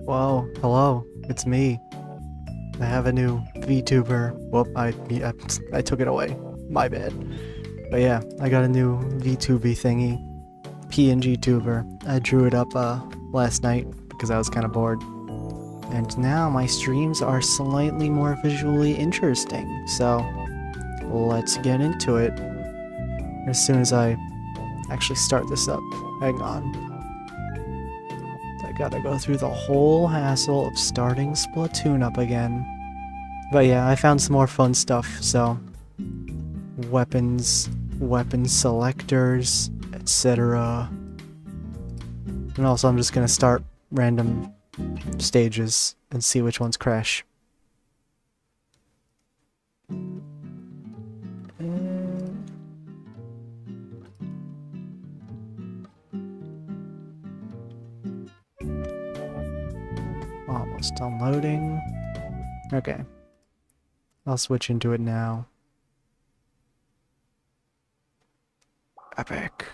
Whoa, hello, it's me. I have a new Vtuber. Whoop, I took it away. My bad. But yeah, I got a new VTuber thingy. PNG tuber. I drew it up last night because I was kind of bored. And now my streams are slightly more visually interesting. So let's get into it. As soon as I actually start this up. Hang on. I gotta go through the whole hassle of starting Splatoon up again. But yeah, I found some more fun stuff, so... weapon selectors, etc. And also I'm just gonna start random stages and see which ones crash. Almost downloading. Okay. I'll switch into it now. Epic.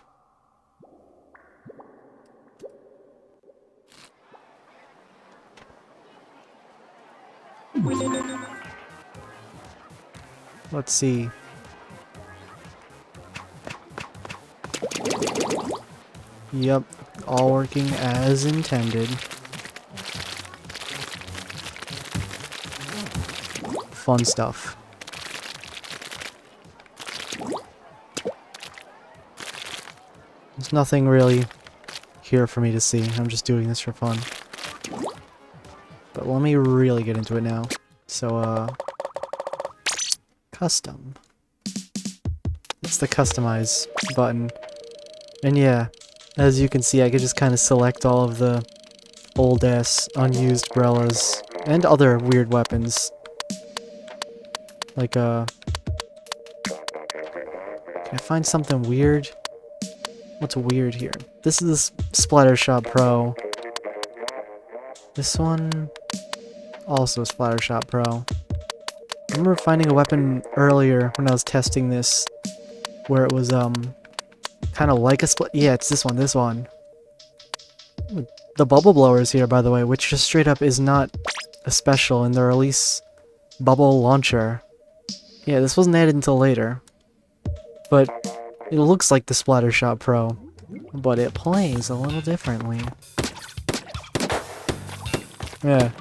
Let's see. Yep, all working as intended. Fun stuff. There's nothing really here for me to see. I'm just doing this for fun. But let me really get into it now. So, custom. It's the customize button. And yeah, as you can see, I can just kind of select all of the old-ass unused umbrellas and other weird weapons. Like, can I find something weird? What's weird here? This is Splattershot Pro. This one... also Splattershot Pro. I remember finding a weapon earlier when I was testing this, where it was, kind of like a yeah, it's this one. The bubble blower is here, by the way, which just straight up is not a special in the release bubble launcher. Yeah, this wasn't added until later. But it looks like the Splattershot Pro, but it plays a little differently. Yeah.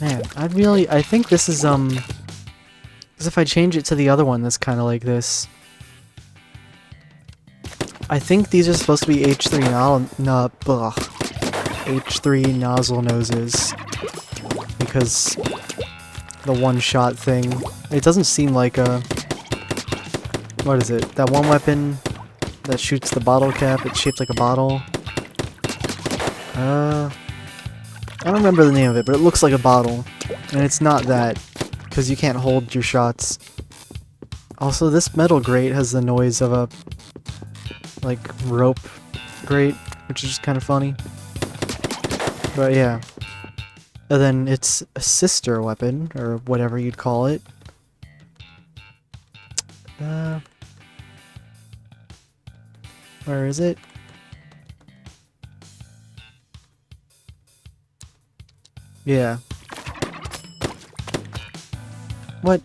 Man, I think this is, because if I change it to the other one that's kind of like this, I think these are supposed to be H3 nozzle noses, because the one-shot thing, it doesn't seem like a, what is it, that one weapon that shoots the bottle cap, it's shaped like a bottle. I don't remember the name of it, but it looks like a bottle. And it's not that, because you can't hold your shots. Also, this metal grate has the noise of a, like, rope grate, which is just kind of funny. But yeah. And then it's a sister weapon, or whatever you'd call it. Where is it? Yeah. What?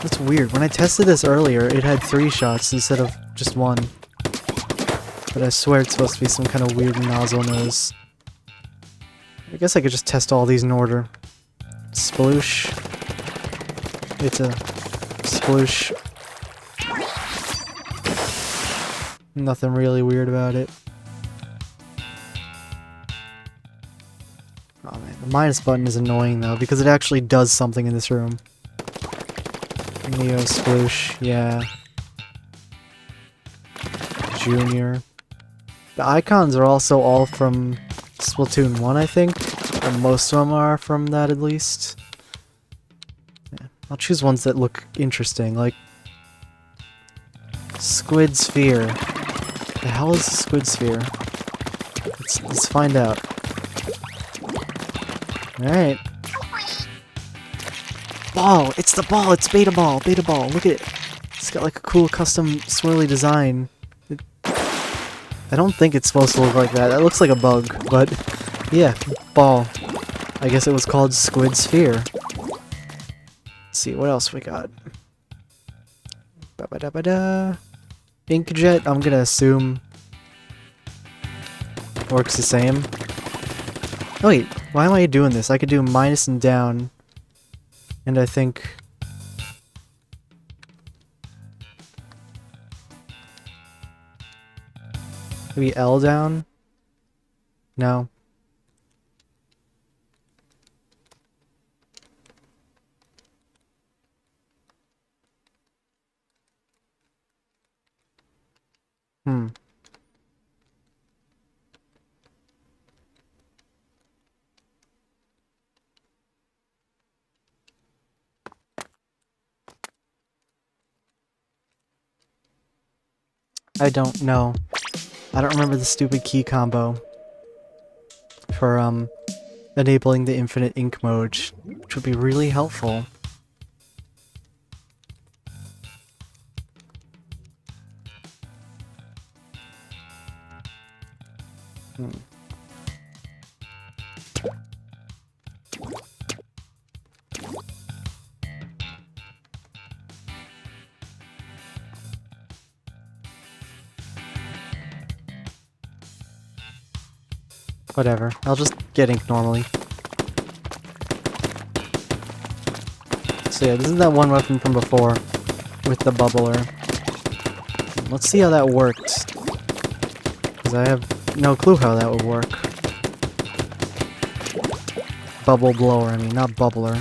That's weird. When I tested this earlier, it had 3 shots instead of just 1. But I swear it's supposed to be some kind of weird nozzle nose. I guess I could just test all these in order. Sploosh. It's a sploosh. Nothing really weird about it. Oh man, the minus button is annoying though, because it actually does something in this room. Neo Sploosh, yeah. Junior. The icons are also all from Splatoon 1, I think. Or most of them are from that, at least. Yeah. I'll choose ones that look interesting, like... Squid Sphere. The hell is a Squid Sphere? Let's find out. Alright. ball! It's the ball! It's Beta Ball! Beta Ball! Look at it! It's got like a cool custom swirly design. I don't think it's supposed to look like that. That looks like a bug, but yeah, ball. I guess it was called Squid Sphere. Let's see, what else we got? Ba-ba-da-ba-da. Inkjet, I'm gonna assume works the same. Oh wait, why am I doing this? I could do minus and down, and I think... maybe L down? No. I don't know. I don't remember the stupid key combo for enabling the infinite ink mode, which would be really helpful. Whatever, I'll just get ink normally. So yeah, this is that one weapon from before, with the bubbler. Let's see how that worked. Because I have no clue how that would work. Bubble blower, I mean, not bubbler.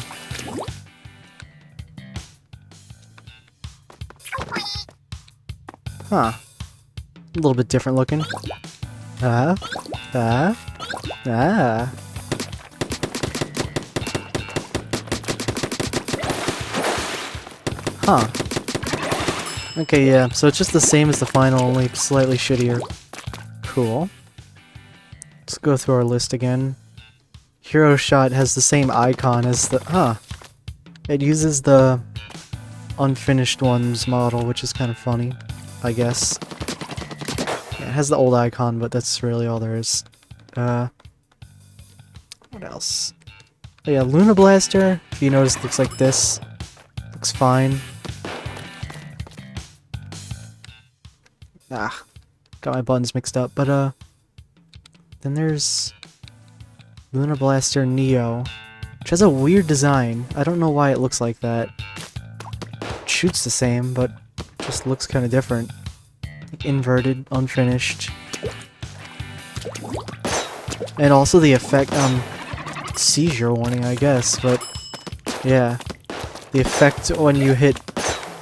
Huh. A little bit different looking. Ah. Huh. Okay, yeah, so it's just the same as the final, only slightly shittier. Cool. Let's go through our list again. Hero Shot has the same icon as the... huh. It uses the unfinished ones model, which is kind of funny, I guess. Yeah, it has the old icon, but that's really all there is. What else? Oh yeah, Luna Blaster, if you notice, looks like this. Looks fine. Ah, got my buttons mixed up, but then there's Luna Blaster Neo, which has a weird design. I don't know why it looks like that. It shoots the same, but just looks kind of different. Like inverted, unfinished. And also the effect, seizure warning, I guess, but yeah. The effect when you hit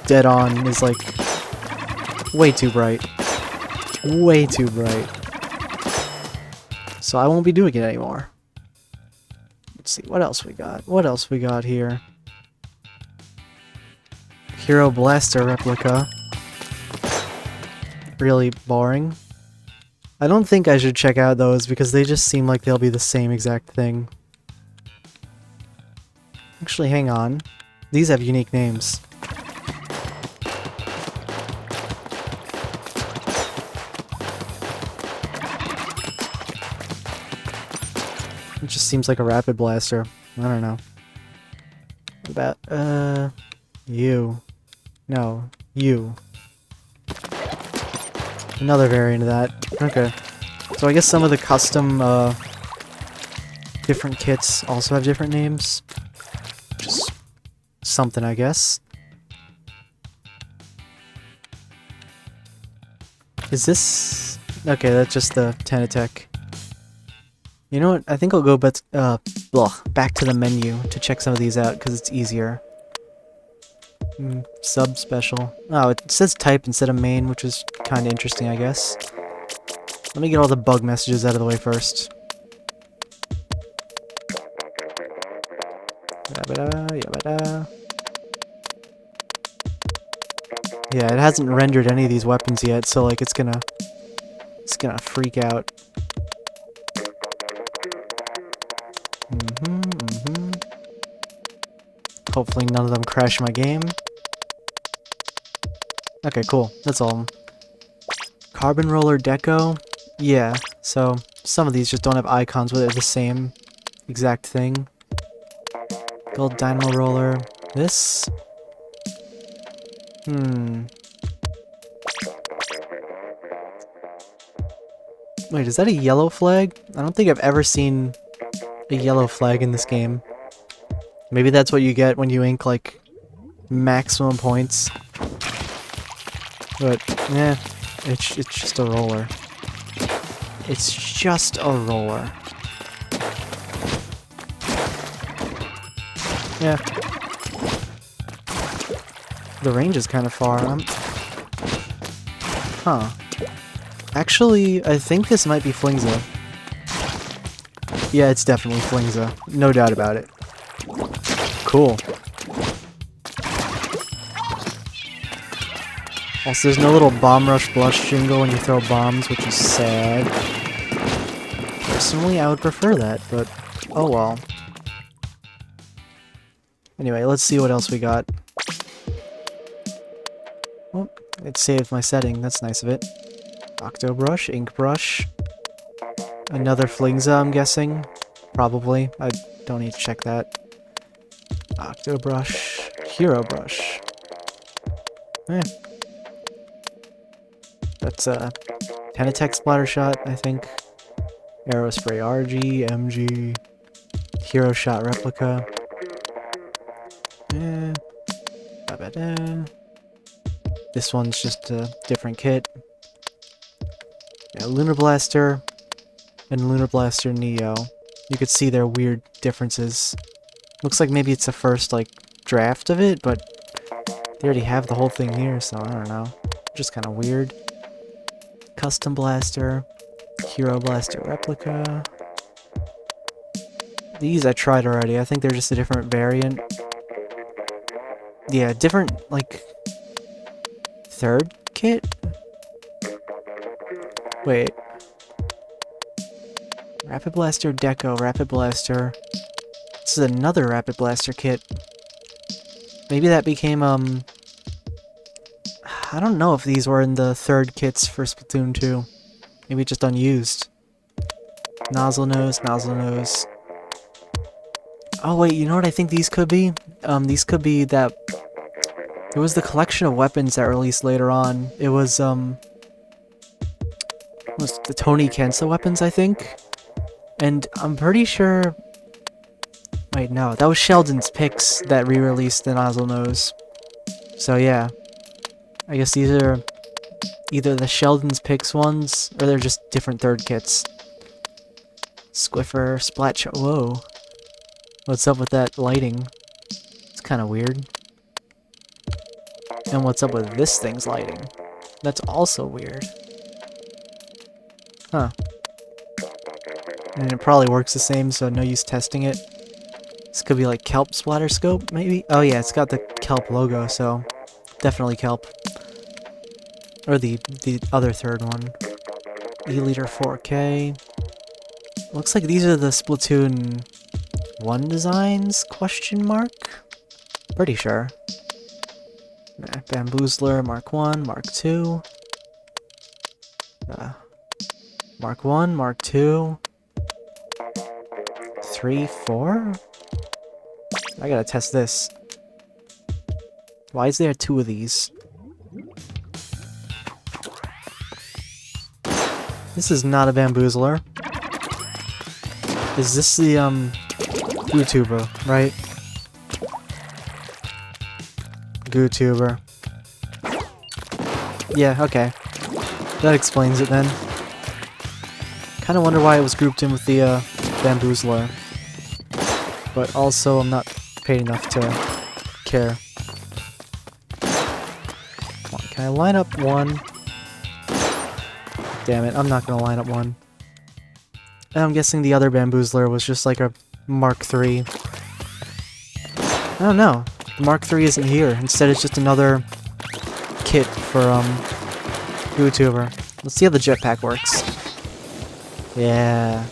dead on is like way too bright. Way too bright. So I won't be doing it anymore. Let's see, what else we got? What else we got here? Hero Blaster replica. Really boring. I don't think I should check out those because they just seem like they'll be the same exact thing. Actually, hang on. These have unique names. It just seems like a rapid blaster. I don't know. What about, you. No, you. Another variant of that. Okay. So I guess some of the custom, different kits also have different names. Just something, I guess. Is this... okay, that's just the Tenatech. You know what? I think I'll go back to the menu to check some of these out, because it's easier. Sub special. Oh, it says type instead of main, which is kind of interesting, I guess. Let me get all the bug messages out of the way first. Yeah, it hasn't rendered any of these weapons yet, so like it's gonna freak out. Hopefully none of them crash my game. Okay, cool. That's all. Carbon roller deco? Yeah, so some of these just don't have icons, but they're the same exact thing. Gold dynamo roller. This? Wait, is that a yellow flag? I don't think I've ever seen a yellow flag in this game. Maybe that's what you get when you ink, like, maximum points. But, yeah, it's just a roller. It's just a roller. Yeah. The range is kind of far. Huh. Actually, I think this might be Flingza. Yeah, it's definitely Flingza. No doubt about it. Cool. Also, there's no little bomb rush blush jingle when you throw bombs, which is sad. Personally, I would prefer that, but oh well. Anyway, let's see what else we got. Oh, it saved my setting. That's nice of it. Octo brush, ink brush. Another Flingza, I'm guessing. Probably. I don't need to check that. Octo brush. Hero brush. Eh. That's a Penatech splatter shot, I think. Aerospray RG, MG. Hero shot replica. This one's just a different kit. Yeah, Lunar Blaster and Lunar Blaster Neo. You could see their weird differences. Looks like maybe it's the first, like, draft of it, but they already have the whole thing here, so I don't know. Just kind of weird. Custom Blaster. Hero Blaster Replica. These I tried already. I think they're just a different variant. Yeah, different, like, third kit? Wait. Rapid Blaster Deco, Rapid Blaster. This is another Rapid Blaster kit. Maybe that became, I don't know if these were in the third kits for Splatoon 2. Maybe just unused. Nozzle Nose, Nozzle Nose. Oh wait, you know what I think these could be? These could be that... It was the collection of weapons that released later on. It was the Tony Kensa weapons, I think? And I'm pretty sure... Wait, no, that was Sheldon's Picks that re-released the Nozzle Nose. So yeah. I guess these are either the Sheldon's Picks ones, or they're just different third kits. Squiffer, Splat Whoa. What's up with that lighting? It's kind of weird. And what's up with this thing's lighting? That's also weird. Huh. And it probably works the same, so no use testing it. This could be like Kelp Splatter Scope, maybe? Oh yeah, it's got the Kelp logo, so definitely Kelp. Or the other third one. E-liter 4K. Looks like these are the Splatoon 1 designs? Question mark? Pretty sure. Bamboozler, Mark 1, Mark 2. Mark 1, Mark 2. 3, 4? I gotta test this. Why is there 2 of these? This is not a Bamboozler. Is this the, Vtuber, right? Vtuber. Yeah, okay. That explains it then. Kinda wonder why it was grouped in with the, Bamboozler. But also, I'm not paid enough to care. Come on, can I line up one? Damn it, I'm not gonna line up one. And I'm guessing the other Bamboozler was just like a Mark III. I don't know. The Mark III isn't here. Instead, it's just another kit for, Vtuber. Let's see how the jetpack works. Yeah.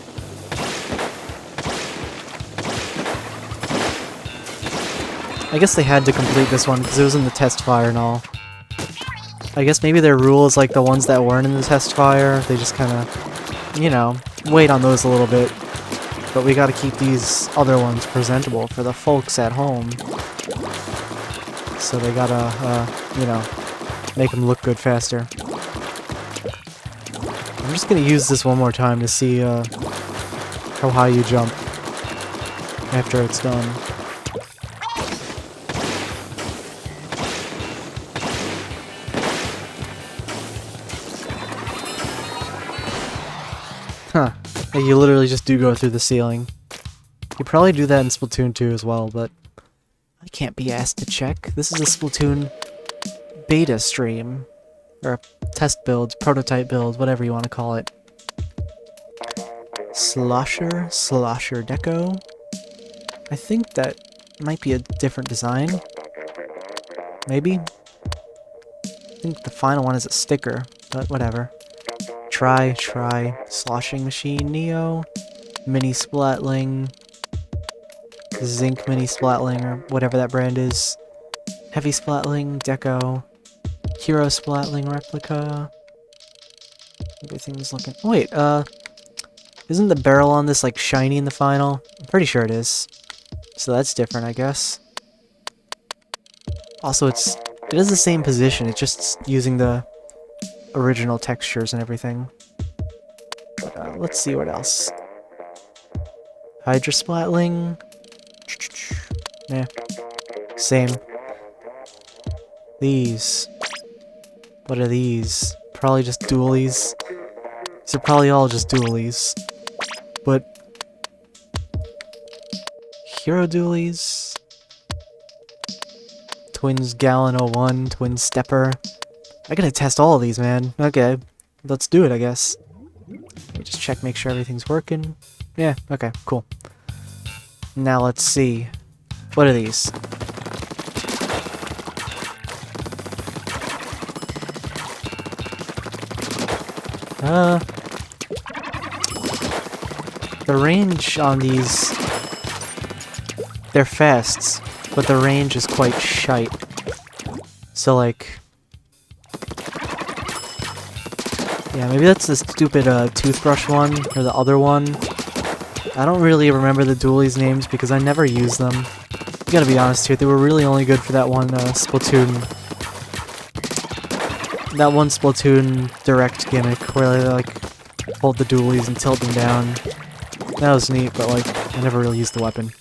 I guess they had to complete this one because it was in the test fire and all. I guess maybe their rules, like the ones that weren't in the test fire, they just kind of, you know, wait on those a little bit. But we gotta keep these other ones presentable for the folks at home. So they gotta, you know, make them look good faster. I'm just gonna use this one more time to see how high you jump after it's done. Huh. Like you literally just do go through the ceiling. You probably do that in Splatoon 2 as well, but I can't be asked to check. This is a Splatoon beta stream. Or a test build, prototype build, whatever you want to call it. Slosher Deco. I think that might be a different design. Maybe? I think the final one is a sticker, but whatever. Try, Sloshing Machine, Neo, Mini Splatling, Zinc Mini Splatling, or whatever that brand is, Heavy Splatling, Deco, Hero Splatling Replica. Everything's looking... Oh, wait, isn't the barrel on this, like, shiny in the final? I'm pretty sure it is. So that's different, I guess. Also, it is the same position, it's just using the original textures and everything. But, let's see what else. Hydra Splatling. Yeah. Same. These. What are these? Probably just dualies. These are probably all just dualies. But... Hero dualies. Twins Gallon 01, Twin Stepper. I gotta test all of these, man. Okay, let's do it, I guess. Let me just check, make sure everything's working. Yeah, okay, cool. Now let's see. What are these? The range on these... They're fasts, but the range is quite shite. So, like... Yeah, maybe that's the stupid toothbrush one, or the other one. I don't really remember the dualies' names because I never use them. I gotta be honest here, they were really only good for that one Splatoon... That one Splatoon direct gimmick where they, like, hold the dualies and tilt them down. That was neat, but, like, I never really used the weapon.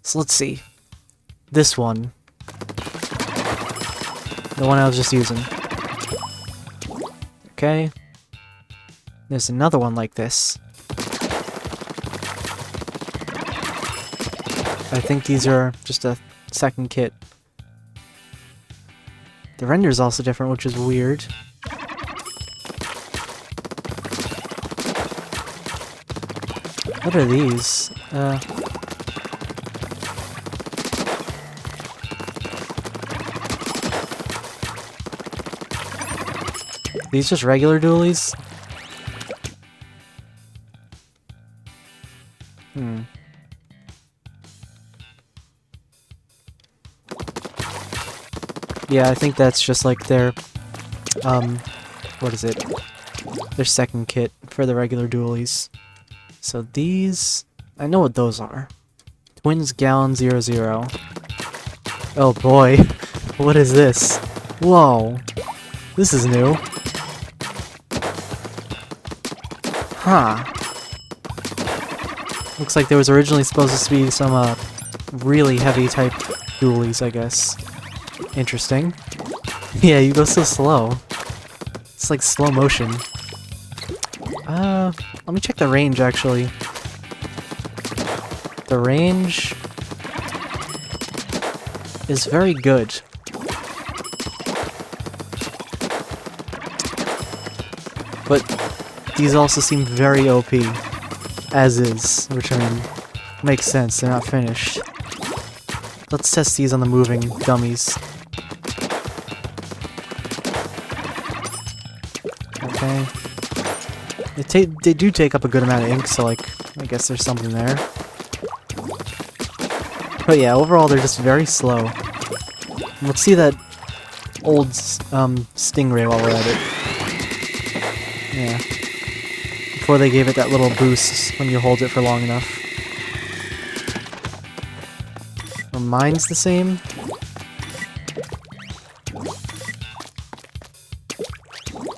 So let's see. This one. The one I was just using. Okay. There's another one like this. I think these are just a second kit. The render's also different, which is weird. What are these? These just regular dualies? Yeah, I think that's just like their, what is it? Their second kit for the regular dualies. So these, I know what those are. Twins Gallon 00. Oh boy, what is this? Whoa, this is new. Huh. Looks like there was originally supposed to be some, really heavy type dualies, I guess. Interesting. Yeah, you go so slow. It's like slow motion. Let me check the range, actually. The range is very good. But these also seem very OP, as is, which, I mean, makes sense, they're not finished. Let's test these on the moving dummies. Okay. They do take up a good amount of ink, so, like, I guess there's something there. But yeah, overall they're just very slow. Let's see that old Stingray while we're at it. Yeah. Before they gave it that little boost when you hold it for long enough. Are mine's the same?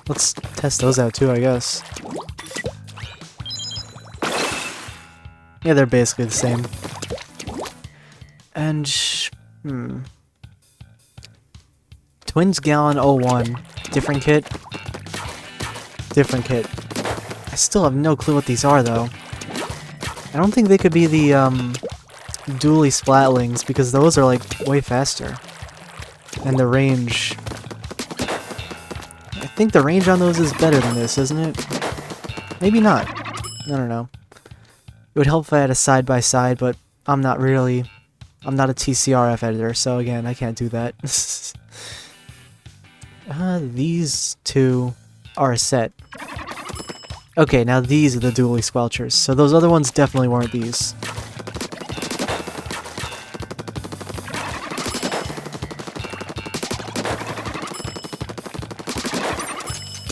Let's test those out too, I guess. Yeah, they're basically the same. And, Twins Gallon 01. Different kit? Different kit. I still have no clue what these are, though. I don't think they could be the, dually Splatlings, because those are, like, way faster. And the range... I think the range on those is better than this, isn't it? Maybe not. I don't know. It would help if I had a side-by-side, but I'm not a TCRF editor, so again, I can't do that. These two are a set. Okay, now these are the dually Squelchers, so those other ones definitely weren't these.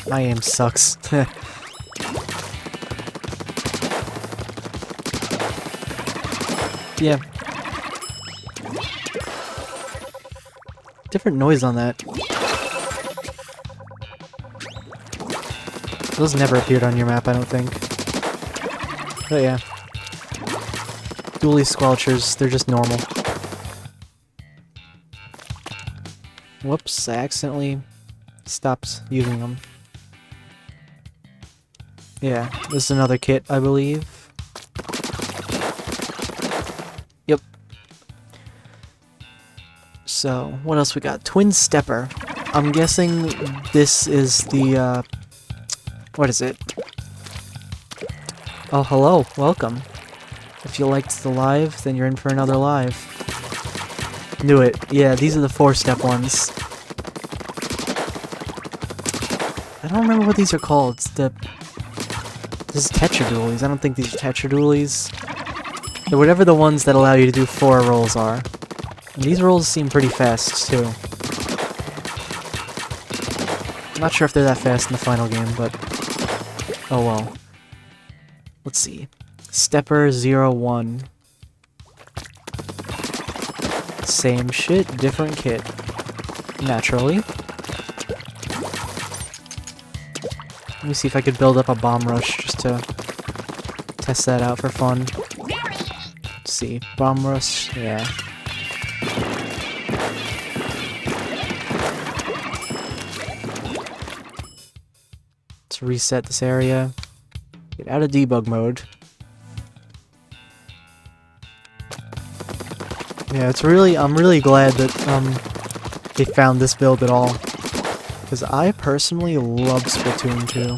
My aim sucks. Yeah. Different noise on that. Those never appeared on your map, I don't think. But yeah. Dually Squelchers, they're just normal. Whoops, I accidentally stopped using them. Yeah, this is another kit, I believe. Yep. So, what else we got? Twin Stepper. I'm guessing this is the, what is it? Oh, hello. Welcome. If you liked the live, then you're in for another live. Knew it. Yeah, these are the 4-step ones. I don't remember what these are called. It's the... This is Tetradualies. I don't think these are Tetradualies. They're whatever the ones that allow you to do 4 rolls are. And these rolls seem pretty fast, too. I'm not sure if they're that fast in the final game, but... Oh well. Let's see. Stepper 01. Same shit, different kit. Naturally. Let me see if I could build up a bomb rush just to test that out for fun. Let's see. Bomb rush, yeah. Let's reset this area. Get out of debug mode. Yeah, I'm really glad that they found this build at all. Because I personally love Splatoon 2.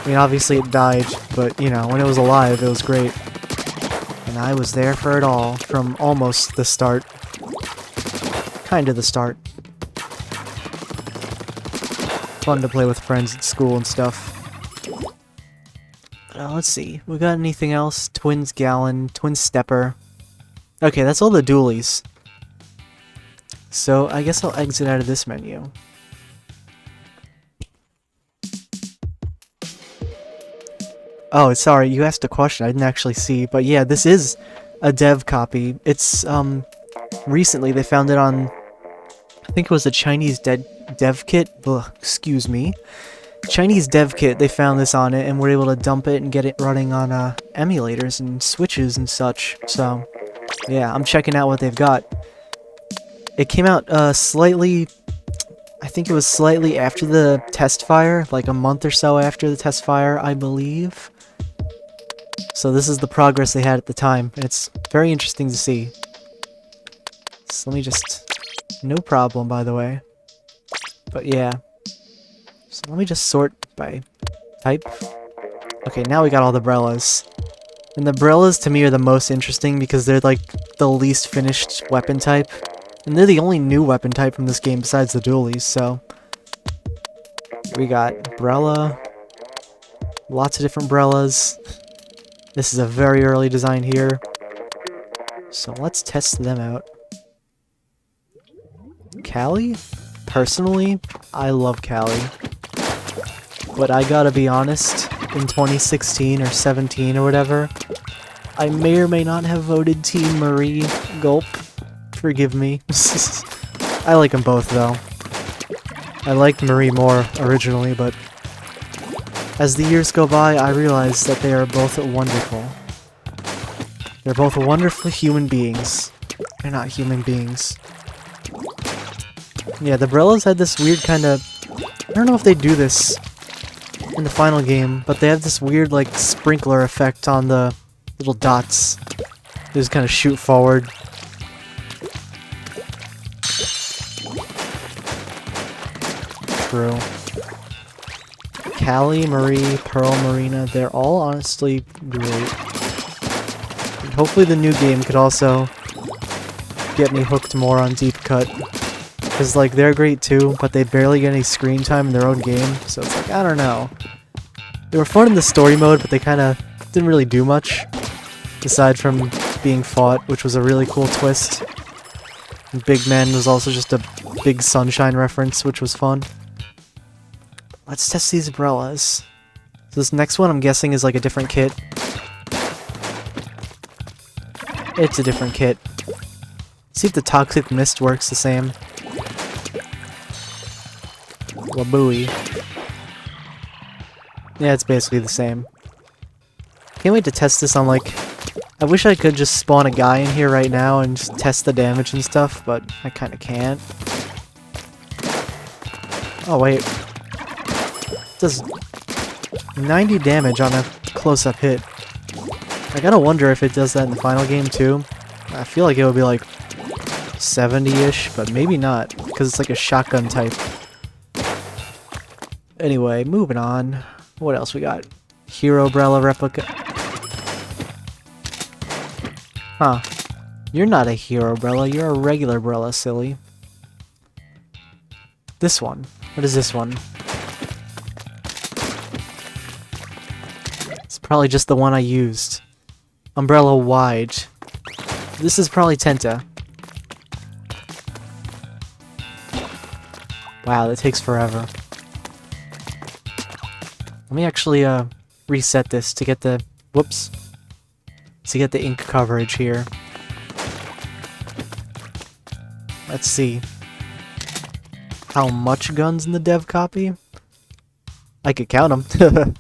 I mean, obviously it died, but, you know, when it was alive, it was great. And I was there for it all, from almost the start. Kinda the start. Fun to play with friends at school and stuff. But, let's see. We got anything else? Twins Gallon, Twin Stepper. Okay, that's all the dualies. So, I guess I'll exit out of this menu. Oh, sorry, you asked a question I didn't actually see, but yeah, this is a dev copy. It's, recently they found it on, I think it was a Chinese dev kit. Ugh, excuse me. Chinese dev kit, they found this on it and were able to dump it and get it running on, emulators and switches and such. So, yeah, I'm checking out what they've got. It came out, slightly... I think it was slightly after the test fire, like a month or so after the test fire, I believe. So this is the progress they had at the time, and it's very interesting to see. So let me just... No problem, by the way. But yeah. So let me just sort by type. Okay, now we got all the Brellas. And the Brellas, to me, are the most interesting because they're, like, the least finished weapon type. And they're the only new weapon type from this game besides the dualies, so... We got Brella. Lots of different Brellas. This is a very early design here. So let's test them out. Callie? Personally, I love Callie. But I gotta be honest, in 2016 or 17 or whatever, I may or may not have voted Team Marie. Gulp. Forgive me. I like them both, though. I liked Marie more originally, but as the years go by, I realize that they are both wonderful. They're both wonderful human beings. They're not human beings. Yeah, the Brellas had this weird kind of... I don't know if they do this in the final game, but they have this weird, like, sprinkler effect on the little dots. They just kind of shoot forward. True. Callie, Marie, Pearl, Marina, they're all honestly great. And hopefully the new game could also get me hooked more on Deep Cut. Because, like, they're great too, but they barely get any screen time in their own game, so it's like, I don't know. They were fun in the story mode, but they kind of didn't really do much. Aside from being fought, which was a really cool twist. And Big Man was also just a big Sunshine reference, which was fun. Let's test these umbrellas. So this next one, I'm guessing, is like a different kit. It's a different kit. See if the Toxic Mist works the same. Wabooey. Yeah, it's basically the same. Can't wait to test this on, like... I wish I could just spawn a guy in here right now and just test the damage and stuff, but I kinda can't. Oh, wait. It does 90 damage on a close-up hit. I gotta wonder if it does that in the final game, too. I feel like it would be, like, 70-ish, but maybe not, because it's like a shotgun type. Anyway, moving on. What else we got? Hero Brella replica. Huh. You're not a Hero Brella, you're a regular Brella, silly. This one. What is this one? It's probably just the one I used. Umbrella Wide. This is probably Tenta. Wow, that takes forever. Let me actually reset this to get the... Whoops. To get the ink coverage here. Let's see. How much guns in the dev copy? I could count them.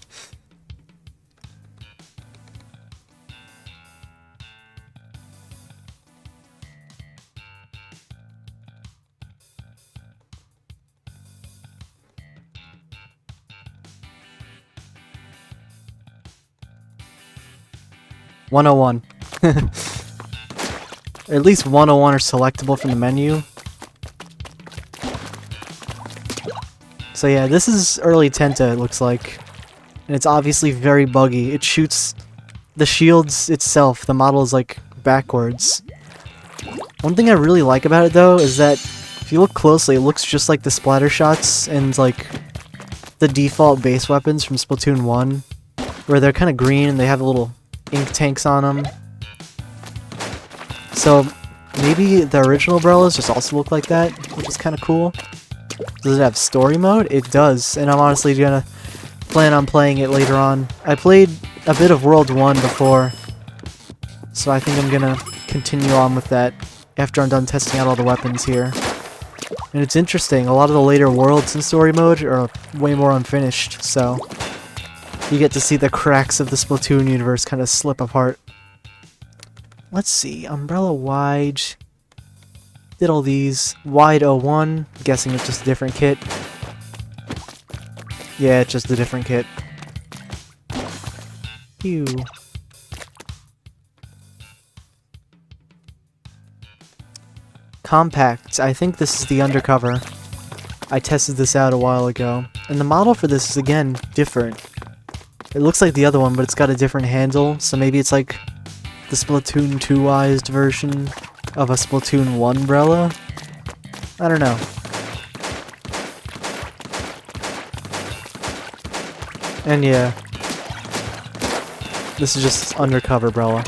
101. At least 101 are selectable from the menu. So yeah, this is early Tenta, it looks like. And it's obviously very buggy. It shoots the shields itself. The model is like backwards. One thing I really like about it though is that if you look closely, it looks just like the splatter shots and like the default base weapons from Splatoon 1, where they're kind of green and they have little ink tanks on them. So maybe the original Brellas just also look like that, which is kind of cool. Does it have story mode? It does, and I'm honestly gonna plan on playing it later on. I played a bit of World 1 before, so I think I'm gonna continue on with that after I'm done testing out all the weapons here. And it's interesting, a lot of the later worlds in story mode are way more unfinished, so you get to see the cracks of the Splatoon universe kind of slip apart. Let's see, Umbrella Wide. Did all these. Wide 01, guessing it's just a different kit. Yeah, it's just a different kit. Phew. Compact, I think this is the undercover. I tested this out a while ago. And the model for this is, again, different. It looks like the other one, but it's got a different handle, so maybe it's like the Splatoon 2'd version of a Splatoon 1 Brella? I don't know. And yeah, this is just undercover Brella.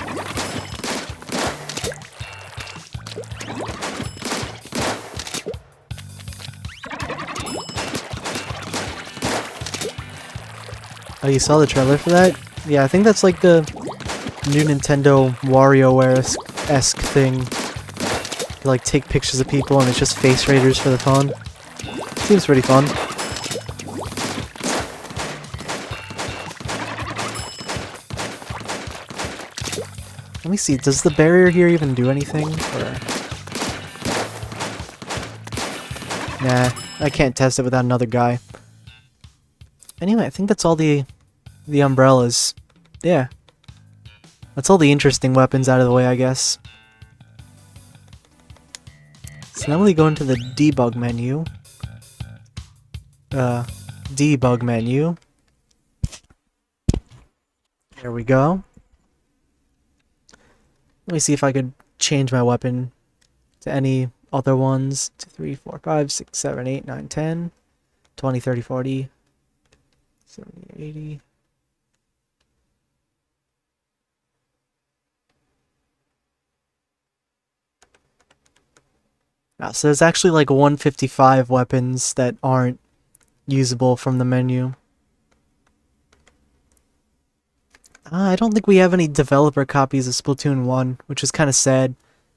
Oh, you saw the trailer for that? Yeah, I think that's like the new Nintendo WarioWare-esque thing. You like take pictures of people and it's just face raiders for the phone. Seems pretty fun. Let me see, does the barrier here even do anything? Or... Nah, I can't test it without another guy. Anyway, I think that's all the umbrellas. Yeah. That's all the interesting weapons out of the way, I guess. So now we go into the debug menu. Debug menu. There we go. Let me see if I could change my weapon to any other ones. 2, 3, 4, 5, 6, 7, 8, 9, 10, 20, 30, 40, 70, 80. So there's actually like 155 weapons that aren't usable from the menu. I don't think we have any developer copies of Splatoon 1, which is kind of sad,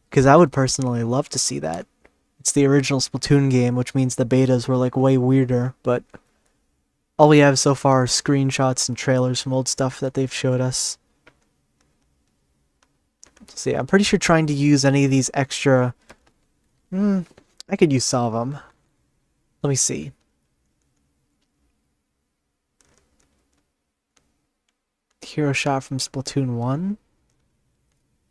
because I would personally love to see that. It's the original Splatoon game, which means the betas were like way weirder, but all we have so far are screenshots and trailers from old stuff that they've showed us. So yeah, I'm pretty sure trying to use any of these extra... I could use some of them. Let me see. Hero shot from Splatoon 1.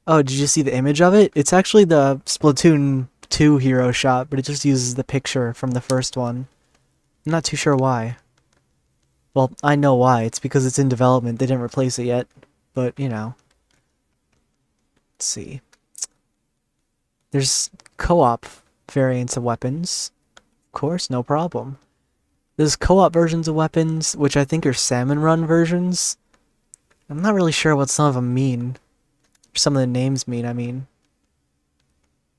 Oh, did you see the image of it? It's actually the Splatoon 2 hero shot, but it just uses the picture from the first one. I'm not too sure why. Well, I know why. It's because it's in development. They didn't replace it yet. But, you know. Let's see. There's co-op variants of weapons. Of course, no problem. There's co-op versions of weapons, which I think are Salmon Run versions. I'm not really sure what some of them mean. Some of the names mean, I mean.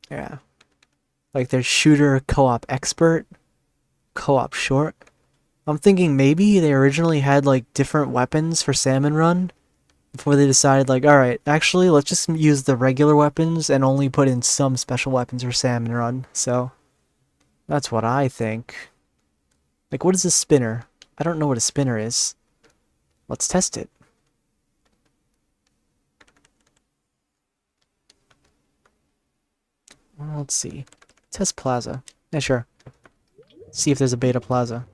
Yeah. Like there's Shooter Co-op Expert, Co-op Short. I'm thinking maybe they originally had like different weapons for Salmon Run before they decided like, alright, actually let's just use the regular weapons and only put in some special weapons for Salmon Run. So that's what I think. Like, what is a spinner? I don't know what a spinner is. Let's test it. Well, let's see. Test Plaza. Yeah, sure. See if there's a beta Plaza.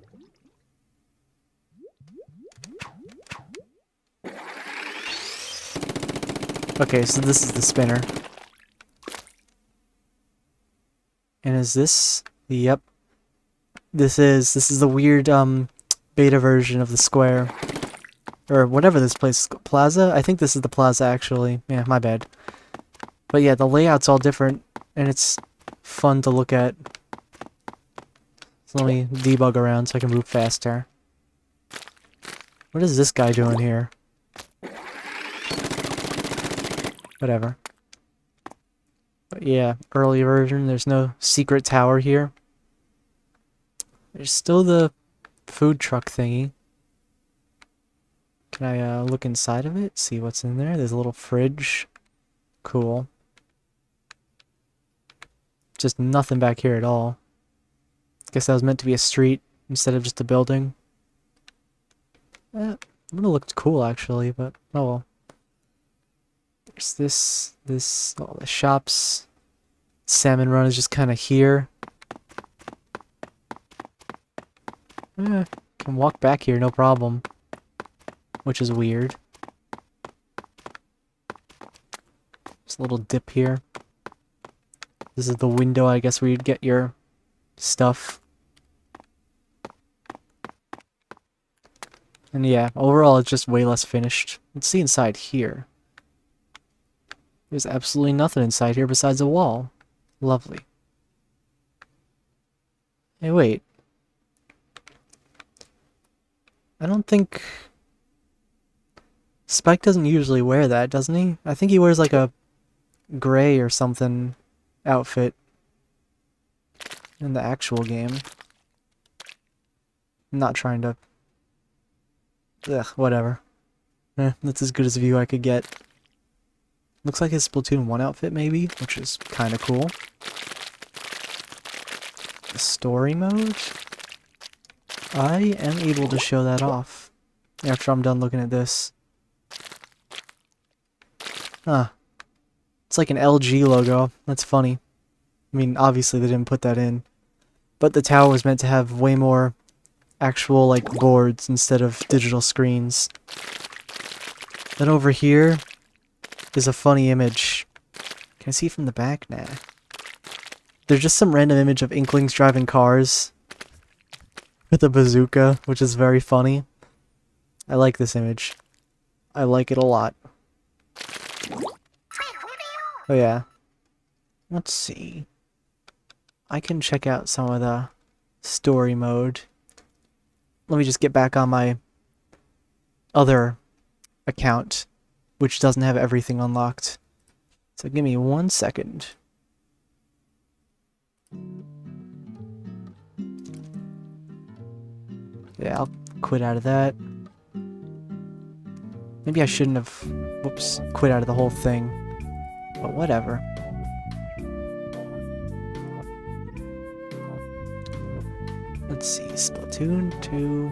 Okay, so this is the spinner. And is this? Yep. This is the weird beta version of the square. Or whatever this place is. Plaza? I think this is the plaza actually. Yeah, my bad. But yeah, the layout's all different and it's fun to look at. So let me debug around so I can move faster. What is this guy doing here? Whatever. But yeah, early version, there's no secret tower here. There's still the food truck thingy. Can I look inside of it? See what's in there? There's a little fridge. Cool. Just nothing back here at all. Guess that was meant to be a street instead of just a building. It would have looked cool actually, but oh well. There's this, all the shops. Salmon Run is just kind of here. Can walk back here, no problem. Which is weird. Just a little dip here. This is the window, I guess, where you'd get your stuff. And yeah, overall it's just way less finished. Let's see inside here. There's absolutely nothing inside here besides a wall. Lovely. Hey, wait. I don't think... Spike doesn't usually wear that, doesn't he? I think he wears like a gray or something outfit in the actual game. I'm not trying to Ugh, whatever. That's as good as a view I could get. Looks like his Splatoon 1 outfit, maybe, which is kind of cool. The story mode? I am able to show that off after I'm done looking at this. Huh. It's like an LG logo. That's funny. I mean, obviously they didn't put that in. But the tower was meant to have way more actual, like, boards instead of digital screens. Then over here is a funny image. Can I see from the back? Nah. There's just some random image of Inklings driving cars with a bazooka, which is very funny. I like this image. I like it a lot. Oh yeah. Let's see. I can check out some of the story mode. Let me just get back on my other account, which doesn't have everything unlocked. So give me 1 second. Yeah, I'll quit out of that. Maybe I shouldn't have, whoops, quit out of the whole thing. But whatever. Let's see, Splatoon 2.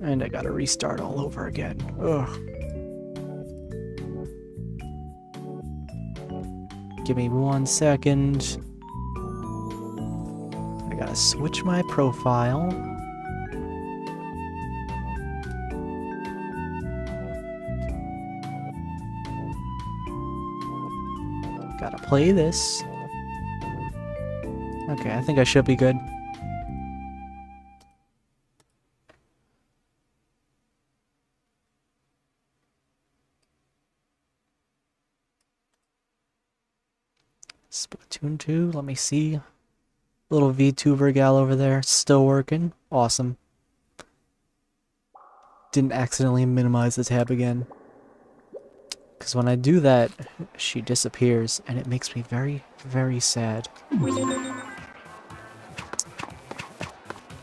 And I gotta restart all over again. Ugh. Give me 1 second. I gotta switch my profile. Gotta play this. Okay, I think I should be good. Splatoon 2, let me see. Little Vtuber gal over there, still working. Awesome. Didn't accidentally minimize the tab again. Because when I do that, she disappears, and it makes me very, very sad.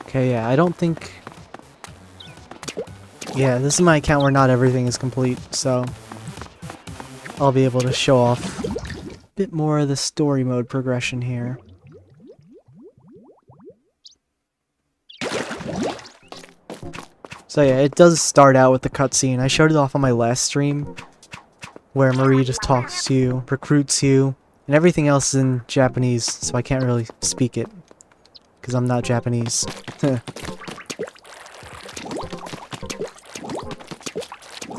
Okay, yeah, I don't think... Yeah, this is my account where not everything is complete, so... I'll be able to show off a bit more of the story mode progression here. So yeah, it does start out with the cutscene. I showed it off on my last stream, where Marie just talks to you, recruits you, and everything else is in Japanese, so I can't really speak it, because I'm not Japanese.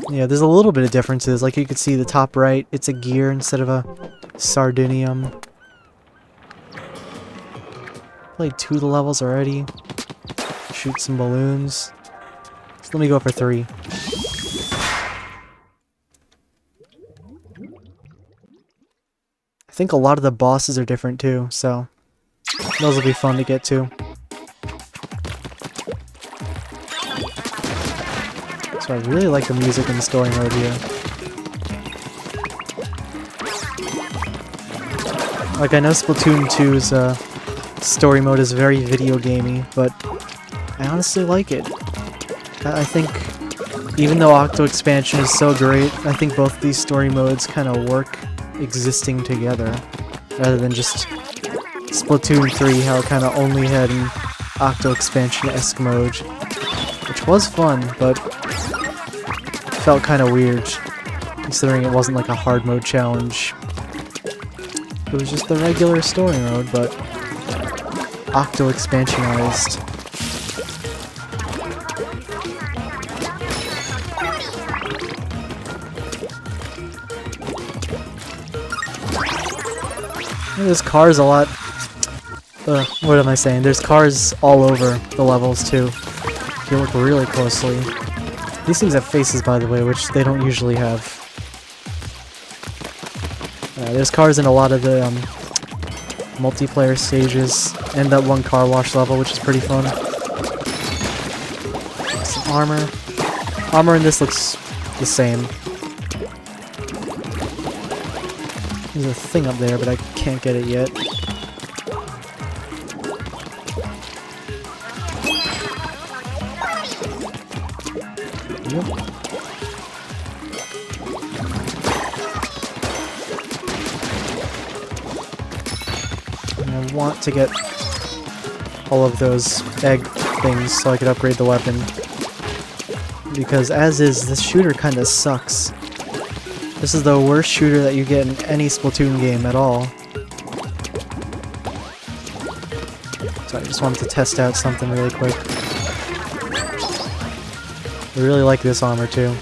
Yeah, there's a little bit of differences, like you can see the top right, it's a gear instead of a sardinium. Played 2 of the levels already. Shoot some balloons. So let me go for 3. I think a lot of the bosses are different too, so those will be fun to get to. So I really like the music in the story mode here. Like, I know Splatoon 2's story mode is very video gamey, but I honestly like it. I think, even though Octo Expansion is so great, I think both these story modes kind of work existing together, rather than just Splatoon 3, how it kind of only had an Octo Expansion-esque mode, which was fun, but felt kind of weird, considering it wasn't like a hard mode challenge. It was just the regular story mode, but Octo Expansionized. There's cars a lot. What am I saying? There's cars all over the levels too. If you look really closely. These things have faces, by the way, which they don't usually have. There's cars in a lot of the multiplayer stages, and that one car wash level, which is pretty fun. Some armor. Armor in this looks the same. There's a thing up there, but I can't get it yet. Yep. And I want to get all of those egg things so I could upgrade the weapon. Because as is, this shooter kinda sucks. This is the worst shooter that you get in any Splatoon game at all. So I just wanted to test out something really quick. I really like this armor too.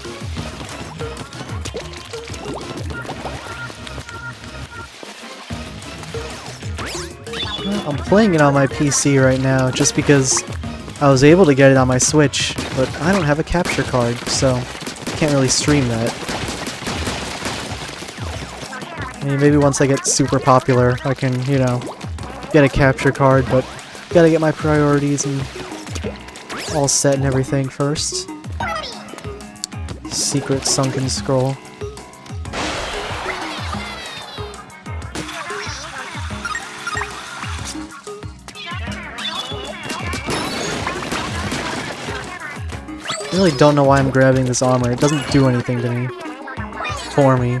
I'm playing it on my PC right now just because I was able to get it on my Switch, but I don't have a capture card, so I can't really stream that. I mean, maybe once I get super popular, I can, you know, get a capture card, but gotta get my priorities and all set and everything first. Secret sunken scroll. I really don't know why I'm grabbing this armor. It doesn't do anything to me. For me.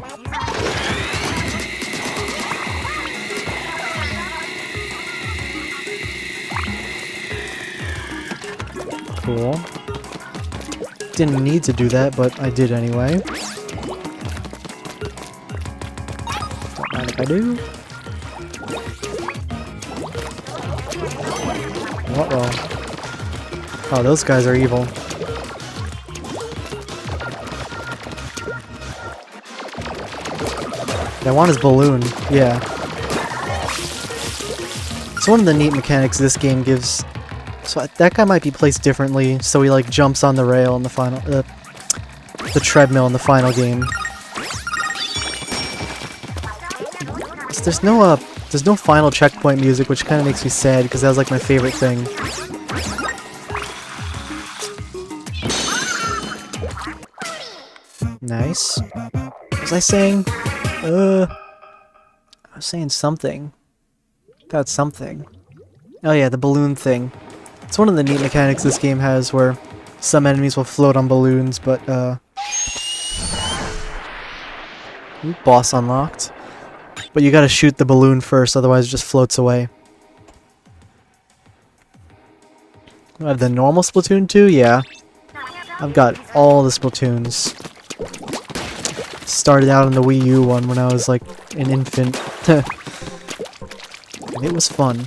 Cool. Didn't need to do that, but I did anyway. Don't mind if I do. Uh-oh. Oh, those guys are evil. I want his balloon. Yeah. It's one of the neat mechanics this game gives. So that guy might be placed differently, so he like jumps on the rail in the final, the treadmill in the final game. So there's no final checkpoint music, which kind of makes me sad because that was like my favorite thing. Nice. What was I saying? I was saying something. About something. Oh yeah, the balloon thing. It's one of the neat mechanics this game has where some enemies will float on balloons, but ooh, boss unlocked. But you gotta shoot the balloon first, otherwise it just floats away. I have the normal Splatoon 2? Yeah. I've got all the Splatoons. Started out on the Wii U one when I was like an infant. And it was fun.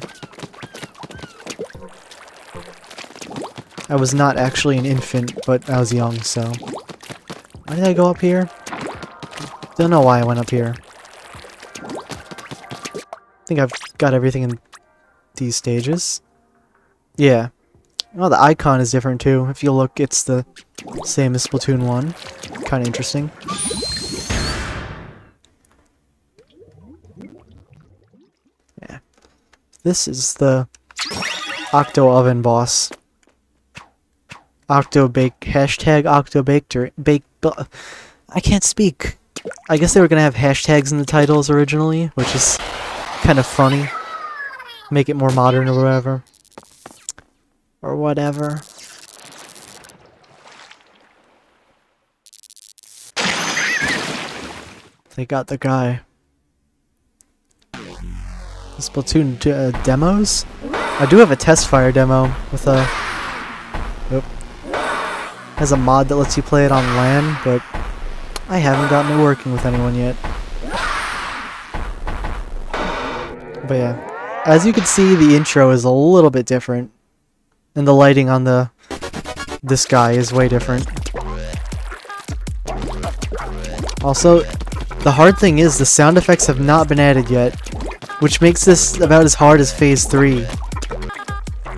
I was not actually an infant, but I was young, so... Why did I go up here? Don't know why I went up here. I think I've got everything in these stages. Yeah. Oh, the icon is different too. If you look, it's the same as Splatoon 1. Kinda interesting. Yeah. This is the Octo Oven boss. Octobake, hashtag Octobake, I can't speak. I guess they were gonna have hashtags in the titles originally, which is kind of funny. Make it more modern or whatever. Or whatever. They got the guy. The Splatoon demos? I do have a test fire demo with a... Oop. Has a mod that lets you play it on LAN, but I haven't gotten it working with anyone yet. But yeah, as you can see, the intro is a little bit different, and the lighting on this guy is way different. Also, the hard thing is the sound effects have not been added yet, which makes this about as hard as Phase 3.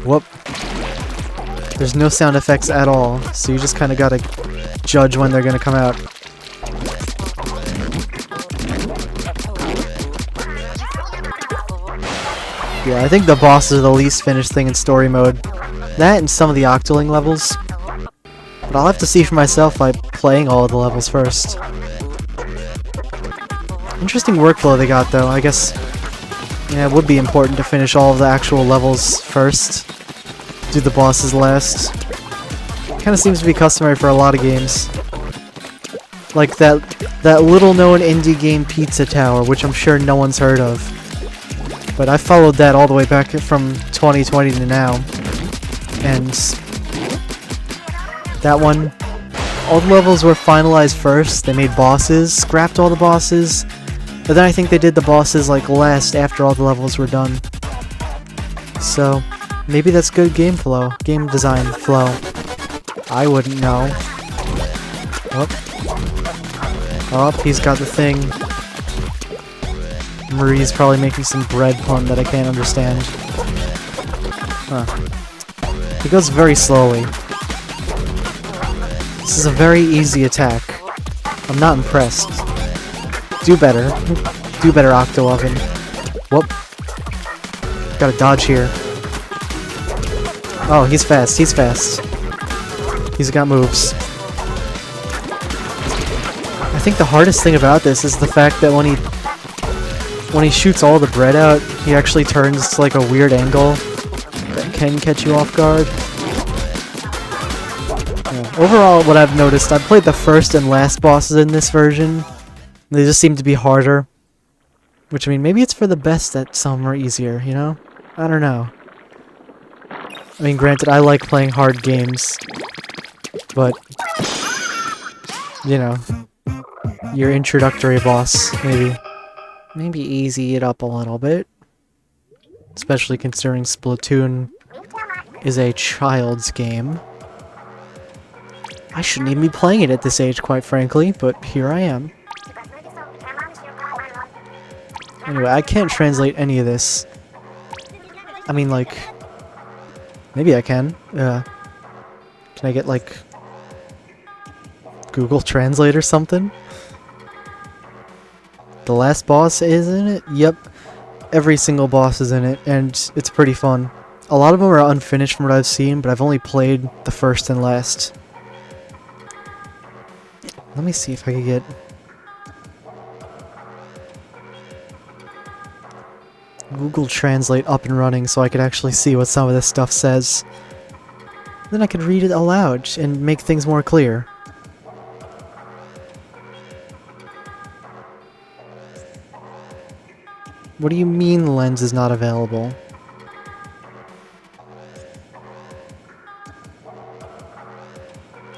Whoop. There's no sound effects at all, so you just kind of gotta judge when they're gonna come out. Yeah, I think the bosses are the least finished thing in story mode. That and some of the Octoling levels. But I'll have to see for myself by playing all of the levels first. Interesting workflow they got, though. I guess, yeah, it would be important to finish all of the actual levels first. Do the bosses last. Kind of seems to be customary for a lot of games. Like that little-known indie game Pizza Tower, which I'm sure no one's heard of. But I followed that all the way back from 2020 to now. And that one, all the levels were finalized first. They made bosses, scrapped all the bosses, but then I think they did the bosses like last after all the levels were done. So maybe that's good game design flow. I wouldn't know. Oh, he's got the thing. Marie's probably making some bread pun that I can't understand. Huh. He goes very slowly. This is a very easy attack. I'm not impressed. Do better. Do better, Octo Oven. Whoop. Gotta dodge here. Oh, he's fast. He's fast. He's got moves. I think the hardest thing about this is the fact that when he shoots all the bread out, he actually turns to like a weird angle that can catch you off guard. Yeah. Overall, what I've noticed, I've played the first and last bosses in this version. They just seem to be harder. Which, I mean, maybe it's for the best that some are easier, you know? I don't know. I mean, granted, I like playing hard games. But, you know, your introductory boss, maybe easy it up a little bit. Especially considering Splatoon is a child's game. I shouldn't even be playing it at this age, quite frankly, but here I am. Anyway, I can't translate any of this. I mean, like, maybe I can. Can I get, like, Google Translate or something? The last boss is in it? Yep. Every single boss is in it, and it's pretty fun. A lot of them are unfinished from what I've seen, but I've only played the first and last. Let me see if I can get... Google Translate up and running so I could actually see what some of this stuff says. Then I could read it aloud and make things more clear. What do you mean the lens is not available?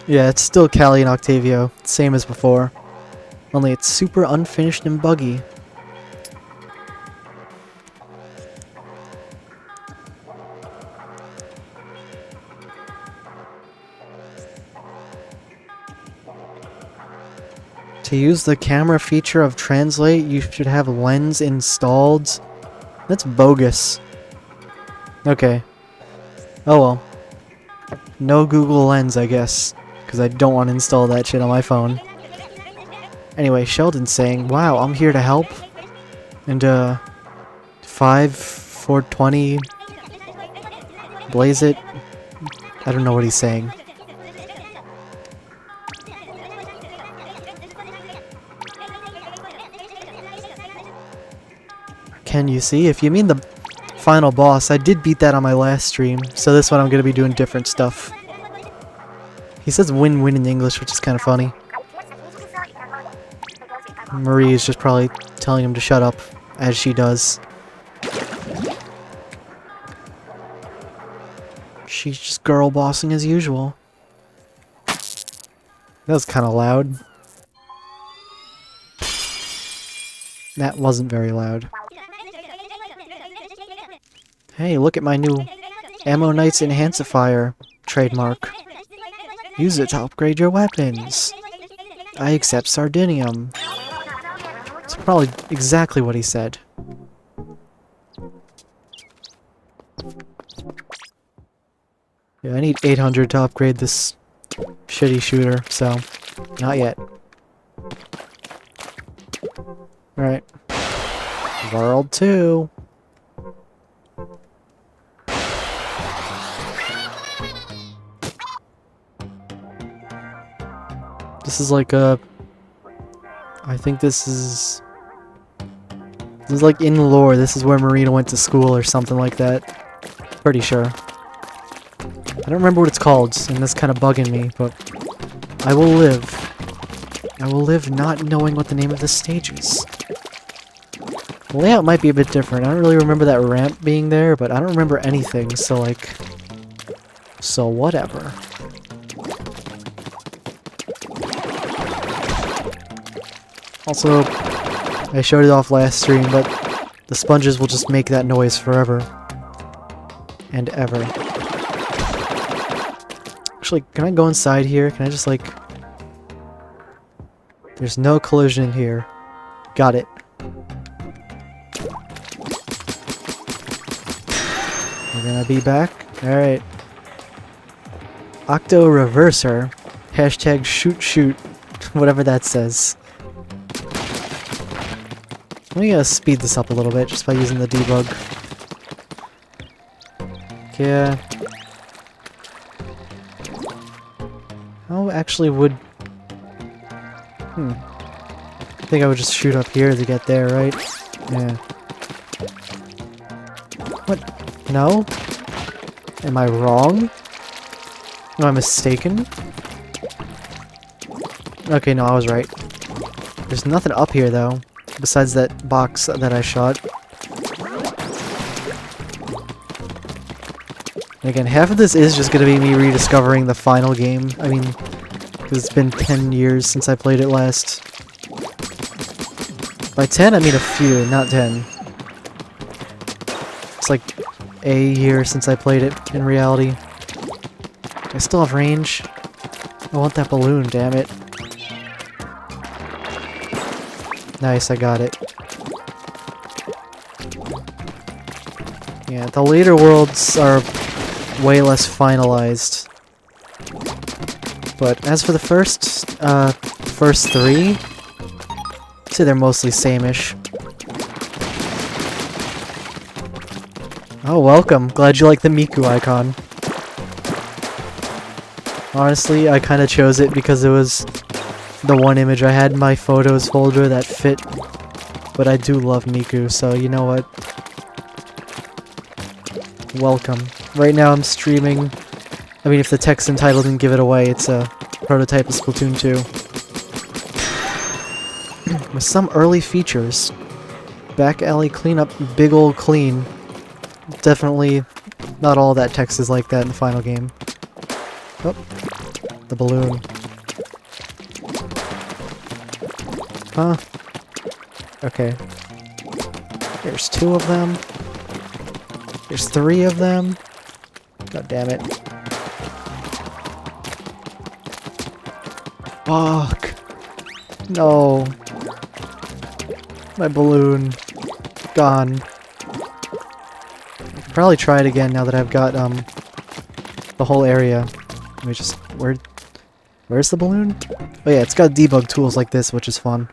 Yeah, it's still Callie and Octavio, same as before. Only it's super unfinished and buggy. To use the camera feature of Translate, you should have lens installed. That's bogus. Okay. Oh well. No Google Lens, I guess. Because I don't want to install that shit on my phone. Anyway, Sheldon's saying, wow, I'm here to help. And, 420... Blaze it? I don't know what he's saying. Can you see? If you mean the final boss, I did beat that on my last stream, so this one I'm going to be doing different stuff. He says win-win in English, which is kind of funny. Marie is just probably telling him to shut up, as she does. She's just girl bossing as usual. That was kind of loud. That wasn't very loud. Hey, look at my new Ammo Knight's Enhancifier trademark. Use it to upgrade your weapons. I accept Sardinium. It's probably exactly what he said. Yeah, I need 800 to upgrade this shitty shooter, so not yet. Alright. World 2. This is like a... I think this is This is like in lore, this is where Marina went to school or something like that. Pretty sure. I don't remember what it's called, and that's kind of bugging me, but I will live. I will live not knowing what the name of this stage is. The layout might be a bit different. I don't really remember that ramp being there, but I don't remember anything, so like... So whatever. Also, I showed it off last stream, but the sponges will just make that noise forever. And ever. Actually, can I go inside here? Can I just like... There's no collision in here. Got it. We're gonna be back. Alright. Octo Reverser. Hashtag shoot shoot. Whatever that says. Let me speed this up a little bit just by using the debug. Yeah. How actually would... I think I would just shoot up here to get there, right? Yeah. What? No? Am I wrong? Am I mistaken? Okay, no, I was right. There's nothing up here, though, besides that box that I shot. And again, half of this is just gonna be me rediscovering the final game. I mean, because it's been 10 years since I played it last. By 10, I mean a few, not 10. It's like a year since I played it, in reality. I still have range. I want that balloon, damn it. Nice, I got it. Yeah, the later worlds are way less finalized. But as for the first three, I'd say they're mostly same-ish. Oh, welcome. Glad you like the Miku icon. Honestly, I kind of chose it because it was the one image I had in my photos folder that fit. But I do love Miku, so you know what? Welcome. Right now I'm streaming... I mean, if the text and title didn't give it away, it's a prototype of Splatoon 2. With some early features. Back alley cleanup, big ol' clean. Definitely not all that text is like that in the final game. Oh, the balloon. Huh? Okay. There's 2 of them. There's 3 of them. God damn it. Fuck. No. My balloon. Gone. I could probably try it again now that I've got, the whole area. Let me just... Where's the balloon? Oh yeah, it's got debug tools like this, which is fun.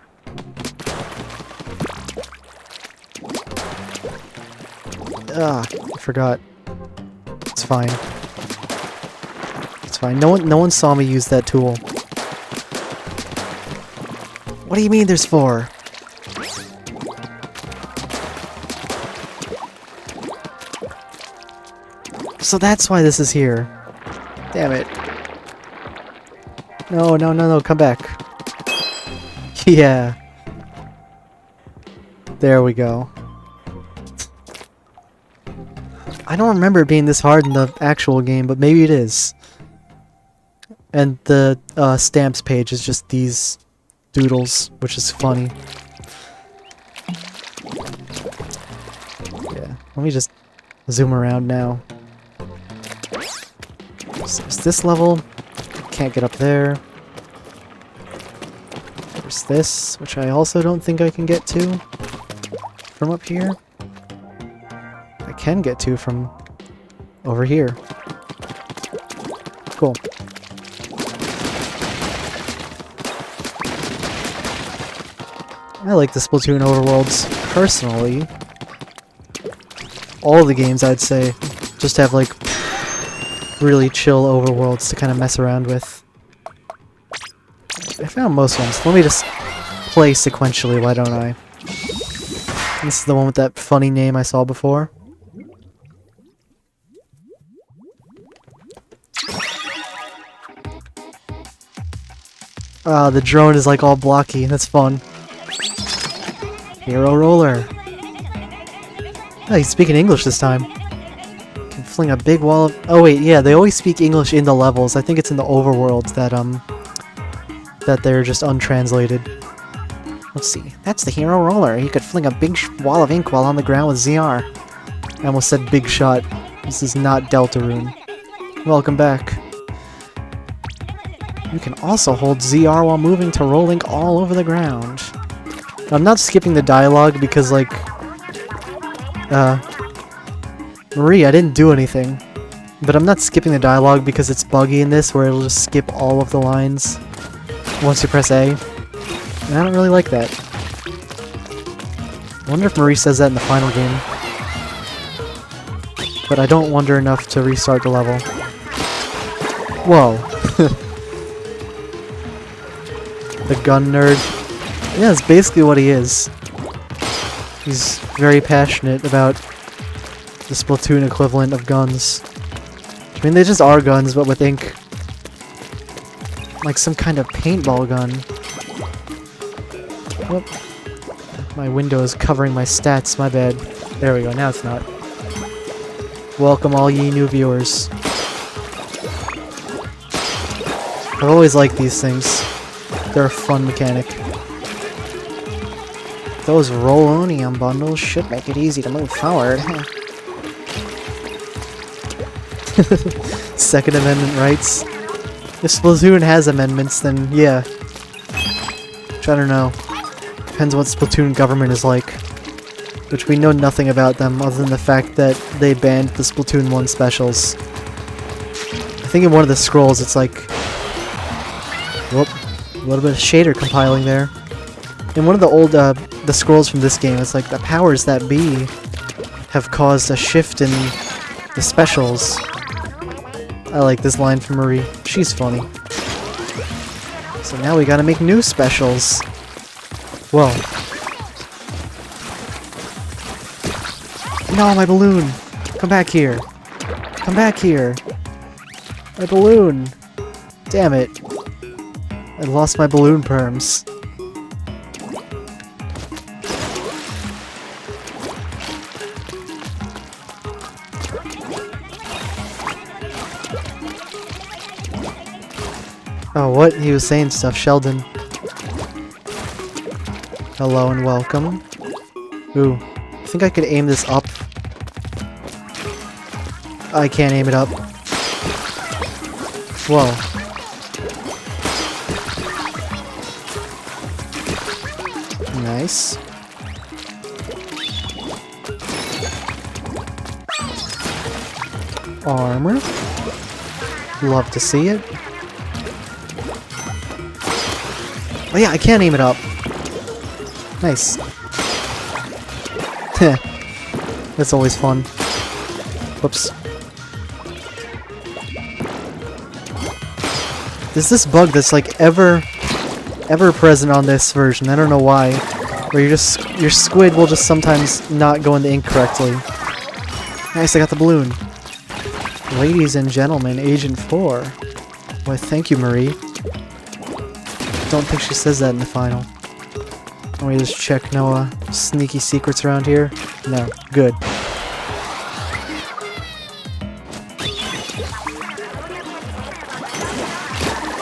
Ah, I forgot. It's fine. It's fine. No one saw me use that tool. What do you mean there's 4? So that's why this is here. Damn it. No, no, no, no, come back. Yeah. There we go. I don't remember it being this hard in the actual game, but maybe it is. And the stamps page is just these doodles, which is funny. Yeah, let me just zoom around now. So there's this level. Can't get up there. There's this, which I also don't think I can get to from up here. I can get to from over here. Cool. I like the Splatoon overworlds personally. All the games, I'd say, just have like really chill overworlds to kind of mess around with. I found most ones. Let me just play sequentially, why don't I? This is the one with that funny name I saw before. Ah, the drone is like all blocky. That's fun. Hero roller. Oh, he's speaking English this time. Can fling a big wall of... Oh wait, yeah, they always speak English in the levels. I think it's in the overworld that they're just untranslated. Let's see. That's the hero roller. He could fling a big wall of ink while on the ground with ZR. I almost said big shot. This is not Deltarune. Welcome back. You can also hold ZR while moving to roll ink all over the ground. I'm not skipping the dialogue because, like... Marie, I didn't do anything. But I'm not skipping the dialogue because it's buggy in this, where it'll just skip all of the lines once you press A. And I don't really like that. I wonder if Marie says that in the final game. But I don't wonder enough to restart the level. Whoa. The gun nerd. Yeah, that's basically what he is. He's very passionate about the Splatoon equivalent of guns. I mean, they just are guns, but with ink. Like some kind of paintball gun. Whoop. My window is covering my stats, my bad. There we go, now it's not. Welcome all ye new viewers. I've always liked these things. They're a fun mechanic. Those Rollonium bundles should make it easy to move forward. Second Amendment rights. If Splatoon has amendments, then yeah. Which I don't know. Depends what Splatoon government is like. Which we know nothing about them other than the fact that they banned the Splatoon 1 specials. I think in one of the scrolls it's like... Whoop. A little bit of shader compiling there. In one of the old, the scrolls from this game, it's like the powers that be have caused a shift in the specials. I like this line from Marie. She's funny. So now we gotta make new specials. Whoa. No, my balloon! Come back here. Come back here. My balloon. Damn it. I lost my balloon perms. Oh, what? He was saying stuff. Sheldon. Hello and welcome. Ooh. I think I could aim this up. I can't aim it up. Whoa. Nice. Armor. Love to see it. Oh yeah, I can aim it up. Nice. That's always fun. Whoops. There's this bug that's like ever present on this version. I don't know why. Where your squid will just sometimes not go in the ink correctly. Nice, I got the balloon. Ladies and gentlemen, Agent 4. Why, thank you, Marie. Don't think she says that in the final. Let me just check no sneaky secrets around here. No, good.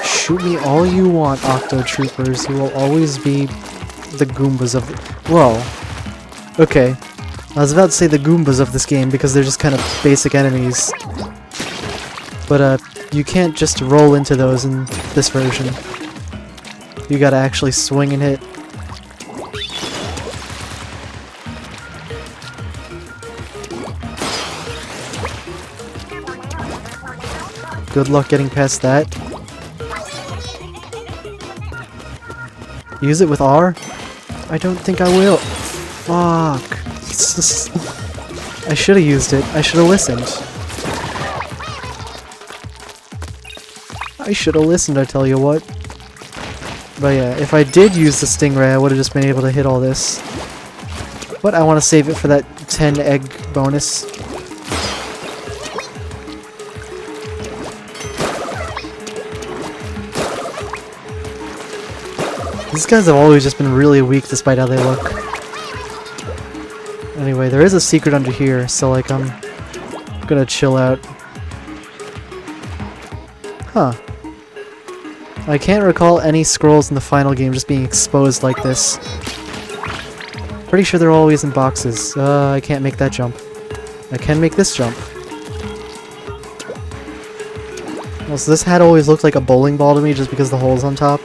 Shoot me all you want, Octo Troopers. You will always be the Goombas of... Whoa. Okay. I was about to say the Goombas of this game because they're just kind of basic enemies. But, you can't just roll into those in this version. You gotta actually swing and hit. Good luck getting past that. Use it with R? I don't think I will. Fuck. I should have used it. I should have listened. I should have listened, I tell you what. But yeah, if I did use the Stingray, I would have just been able to hit all this. But I want to save it for that 10 egg bonus. These guys have always just been really weak despite how they look. Anyway, there is a secret under here, so like I'm gonna chill out. Huh. I can't recall any scrolls in the final game just being exposed like this. Pretty sure they're always in boxes. I can't make that jump. I can make this jump. Well, so this hat always looked like a bowling ball to me just because the hole's on top.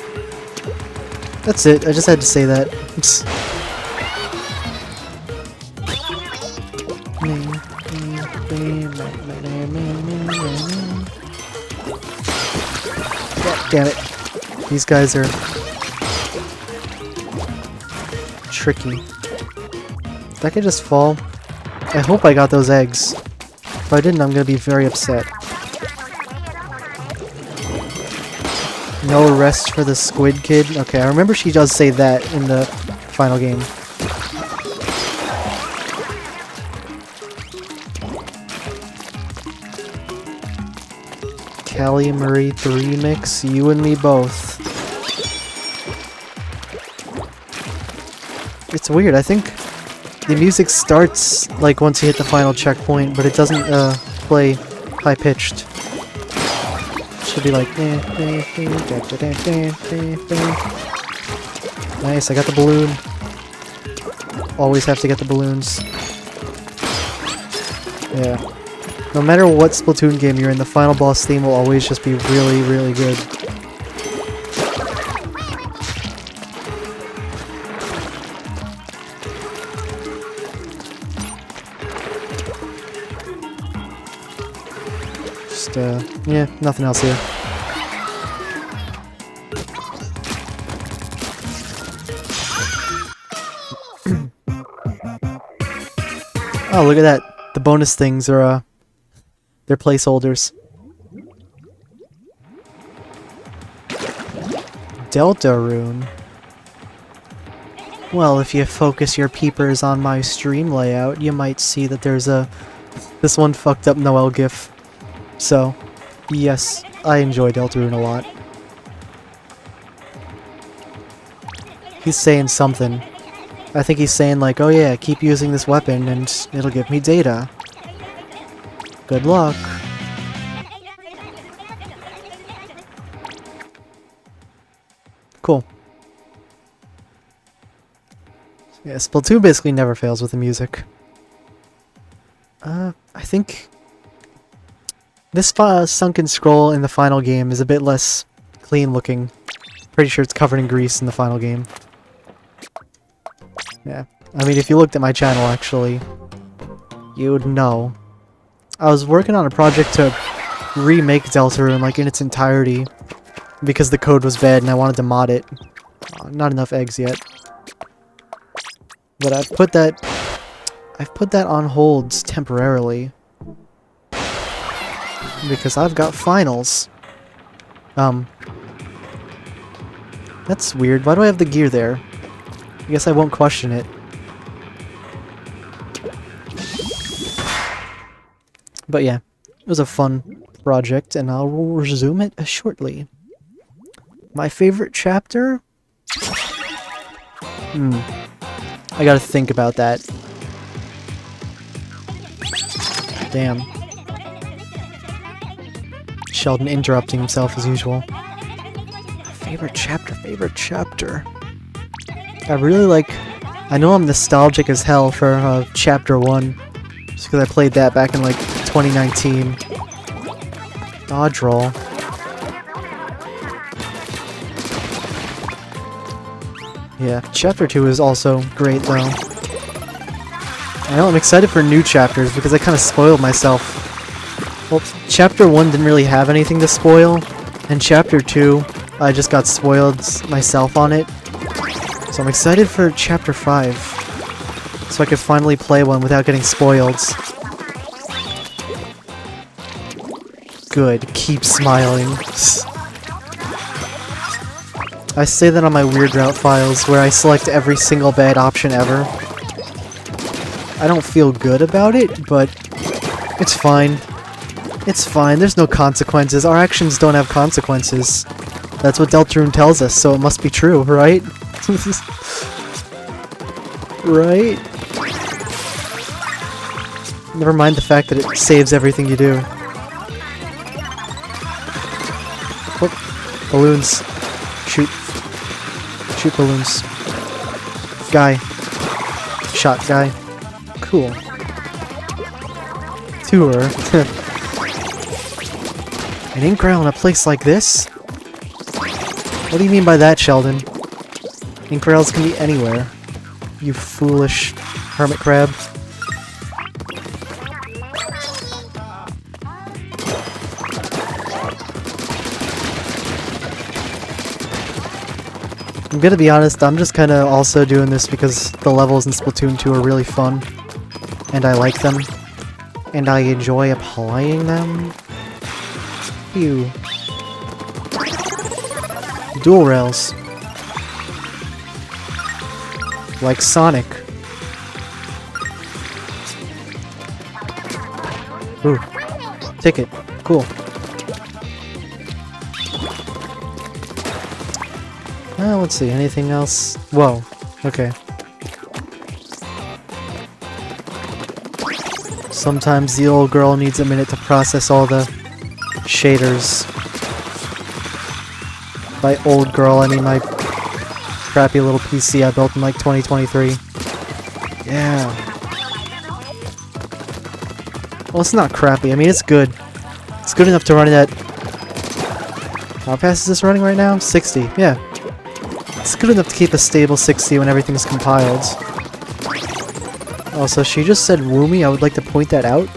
That's it, I just had to say that. God damn it. These guys are tricky. If I could just fall. I hope I got those eggs. If I didn't, I'm gonna be very upset. No rest for the squid kid? Okay, I remember she does say that in the final game. Callie Marie 3 mix, you and me both. It's weird, I think the music starts like once you hit the final checkpoint, but it doesn't play high-pitched. Should be like nice, I got the balloon. Always have to get the balloons. Yeah. No matter what Splatoon game you're in, the final boss theme will always just be really, really good. Just, yeah, nothing else here. Oh, look at that. The bonus things are, they're placeholders. Delta rune. Well, if you focus your peepers on my stream layout, you might see that there's this one fucked up Noel gif. So, yes, I enjoy Delta rune a lot. He's saying something. I think he's saying like, oh yeah, keep using this weapon and it'll give me data. Good luck. Cool. Yeah, Splatoon basically never fails with the music. I think this sunken scroll in the final game is a bit less clean looking. Pretty sure it's covered in grease in the final game. Yeah, I mean, if you looked at my channel, actually, you would know. I was working on a project to remake Deltarune, like, in its entirety, because the code was bad and I wanted to mod it. Not enough eggs yet. But I've put that on hold temporarily. Because I've got finals. That's weird. Why do I have the gear there? I guess I won't question it. But yeah, it was a fun project, and I'll resume it shortly. My favorite chapter? I gotta think about that. Damn. Sheldon interrupting himself as usual. Favorite chapter. I really like... I know I'm nostalgic as hell for Chapter 1. Just because I played that back in like 2019. Dodge roll. Yeah, Chapter 2 is also great though. I know I'm excited for new chapters because I kind of spoiled myself. Well, Chapter 1 didn't really have anything to spoil, and Chapter 2, I just got spoiled myself on it. So I'm excited for Chapter 5, so I could finally play one without getting spoiled. Good, keep smiling. I say that on my Weird Route files, where I select every single bad option ever. I don't feel good about it, but it's fine. It's fine, there's no consequences. Our actions don't have consequences. That's what Deltarune tells us, so it must be true, right? Right? Never mind the fact that it saves everything you do. Whoop. Balloons. Shoot. Shoot balloons. Guy. Shot guy. Cool. Tour. An ink rail in a place like this? What do you mean by that, Sheldon? Ink rails can be anywhere. You foolish hermit crab. I'm gonna be honest, I'm just kinda also doing this because the levels in Splatoon 2 are really fun. And I like them. And I enjoy applying them. Ew. Dual rails. Like Sonic. Ooh. Ticket. Cool. Let's see, anything else? Whoa. Okay. Sometimes the old girl needs a minute to process all the shaders. By old girl, I mean my crappy little PC I built in like 2023. Yeah. Well, it's not crappy. I mean, it's good. It's good enough to run it at... How fast is this running right now? 60. Yeah. It's good enough to keep a stable 60 when everything's compiled. Also, she just said Woomy. I would like to point that out.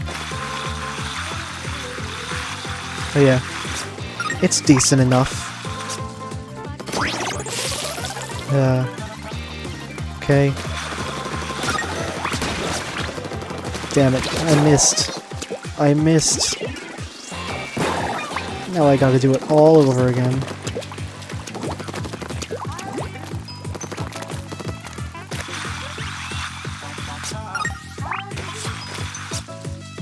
Oh yeah. It's decent enough. Okay. Damn it, I missed. I missed. Now I gotta do it all over again.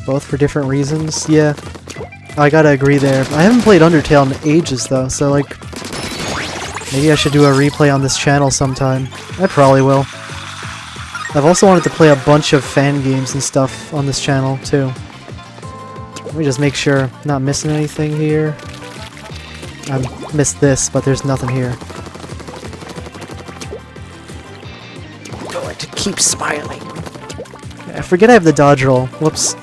Both for different reasons? Yeah. I gotta agree there. I haven't played Undertale in ages though, so like... Maybe I should do a replay on this channel sometime. I probably will. I've also wanted to play a bunch of fan games and stuff on this channel, too. Let me just make sure I'm not missing anything here. I missed this, but there's nothing here. I'm going to keep smiling. I forget I have the dodge roll. Whoops.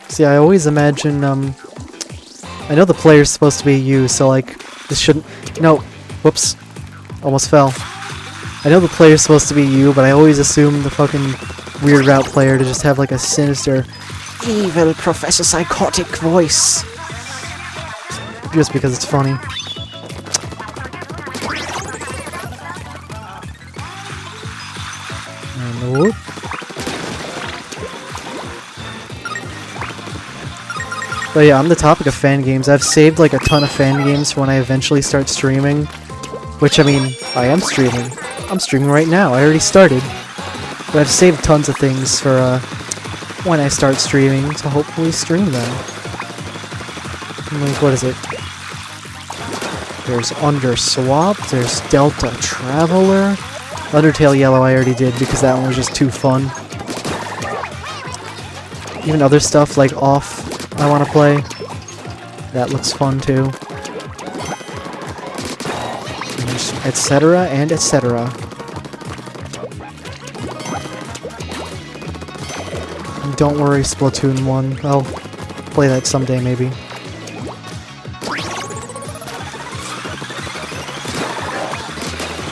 See, I always imagine, I know the player's supposed to be you, so like, this shouldn't... No! Whoops. Almost fell. I know the player's supposed to be you, but I always assume the fucking weird route player to just have like a sinister, evil Professor Psychotic voice. Just because it's funny. And whoop. But yeah, on the topic of fan games, I've saved like a ton of fan games for when I eventually start streaming. Which, I mean, I am streaming. I'm streaming right now, I already started. But I've saved tons of things for when I start streaming to hopefully stream them. Like, what is it? There's Underswap, there's Delta Traveler. Undertale Yellow I already did because that one was just too fun. Even other stuff like Off I want to play. That looks fun too. Etc. and etc. Don't worry, Splatoon 1. I'll play that someday maybe.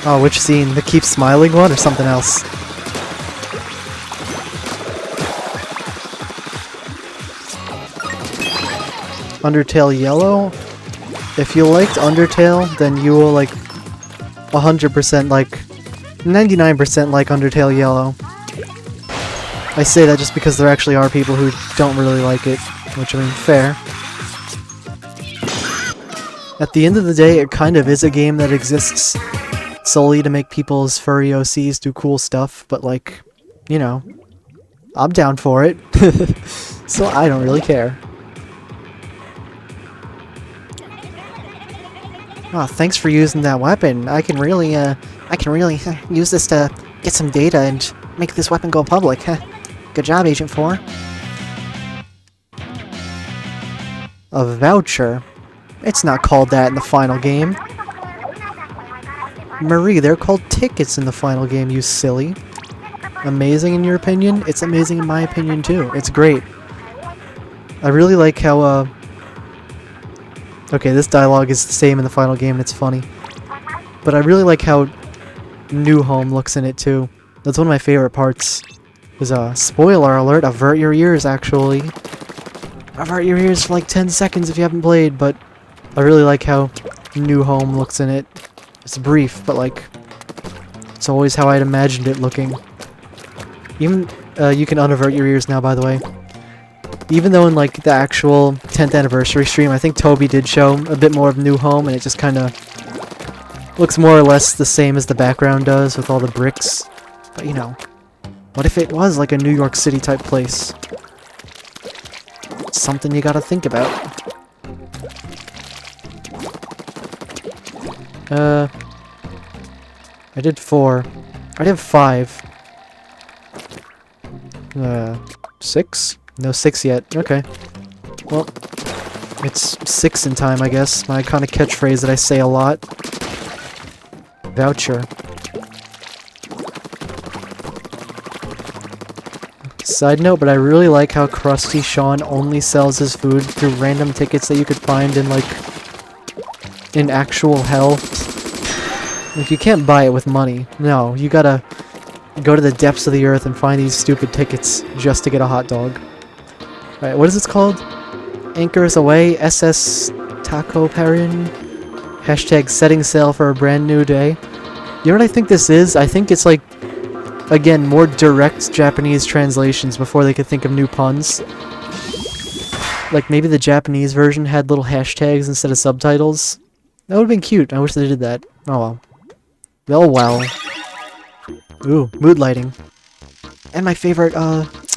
Oh, which scene? The keep smiling one or something else? Undertale Yellow? If you liked Undertale, then you will like 100% like 99% like Undertale Yellow. I say that just because there actually are people who don't really like it, which I mean, fair. At the end of the day, it kind of is a game that exists solely to make people's furry OCs do cool stuff, but like, you know, I'm down for it. So I don't really care. Oh, thanks for using that weapon. I can really use this to get some data and make this weapon go public. Good job, Agent 4. A voucher? It's not called that in the final game. Marie, they're called tickets in the final game, you silly. Amazing in your opinion? It's amazing in my opinion too. It's great. I really like how, okay, this dialogue is the same in the final game and it's funny. But I really like how New Home looks in it too. That's one of my favorite parts. Is spoiler alert, avert your ears actually. Avert your ears for like 10 seconds if you haven't played, but I really like how New Home looks in it. It's brief, but like, it's always how I'd imagined it looking. Even, you can unavert your ears now, by the way. Even though in like the actual 10th anniversary stream, I think Toby did show a bit more of New Home, and it just kind of looks more or less the same as the background does with all the bricks. But you know, what if it was like a New York City type place? It's something you gotta think about. I did 4. I did 5. 6? No 6 yet. Okay. Well, it's 6 in time, I guess. My iconic catchphrase that I say a lot. Voucher. Side note, but I really like how Krusty Sean only sells his food through random tickets that you could find in, like, in actual hell. Like, you can't buy it with money. No, you gotta go to the depths of the earth and find these stupid tickets just to get a hot dog. Alright, what is this called? Anchors Away, SS Taco Perrin. Hashtag setting sail for a brand new day. You know what I think this is? I think it's like, again, more direct Japanese translations before they could think of new puns. Like, maybe the Japanese version had little hashtags instead of subtitles. That would've been cute. I wish they did that. Oh well. Oh well. Ooh, mood lighting. And my favorite,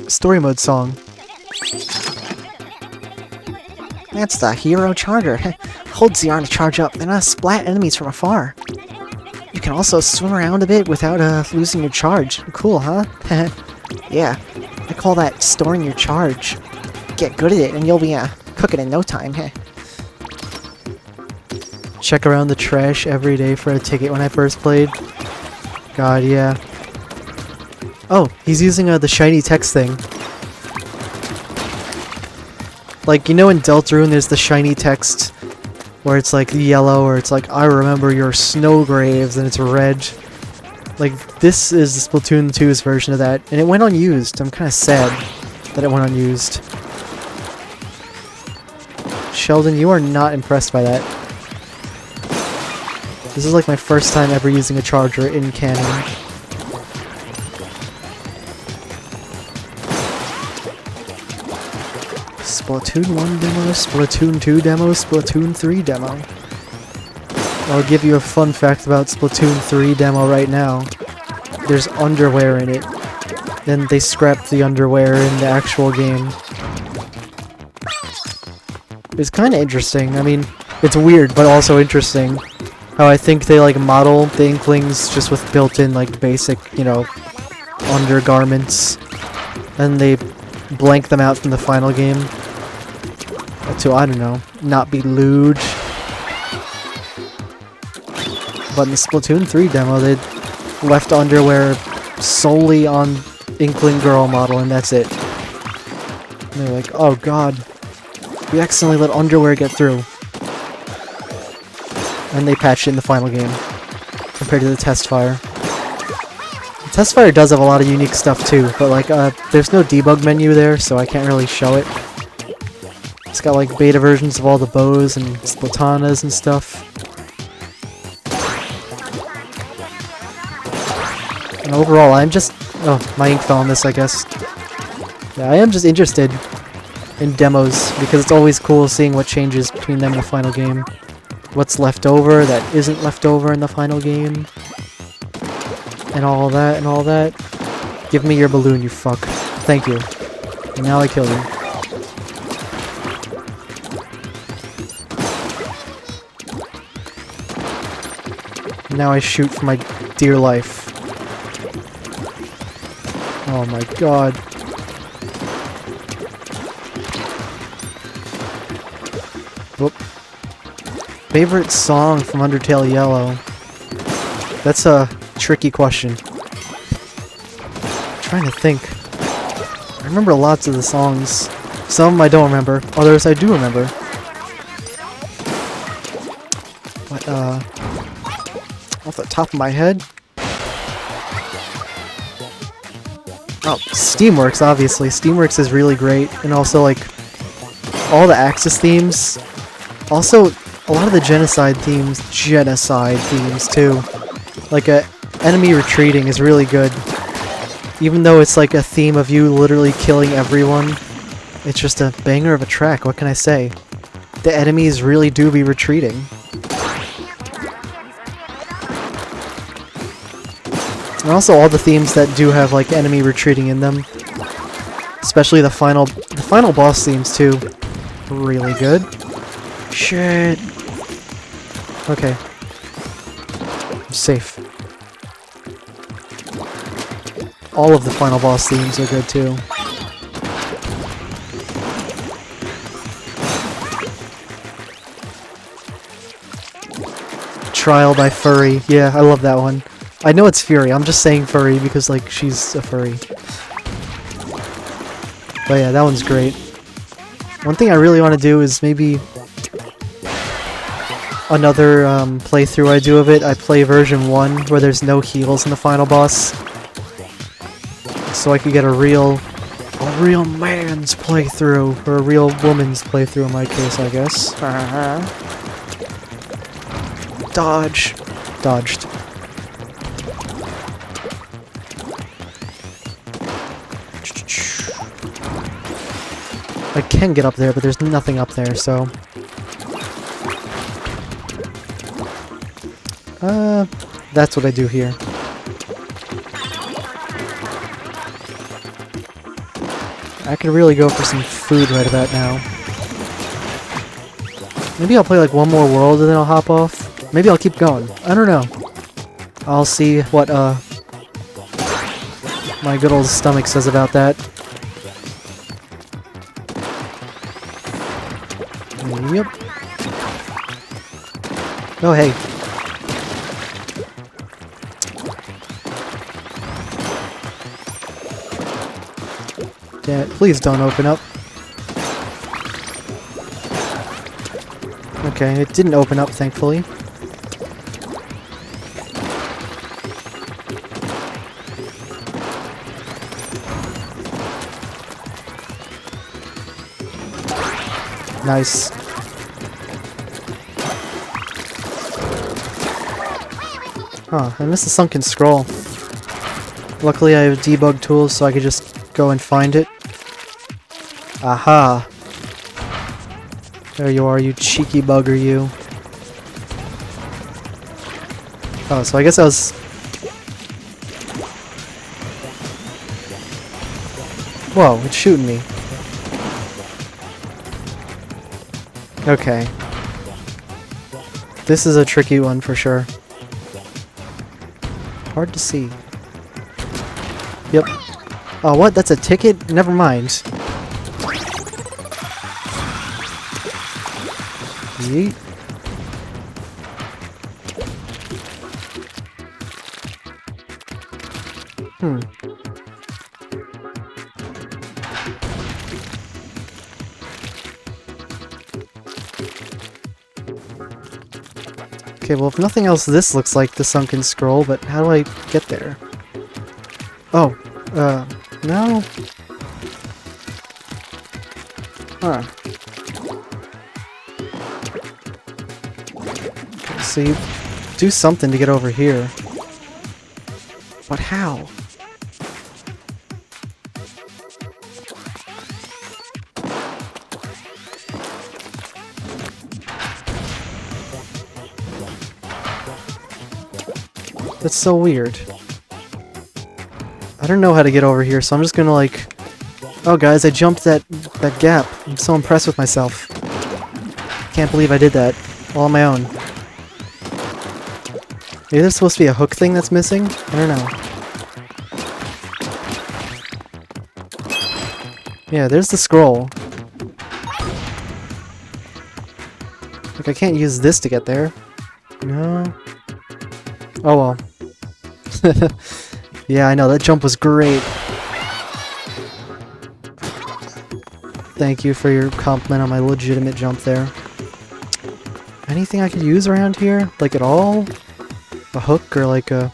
story mode song. That's the hero charger. Hold ZR to charge up, then splat enemies from afar. You can also swim around a bit without, losing your charge. Cool, huh? Yeah, I call that storing your charge. Get good at it and you'll be, cooking in no time, Check around the trash every day for a ticket when I first played. God, yeah. Oh, he's using the shiny text thing. Like, you know in Deltarune there's the shiny text where it's like yellow or it's like, I remember your snow graves, and it's red. Like, this is the Splatoon 2's version of that, and it went unused. I'm kind of sad that it went unused. Sheldon, you are not impressed by that. This is like my first time ever using a charger in canon. Splatoon 1 demo, Splatoon 2 demo, Splatoon 3 demo. I'll give you a fun fact about Splatoon 3 demo right now. There's underwear in it. Then they scrapped the underwear in the actual game. It's kind of interesting. I mean, it's weird, but also interesting. How I think they, like, model the Inklings just with built-in, like, basic, you know, undergarments. And they blank them out from the final game. To, I don't know, not be lewd. But in the Splatoon 3 demo, they left underwear solely on Inkling Girl model, and that's it. And they're like, oh god, we accidentally let underwear get through. And they patched it in the final game, compared to the test fire. The test fire does have a lot of unique stuff too, but like, there's no debug menu there, so I can't really show it. It's got like beta versions of all the bows and splatanas and stuff. And overall, I'm just... oh, my ink fell on this, I guess. Yeah, I am just interested in demos, because it's always cool seeing what changes between them and the final game. What's left over that isn't left over in the final game. And all that, and all that. Give me your balloon, you fuck. Thank you. And now I kill you. Now I shoot for my dear life. Oh my god. Whoop. Favorite song from Undertale Yellow? That's a tricky question. I'm trying to think. I remember lots of the songs. Some I don't remember. Others I do remember. But, off the top of my head? Oh, Steamworks, obviously. Steamworks is really great. And also, like, all the Axis themes. Also, a lot of the genocide themes, too. Like, enemy retreating is really good. Even though it's like a theme of you literally killing everyone, it's just a banger of a track, what can I say? The enemies really do be retreating. And also all the themes that do have like enemy retreating in them. Especially the final boss themes too. Really good. Shit. Okay. I'm safe. All of the final boss themes are good too. Trial by Furry. Yeah, I love that one. I know it's Fury, I'm just saying Furry because, like, she's a furry. But yeah, that one's great. One thing I really want to do is maybe another playthrough I do of it. I play version 1 where there's no heals in the final boss. So I could get a real man's playthrough, or a real woman's playthrough in my case, I guess. Dodge. Dodged. I can get up there, but there's nothing up there, so... that's what I do here. I could really go for some food right about now. Maybe I'll play like one more world and then I'll hop off. Maybe I'll keep going. I don't know. I'll see what my good old stomach says about that. Yep. Oh hey. Damn it, please don't open up. Okay, it didn't open up, thankfully. Nice. Huh, I missed the sunken scroll. Luckily I have debug tools so I could just go and find it. Aha! There you are, you cheeky bugger, you. Oh, so I guess I was... Whoa, it's shooting me. Okay. This is a tricky one for sure. Hard to see. Yep. Oh, what? That's a ticket? Never mind. Yeet. Okay, well, if nothing else, this looks like the sunken scroll, but how do I get there? Oh, no? Huh. Okay, so you do something to get over here. But how? That's so weird. don't know how to get over here, so I'm just gonna like... Oh guys, I jumped that gap. I'm so impressed with myself. Can't believe I did that. All on my own. Maybe there's supposed to be a hook thing that's missing? I don't know. Yeah, there's the scroll. Like, I can't use this to get there. No. Oh well. Yeah, I know, that jump was great. Thank you for your compliment on my legitimate jump there. Anything I could use around here? Like, at all? A hook or like a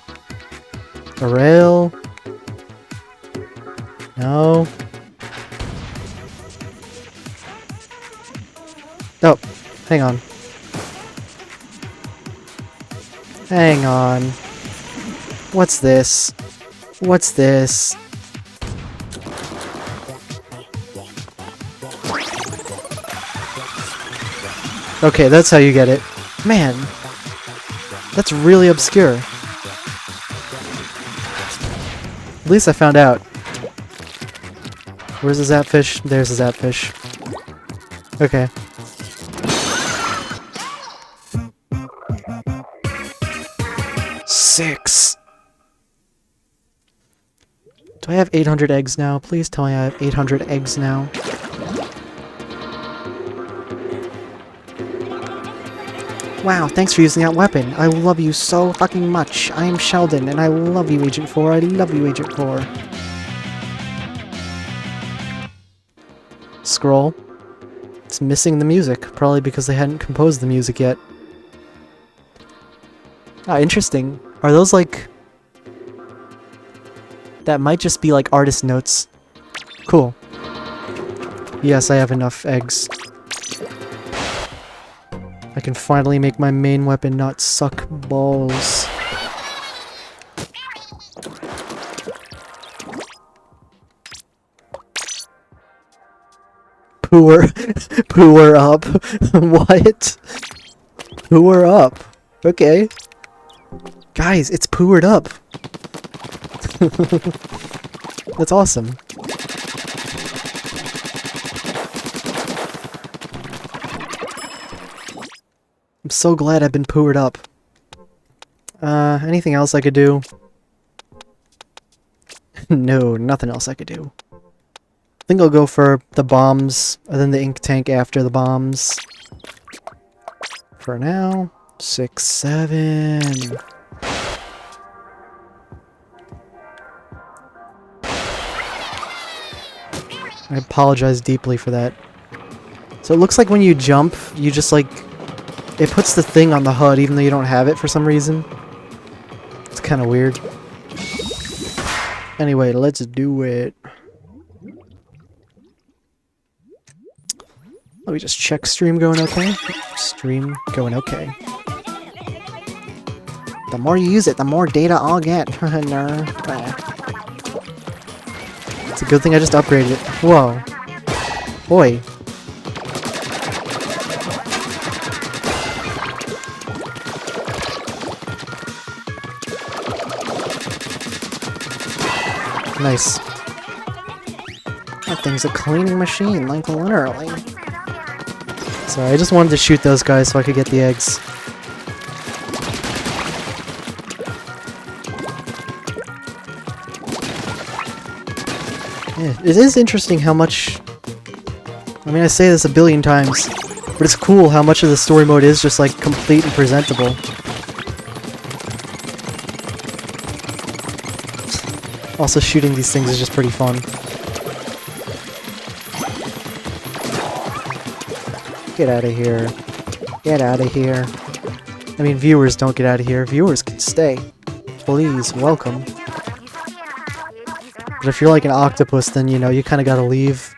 rail? No. Oh, hang on. Hang on. What's this? What's this? Okay, that's how you get it. Man, that's really obscure. At least I found out. Where's the zapfish? There's the zapfish. Okay. Six. Do I have 800 eggs now? Please tell me I have 800 eggs now. Wow, thanks for using that weapon. I love you so fucking much. I am Sheldon, and I love you, Agent 4. I love you, Agent 4. Scroll. It's missing the music, probably because they hadn't composed the music yet. Ah, interesting. Are those like... That might just be like artist notes. Cool. Yes, I have enough eggs. I can finally make my main weapon not suck balls. Poor up. What? Poor up. Okay. Guys, it's poored up. That's awesome. I'm so glad I've been poored up. Anything else I could do? No, nothing else I could do. I think I'll go for the bombs, and then the ink tank after the bombs. For now, 6, 7... I apologize deeply for that. So it looks like when you jump, you just like... It puts the thing on the HUD even though you don't have it for some reason. It's kind of weird. Anyway, let's do it. Let me just check stream going okay. Stream going okay. The more you use it, the more data I'll get. It's a good thing I just upgraded it. Whoa. Boy. Nice. That thing's a cleaning machine, like literally. Sorry, I just wanted to shoot those guys so I could get the eggs. Yeah, it is interesting how much... I mean, I say this a billion times, but it's cool how much of the story mode is just, like, complete and presentable. Also, shooting these things is just pretty fun. Get out of here. Get out of here. I mean, viewers don't get out of here. Viewers can stay. Please, welcome. But if you're like an octopus, then, you know, you kind of gotta leave.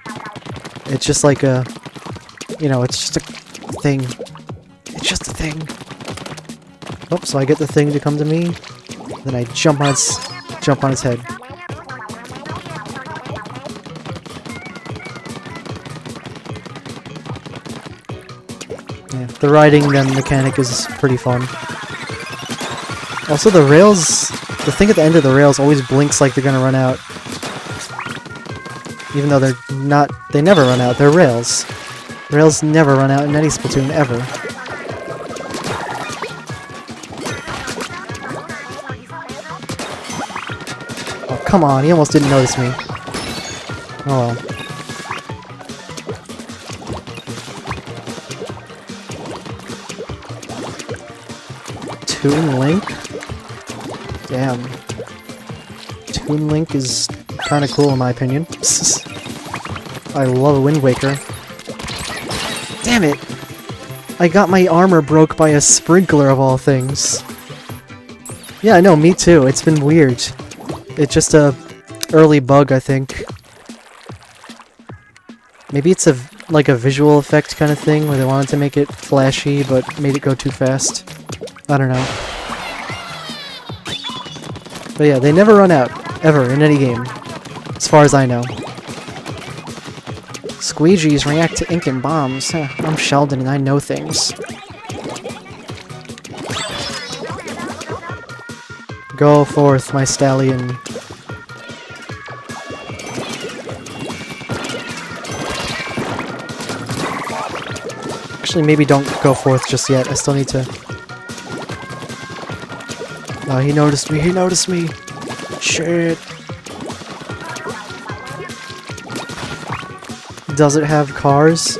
It's just like a... You know, it's just a thing. It's just a thing. Oh, so I get the thing to come to me. Then I jump on its head. Yeah, the riding gun mechanic is pretty fun. Also, the rails The thing at the end of the rails always blinks like they're gonna run out. Even though they're not, they never run out, they're rails. Rails never run out in any Splatoon, ever. Oh, come on, he almost didn't notice me. Oh well. Toon Link? Damn. Toon Link is kinda cool in my opinion. I love Wind Waker. Damn it! I got my armor broke by a sprinkler of all things. Yeah, I know, me too. It's been weird. It's just a early bug, I think. Maybe it's like a visual effect kind of thing, where they wanted to make it flashy, but made it go too fast. I don't know. But yeah, they never run out, ever, in any game. As far as I know. Squeegees react to ink and bombs. I'm Sheldon and I know things. Go forth, my stallion. Actually, maybe don't go forth just yet. I still need to... Oh, he noticed me. He noticed me. Shit. Does it have cars?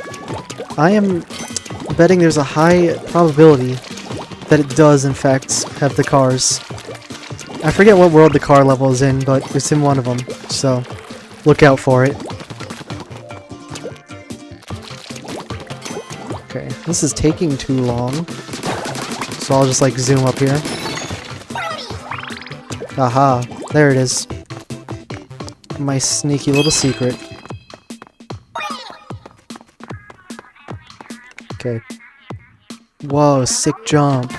I am betting there's a high probability that it does, in fact, have the cars. I forget what world the car level is in, but it's in one of them, so look out for it. Okay, this is taking too long, so I'll just, like, zoom up here. Aha, there it is. My sneaky little secret. Okay. Whoa, sick jump.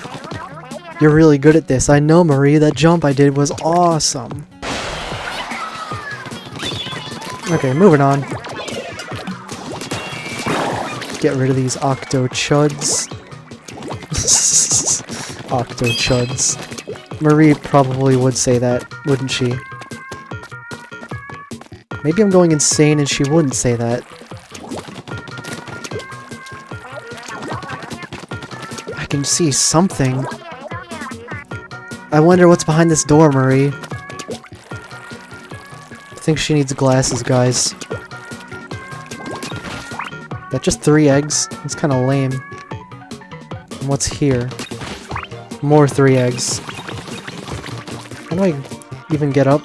You're really good at this. I know, Marie. That jump I did was awesome. Okay, moving on. Get rid of these Octo-Chuds. Octo-Chuds. Marie probably would say that, wouldn't she? Maybe I'm going insane and she wouldn't say that. I can see something. I wonder what's behind this door, Marie. I think she needs glasses, guys. That's just 3 eggs. It's kind of lame. And what's here? More 3 eggs. How do I even get up?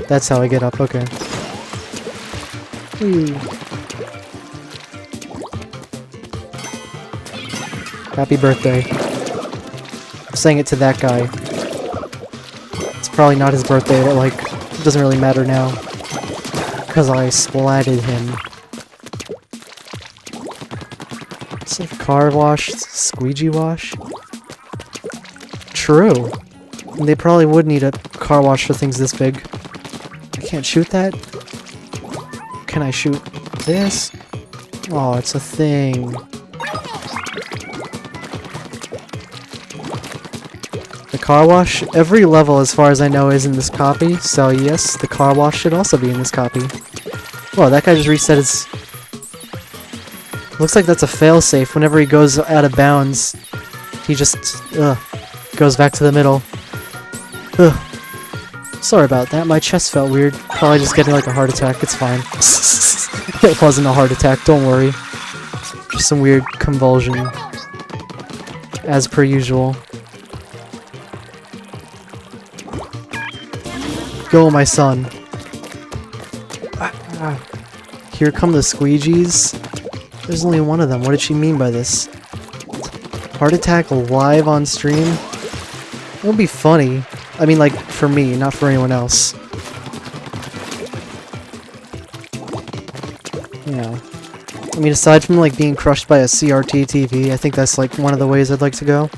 That's how I get up, okay. Whee. Happy birthday. I'm saying it to that guy. It's probably not his birthday, but like, it doesn't really matter now. Because I splatted him. It's like car wash, squeegee wash? True. They probably would need a car wash for things this big. I can't shoot that? Can I shoot this? Oh, it's a thing. The car wash? Every level, as far as I know, is in this copy, so yes, the car wash should also be in this copy. Whoa, that guy just reset his... Looks like that's a failsafe. Whenever he goes out of bounds, he just, goes back to the middle. Ugh. Sorry about that, my chest felt weird. Probably just getting like a heart attack, it's fine. It wasn't a heart attack, don't worry. Just some weird convulsion. As per usual. Go, my son. Here come the squeegees. There's only one of them. What did she mean by this? Heart attack live on stream? It would be funny. I mean, like, for me, not for anyone else. Yeah. I mean, aside from, like, being crushed by a CRT TV, I think that's, like, one of the ways I'd like to go.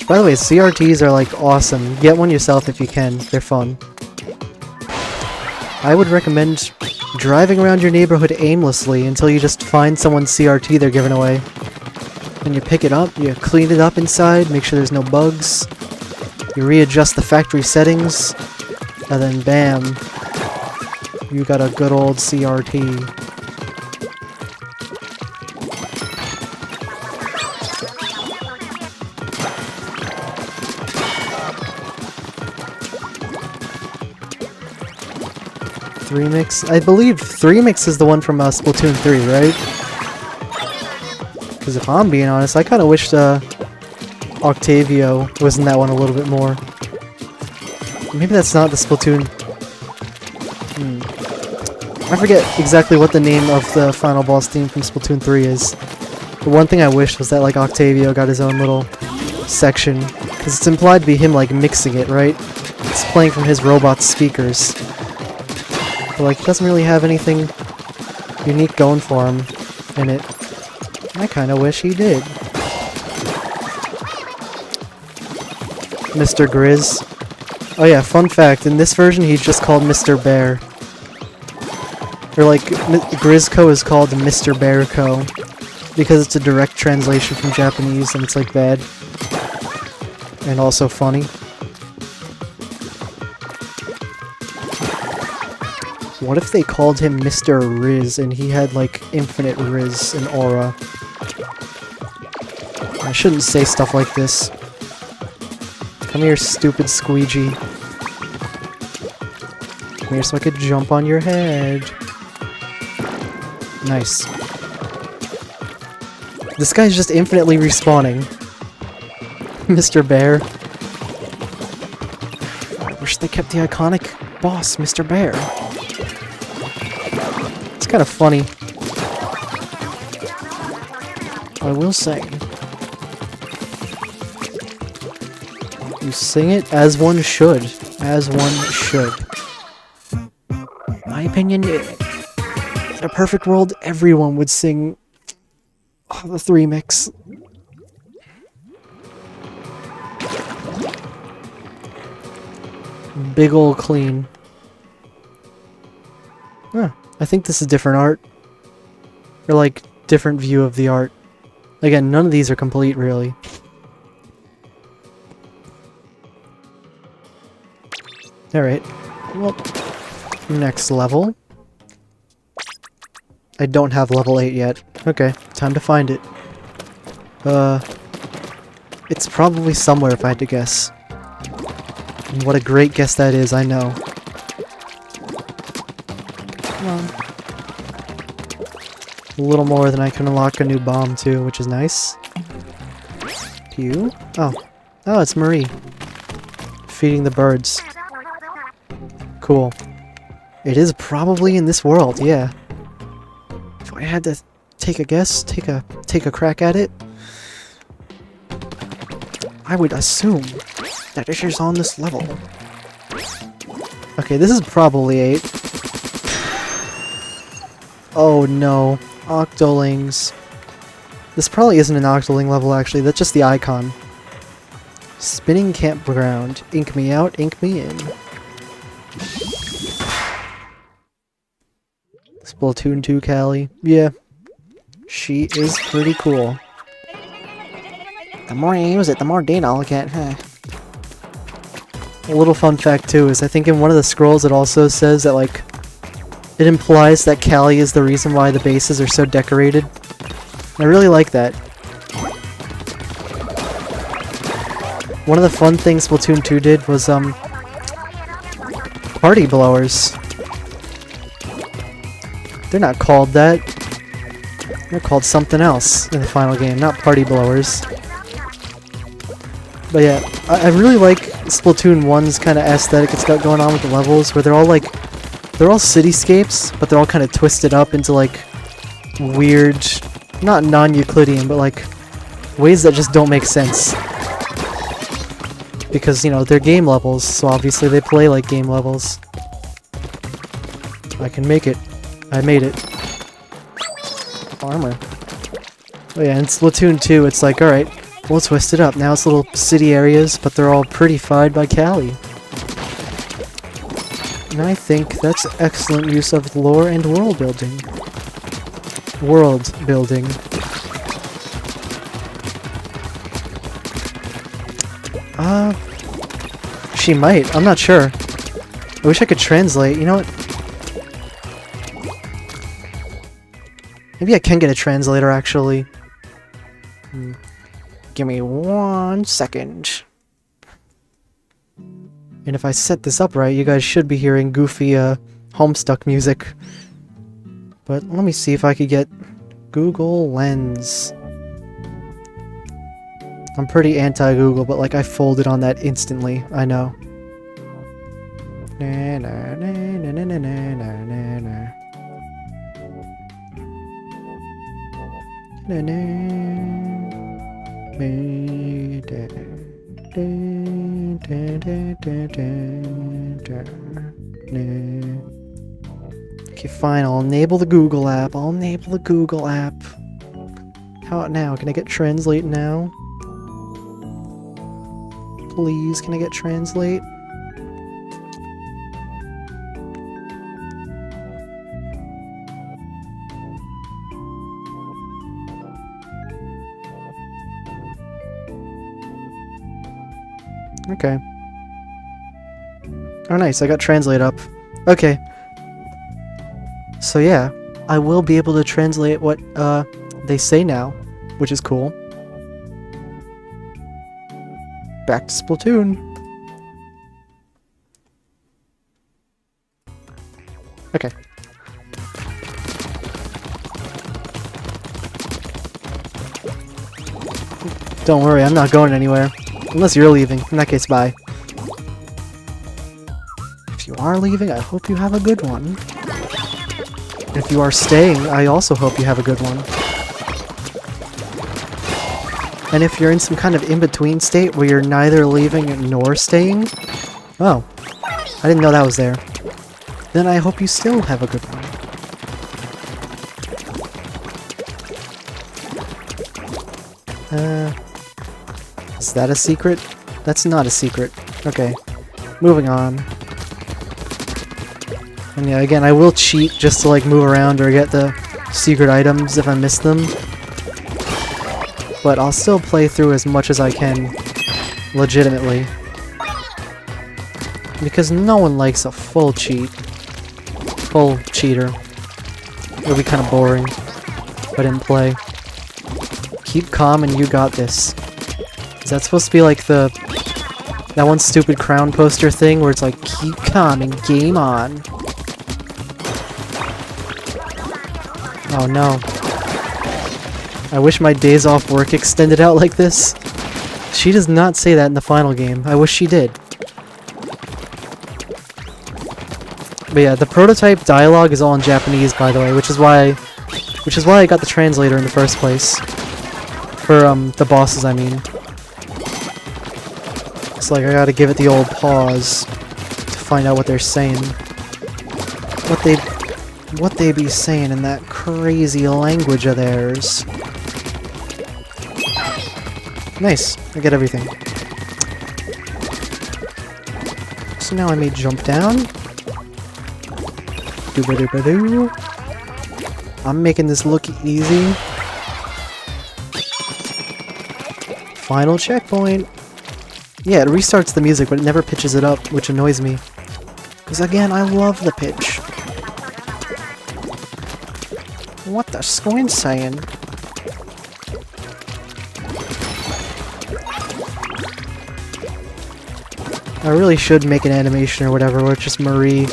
By the way, CRTs are, like, awesome. Get one yourself if you can. They're fun. I would recommend driving around your neighborhood aimlessly until you just find someone's CRT they're giving away. When you pick it up, you clean it up inside, make sure there's no bugs. You readjust the factory settings, and then bam, you got a good old CRT. Mix. I believe 3-Mix is the one from Splatoon 3, right? Because if I'm being honest, I kind of wished Octavio was in that one a little bit more. Maybe that's not the Splatoon. I forget exactly what the name of the final boss theme from Splatoon 3 is. The one thing I wished was that like Octavio got his own little section, because it's implied to be him like mixing it, right? It's playing from his robot's speakers. But like, he doesn't really have anything unique going for him in it. I kinda wish he did. Mr. Grizz. Oh yeah, fun fact, in this version he's just called Mr. Bear. Or like, Grizzco is called Mr. Bearco, because it's a direct translation from Japanese and it's like bad. And also funny. What if they called him Mr. Riz and he had like infinite Riz and aura? I shouldn't say stuff like this. Come here, stupid squeegee. Come here so I could jump on your head. Nice. This guy's just infinitely respawning. Mr. Bear. I wish they kept the iconic boss, Mr. Bear. It's kind of funny. I will say. You sing it as one should. As one should. My opinion, in a perfect world, everyone would sing the 3-Mix. Big ol' clean. Huh. I think this is different art. Or like, different view of the art. Again, none of these are complete, really. Alright. Well, next level. I don't have level 8 yet. Okay, time to find it. It's probably somewhere if I had to guess. And what a great guess that is, I know. Come on. A little more than I can unlock a new bomb too, which is nice. Pew. Oh. Oh, it's Marie. Feeding the birds. Cool. It is probably in this world, yeah. If I had to take a guess, take a crack at it, I would assume that it is on this level. Okay, this is probably 8. Oh no. Octolings. This probably isn't an Octoling level actually, that's just the icon. Spinning campground. Ink me out, ink me in. Splatoon 2 Callie. Yeah. She is pretty cool. The more you use it, the more data I'll get, huh? A little fun fact too is I think in one of the scrolls it also says that like it implies that Callie is the reason why the bases are so decorated. I really like that. One of the fun things Splatoon 2 did was party blowers. They're not called that. They're called something else in the final game, not party blowers. But yeah, I really like Splatoon 1's kind of aesthetic it's got going on with the levels, where they're all like, they're all cityscapes, but they're all kind of twisted up into like weird, not non-Euclidean, but like ways that just don't make sense. Because, you know, they're game levels, so obviously they play like game levels. I can make it. I made it. Armor. Oh yeah, in Splatoon 2 it's like, alright, we'll twist it up. Now it's little city areas, but they're all prettified by Callie. And I think that's excellent use of lore and world building. World building. She might. I'm not sure. I wish I could translate. You know what? Maybe I can get a translator, actually. Give me 1 second. And if I set this up right, you guys should be hearing goofy, Homestuck music. But let me see if I could get Google Lens. I'm pretty anti-Google, but like I folded on that instantly. I know. Na, na, na, na, na, na, na, na, na. Na, na. Da, da, da, da, da, da, da. Okay, fine. I'll enable the Google app. I'll enable the Google app. How about now? Can I get translate now? Please, can I get translate? Okay. Oh nice, I got translate up. Okay. So yeah, I will be able to translate what they say now, which is cool. Back to Splatoon. Okay. Don't worry, I'm not going anywhere. Unless you're leaving. In that case, bye. If you are leaving, I hope you have a good one. And if you are staying, I also hope you have a good one. And if you're in some kind of in-between state where you're neither leaving nor staying, oh, I didn't know that was there. Then I hope you still have a good one. Is that a secret? That's not a secret. Okay, moving on. And yeah, again, I will cheat just to like move around or get the secret items if I miss them. But I'll still play through as much as I can, legitimately. Because no one likes a full cheat. Full cheater. It would be kind of boring if I didn't play. Keep calm and you got this. Is that supposed to be like that one stupid crown poster thing where it's like, keep calm and game on? Oh no. I wish my days off work extended out like this. She does not say that in the final game. I wish she did. But yeah, the prototype dialogue is all in Japanese, by the way, which is why I got the translator in the first place. For the bosses, I mean. It's like I gotta give it the old pause to find out what they're saying. What they be saying in that crazy language of theirs. Nice, I get everything. So now I may jump down. Doo-ba-doo-ba-doo. I'm making this look easy. Final checkpoint. Yeah, it restarts the music, but it never pitches it up, which annoys me. Because again, I love the pitch. What the squint saying? I really should make an animation or whatever where it's just Marie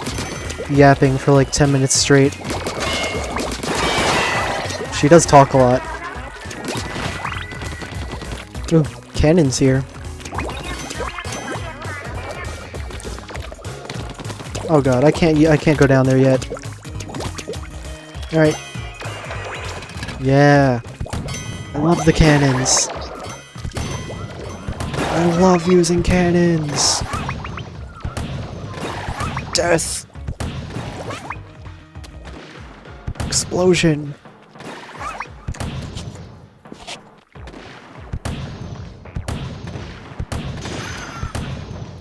yapping for like 10 minutes straight. She does talk a lot. Ooh, cannons here. Oh god, I can't go down there yet. Alright. Yeah. I love the cannons. I love using cannons. Death. Explosion.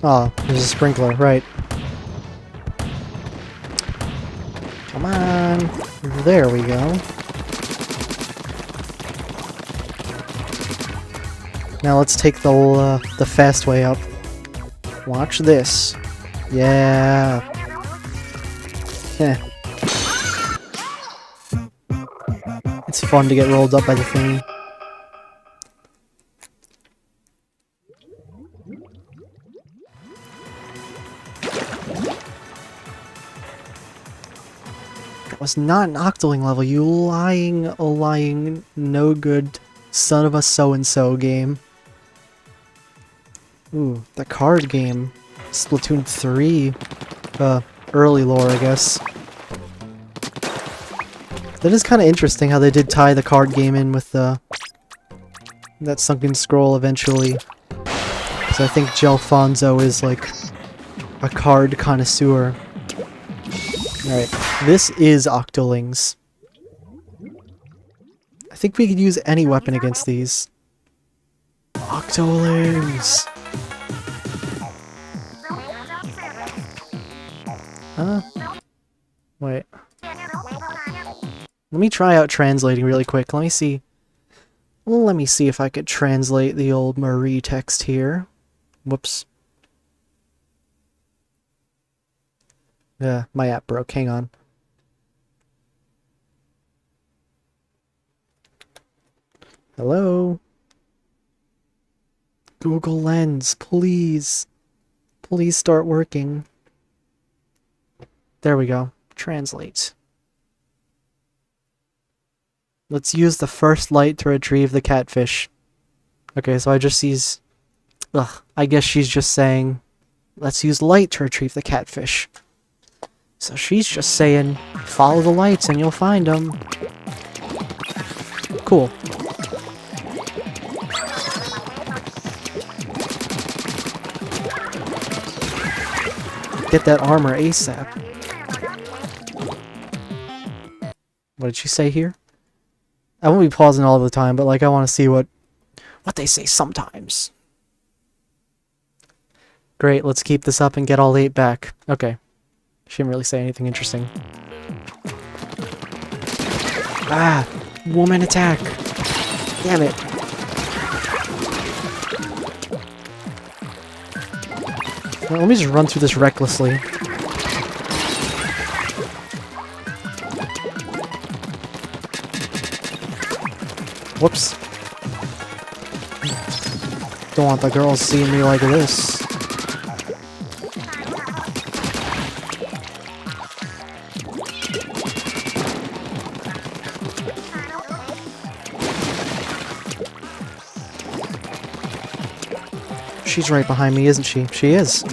Oh, there's a sprinkler, right. Come on. There we go. Now let's take the fast way up. Watch this. Yeah. Heh. It's fun to get rolled up by the thingy. That was not an Octoling level, you lying, no good son of a so-and-so game. Ooh, the card game. Splatoon 3. Early lore, I guess. That is kind of interesting how they did tie the card game in with that sunken scroll eventually. Because I think Gelfonso is like a card connoisseur. Alright, this is Octolings. I think we could use any weapon against these. Octolings! Huh? Wait. Let me try out translating really quick. Let me see if I could translate the old Marie text here. Whoops. Yeah, my app broke. Hang on. Hello? Google Lens, please. Please start working. There we go. Translate. Let's use the first light to retrieve the catfish. Okay, so I just sees... Ugh, I guess she's just saying, let's use light to retrieve the catfish. So she's just saying, follow the lights and you'll find them. Cool. Get that armor ASAP. What did she say here? I won't be pausing all the time, but like I want to see what they say sometimes. Great, let's keep this up and get all 8 back. Okay. She didn't really say anything interesting. Ah! Woman attack! Damn it! Well, let me just run through this recklessly. Whoops. Don't want the girls seeing me like this. She's right behind me, isn't she? She is.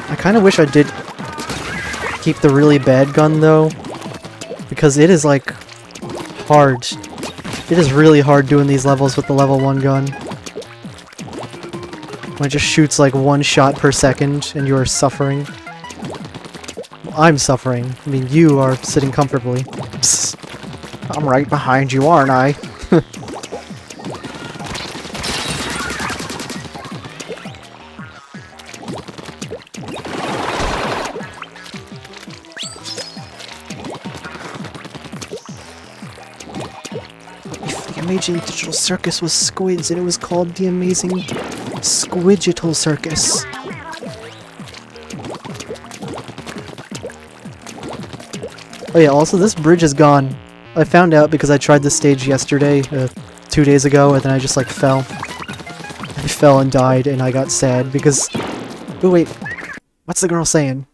I kind of wish I did keep the really bad gun, though, because it is, like, hard. It is really hard doing these levels with the level 1 gun. When it just shoots, like, 1 shot per second, and you are suffering. I'm suffering. I mean, you are sitting comfortably. Psst. I'm right behind you, aren't I? If the Amazing Digital Circus was squids and it was called the Amazing Squidgital Circus. Oh yeah, also this bridge is gone. I found out because I tried this stage yesterday, 2 days ago, and then I just like fell. I fell and died, and I got sad because... Oh wait, what's the girl saying?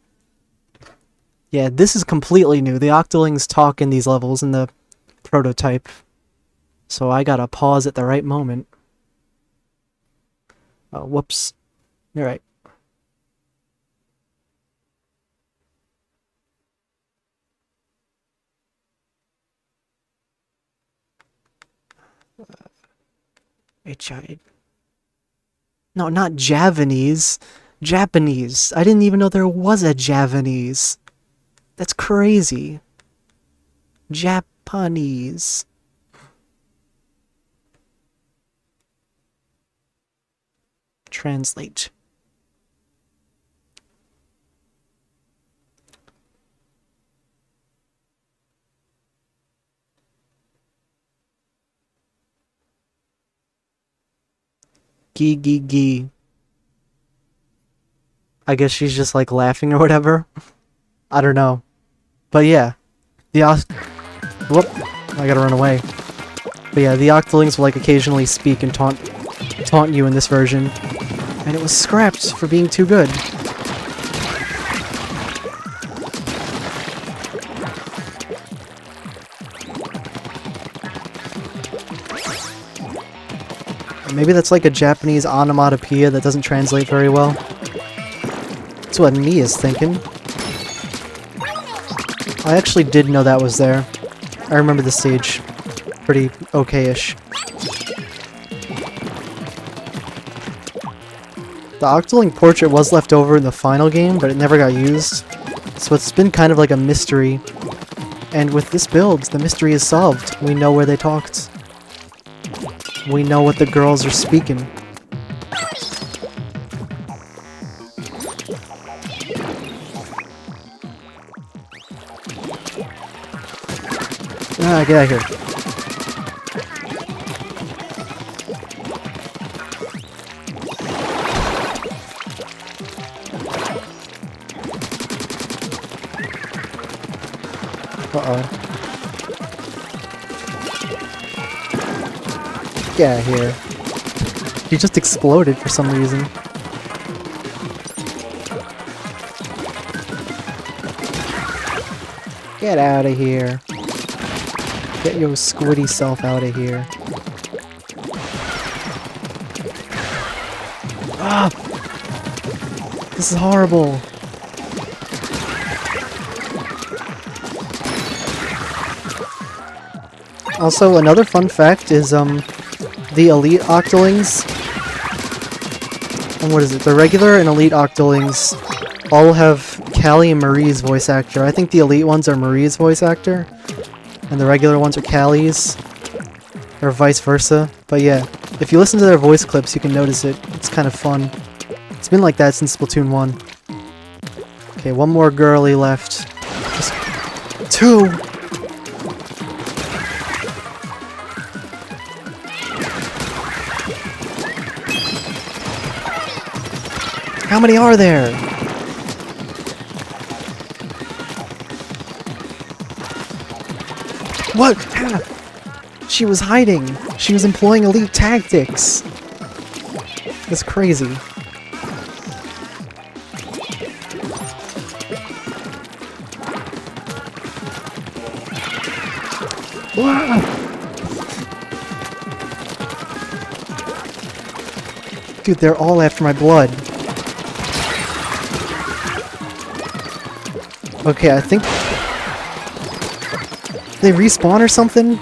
Yeah, this is completely new. The Octolings talk in these levels in the prototype. So I gotta pause at the right moment. Oh, whoops. You're right. No, not Javanese. Japanese. I didn't even know there was a Javanese. That's crazy. Japanese. Translate. Gee gee gee. I guess she's just like laughing or whatever. I don't know. But yeah. Whoop. I gotta run away. But yeah, the Octolings will like occasionally speak and taunt you in this version. And it was scrapped for being too good. Maybe that's like a Japanese onomatopoeia that doesn't translate very well. That's what me is thinking. I actually did know that was there. I remember the stage pretty okay-ish. The Octoling portrait was left over in the final game, but it never got used. So it's been kind of like a mystery. And with this build, the mystery is solved. We know where they talked. We know what the girls are speaking. Ah, get out of here. Uh-oh. Get out of here. He just exploded for some reason. Get out of here. Get your squiddy self out of here. Ah! This is horrible. Also, another fun fact is, the Elite Octolings, and what is it, the regular and Elite Octolings all have Callie and Marie's voice actor. I think the Elite ones are Marie's voice actor, and the regular ones are Callie's, or vice versa. But yeah, if you listen to their voice clips, you can notice it. It's kind of fun. It's been like that since Splatoon 1. Okay, one more girly left. Just 2! How many are there? What? She was hiding. She was employing elite tactics. That's crazy. Dude, they're all after my blood. Okay, I think they respawn or something?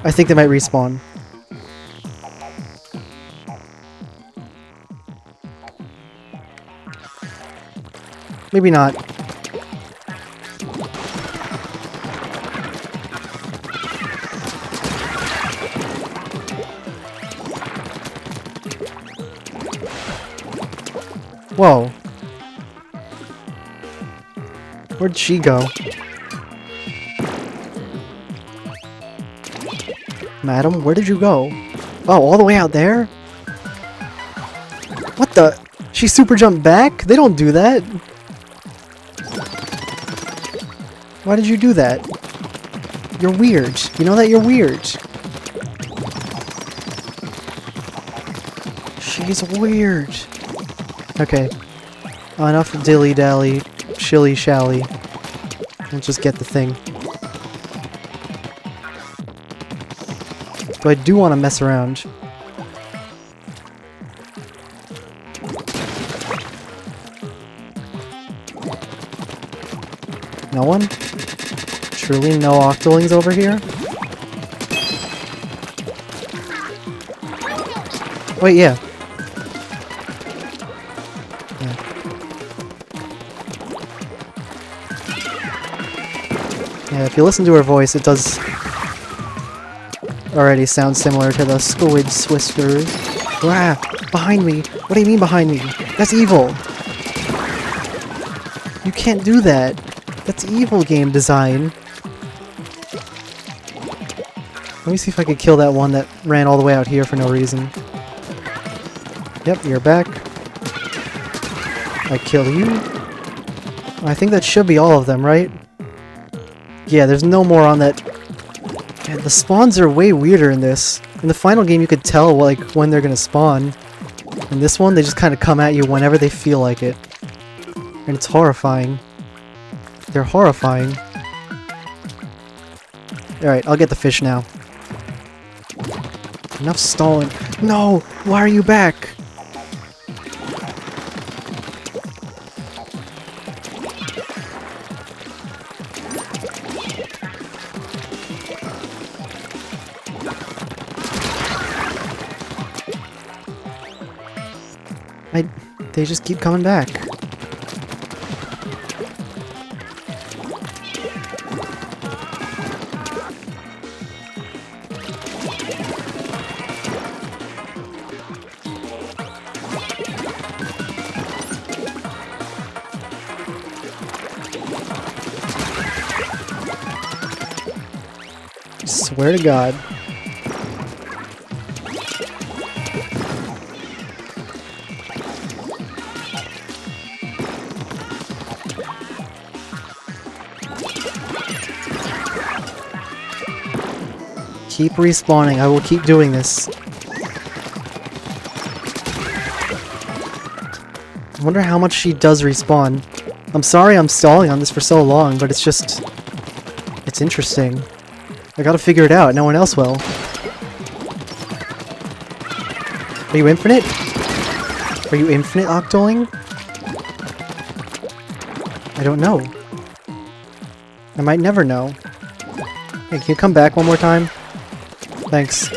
I think they might respawn. Maybe not. Whoa. Where'd she go? Madam, where did you go? Oh, all the way out there? What the? She super jumped back? They don't do that. Why did you do that? You're weird. You know that you're weird. She's weird. Okay. Enough dilly-dally, shilly-shally. We'll just get the thing. But I do want to mess around. No one? Truly no Octolings over here? Wait, yeah. Yeah, if you listen to her voice, it does already sound similar to the Squid's whiskers. Ah! Behind me! What do you mean behind me? That's evil! You can't do that! That's evil game design. Let me see if I could kill that one that ran all the way out here for no reason. Yep, you're back. I kill you. I think that should be all of them, right? Yeah, there's no more on that. Yeah, the spawns are way weirder in this. In the final game, you could tell like when they're gonna spawn. In this one, they just kind of come at you whenever they feel like it. And it's horrifying. They're horrifying. Alright, I'll get the fish now. Enough stalling. No! Why are you back? They just keep coming back. Swear to God. Keep respawning. I will keep doing this. I wonder how much she does respawn. I'm sorry I'm stalling on this for so long, but it's just... it's interesting. I gotta figure it out. No one else will. Are you infinite? Are you infinite octoling? I don't know. I might never know. Hey, can you come back one more time? Thanks.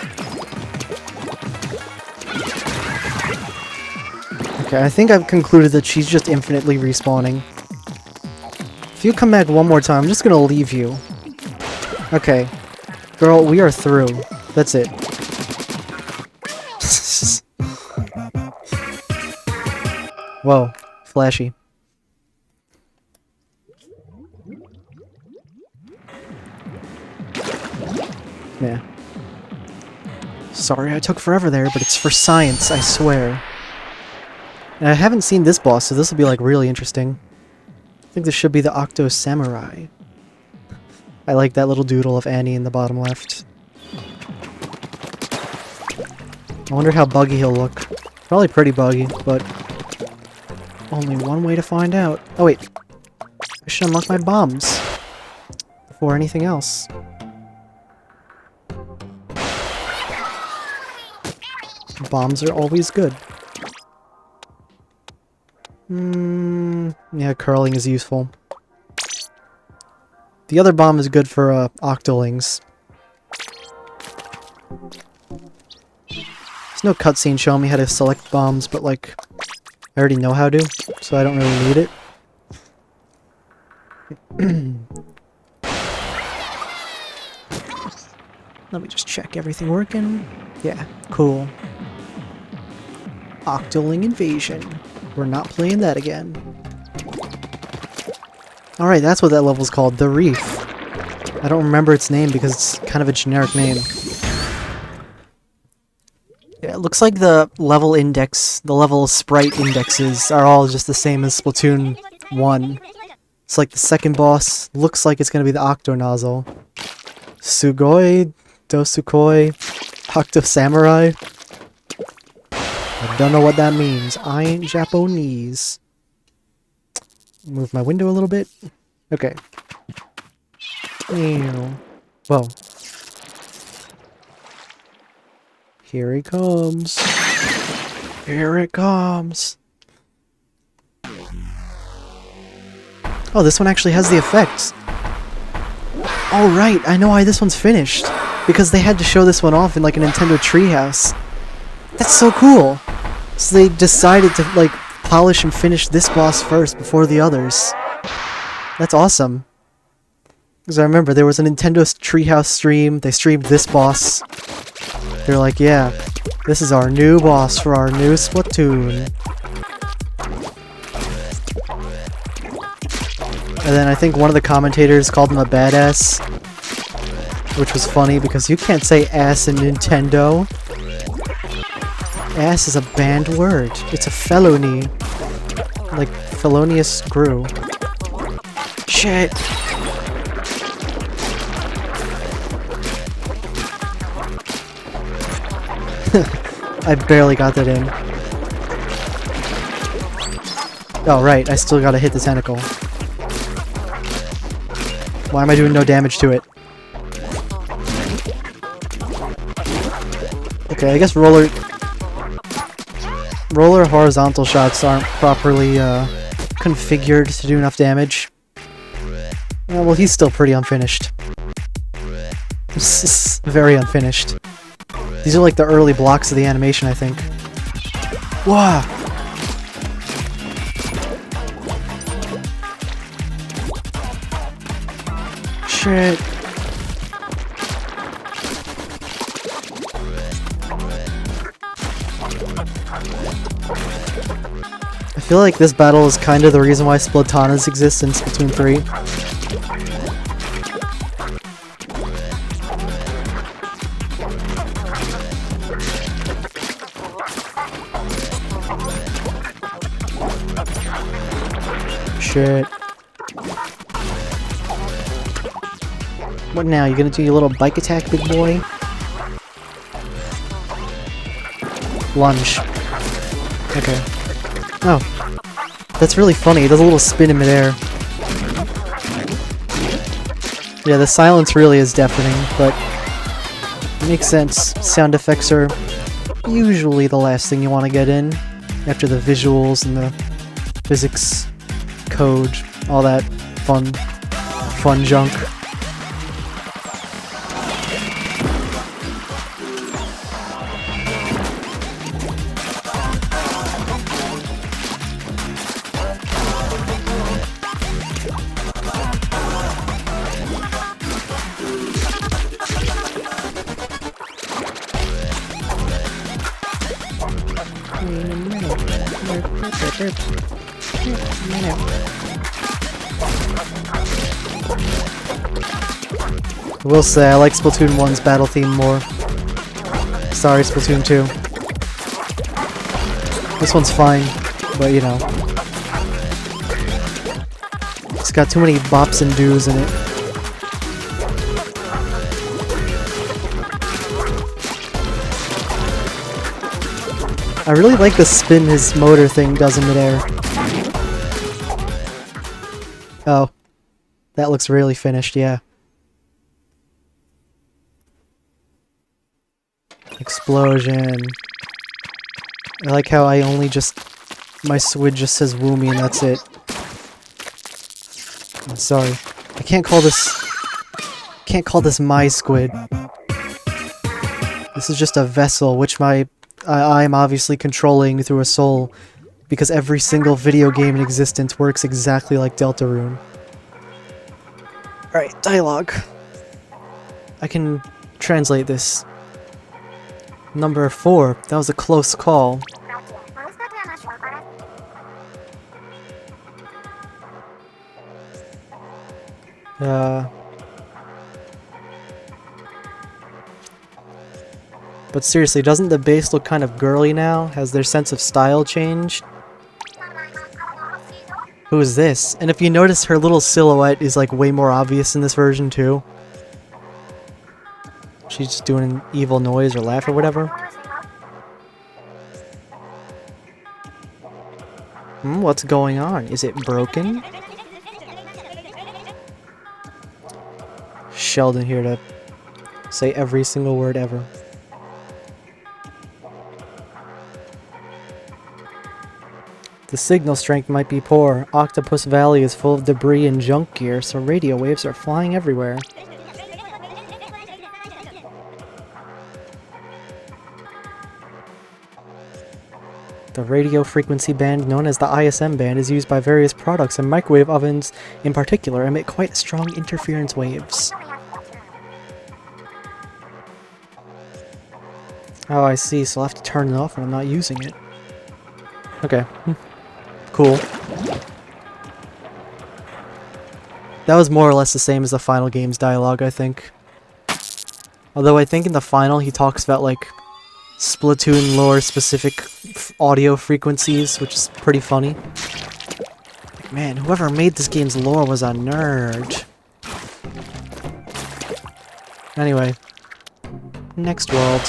Okay, I think I've concluded that she's just infinitely respawning. If you come back one more time, I'm just gonna leave you. Okay. Girl, we are through. That's it. Whoa. Flashy. Yeah. Sorry I took forever there, but it's for science, I swear. And I haven't seen this boss, so this will be like really interesting. I think this should be the Octo Samurai. I like that little doodle of Annie in the bottom left. I wonder how buggy he'll look. Probably pretty buggy, but only one way to find out. Oh wait, I should unlock my bombs before anything else. Bombs are always good. Yeah, curling is useful. The other bomb is good for octolings. There's no cutscene showing me how to select bombs, but like, I already know how to, so I don't really need it. Let me just check everything working. Yeah, cool. Octoling Invasion. We're not playing that again. Alright, that's what that level's called, The Reef. I don't remember its name because it's kind of a generic name. Yeah, it looks like the level index, the level sprite indexes are all just the same as Splatoon 1. It's like the second boss looks like it's gonna be the Octo Nozzle. Sugoi, Dosukoi, Octo Samurai. I don't know what that means. I ain't Japanese. Move my window a little bit. Okay. Whoa. Here he comes. Here it comes. Oh, this one actually has the effects. Oh, right. I know why this one's finished. Because they had to show this one off in like a Nintendo Treehouse. That's so cool. So they decided to like polish and finish this boss first before the others. That's awesome. Because I remember there was a Nintendo Treehouse stream. They streamed this boss. They're like, yeah, this is our new boss for our new Splatoon. And then I think one of the commentators called him a badass, which was funny because you can't say ass in Nintendo. Ass is a banned word. It's a felony. Like felonious screw. Shit. I barely got that in. Oh right, I still gotta hit the tentacle. Why am I doing no damage to it? Okay, I guess roller horizontal shots aren't properly configured to do enough damage. Well, he's still pretty unfinished. Very unfinished. These are like the early blocks of the animation, I think. Wow! Shit. I feel like this battle is kind of the reason why Splatoon exists in Splatoon 3. Shit. What now? You gonna do your little bike attack, big boy? Lunge. Okay. Oh. That's really funny. It does a little spin in midair. Yeah, the silence really is deafening, but it makes sense. Sound effects are usually the last thing you want to get in after the visuals and the physics, code, all that fun junk. I will say, I like Splatoon 1's battle theme more. Sorry, Splatoon 2. This one's fine, but you know. It's got too many bops and doos in it. I really like the spin his motor thing does in midair. Oh. That looks really finished, yeah. Explosion. I like how I only just... my squid just says Woomy and that's it. I'm sorry. I can't call this... can't call this my squid. This is just a vessel which I'm obviously controlling through a soul. Because every single video game in existence works exactly like Deltarune. Alright, dialogue. I can translate this. Number 4. That was a close call. But seriously, doesn't the base look kind of girly now? Has their sense of style changed? Who is this? And if you notice, her little silhouette is like way more obvious in this version too. She's just doing an evil noise or laugh or whatever. What's going on? Is it broken? Sheldon here to say every single word ever. The signal strength might be poor. Octopus Valley is full of debris and junk gear, so radio waves are flying everywhere. The radio frequency band, known as the ISM band, is used by various products, and microwave ovens in particular emit quite strong interference waves. Oh, I see, so I'll have to turn it off when I'm not using it. Okay. Cool. That was more or less the same as the final game's dialogue, I think. Although I think in the final he talks about, like, Splatoon lore specific audio frequencies, which is pretty funny. Man, whoever made this game's lore was a nerd. Anyway, next world.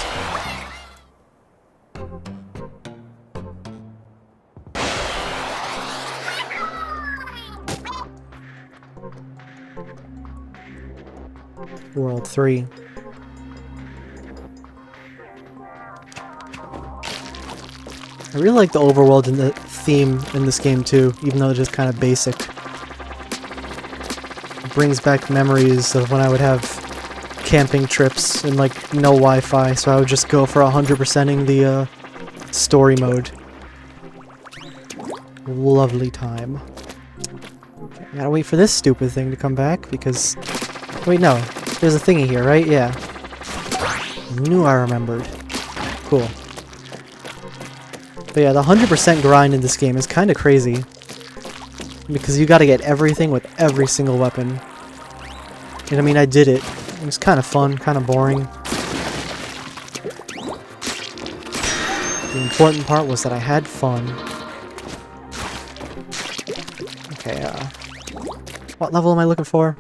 World 3. I really like the overworld and the theme in this game too, even though it's just kind of basic. It brings back memories of when I would have camping trips and like no Wi-Fi, so I would just go for 100%ing the story mode. Lovely time. Okay, I gotta wait for this stupid thing to come back because... Wait, no. There's a thingy here, right? Yeah. Knew I remembered. Cool. But yeah, the 100% grind in this game is kind of crazy. Because you gotta get everything with every single weapon. And I mean, I did it. It was kind of fun, kind of boring. The important part was that I had fun. Okay, what level am I looking for?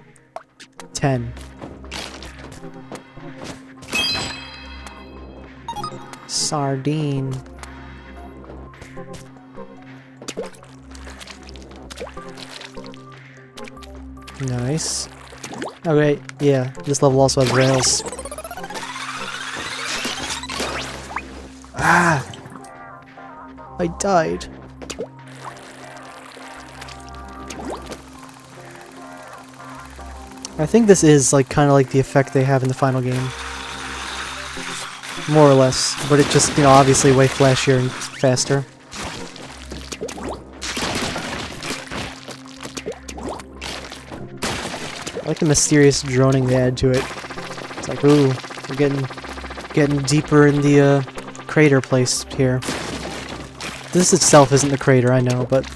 10. Sardine. Nice. Okay, yeah, this level also has rails. Ah! I died. I think this is like kind of like the effect they have in the final game. More or less, but it just, you know, obviously way flashier and faster. I like the mysterious droning they add to it. It's like, ooh, we're getting deeper in the crater place here. This itself isn't the crater, I know, but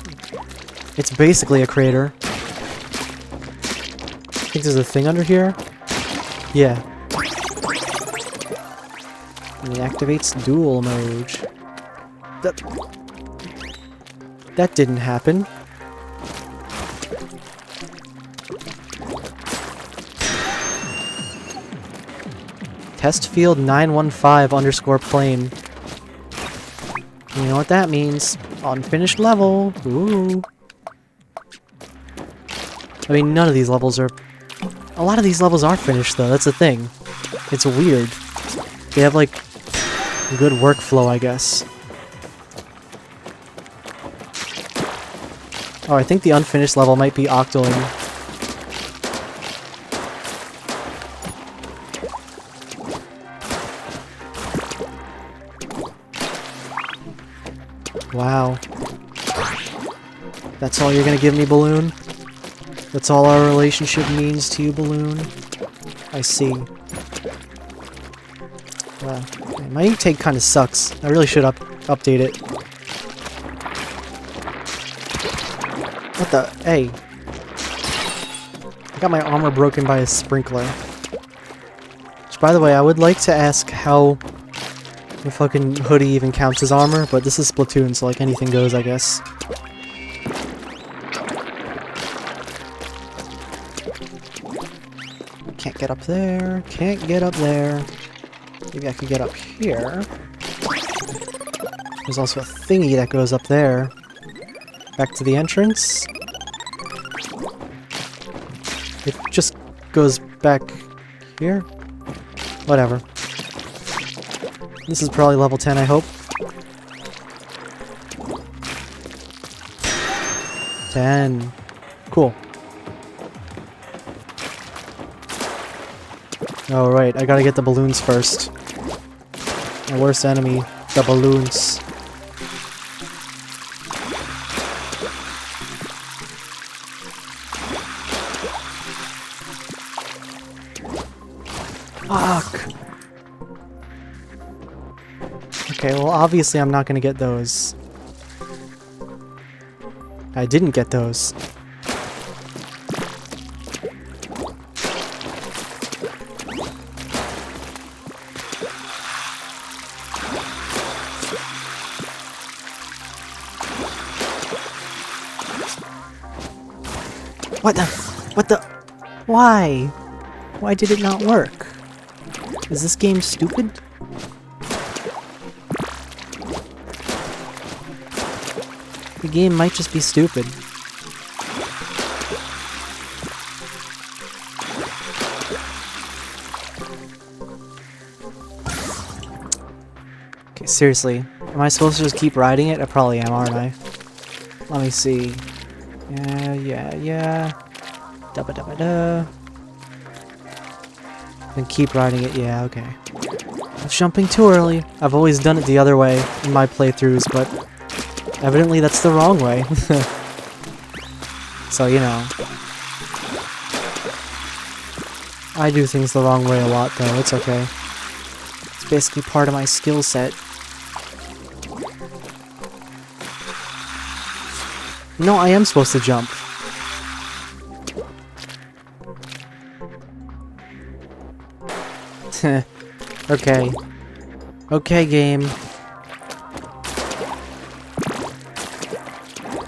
it's basically a crater. I think there's a thing under here. Yeah. And it activates dual mode. That didn't happen. Test field 915_plane. You know what that means? Unfinished level. Ooh. I mean, none of these levels are... A lot of these levels are finished, though. That's the thing. It's weird. They have, like, good workflow, I guess. Oh, I think the unfinished level might be Octoling. Wow. That's all you're gonna give me, Balloon? That's all our relationship means to you, Balloon? I see. Man, my intake kinda sucks. I really should update it. What the? Hey. I got my armor broken by a sprinkler. Which, by the way, I would like to ask how the fucking hoodie even counts as armor, but this is Splatoon, so like anything goes, I guess. Can't get up there. Can't get up there. Maybe I could get up here. There's also a thingy that goes up there. Back to the entrance. It just goes back here. Whatever. This is probably level 10, I hope. 10. Cool. Oh, right. I gotta get the balloons first. My worst enemy. The balloons. Fuck! Okay, well, obviously I'm not gonna get those. I didn't get those. What the? What the? Why? Why did it not work? Is this game stupid? The game might just be stupid. Okay, seriously. Am I supposed to just keep riding it? I probably am, aren't I? Let me see. Yeah. Da-ba-da-ba-da. Then keep riding it, yeah, okay. I was jumping too early. I've always done it the other way in my playthroughs, but evidently that's the wrong way. So, you know. I do things the wrong way a lot, though. It's okay. It's basically part of my skill set. No, I am supposed to jump. Okay. Okay, game.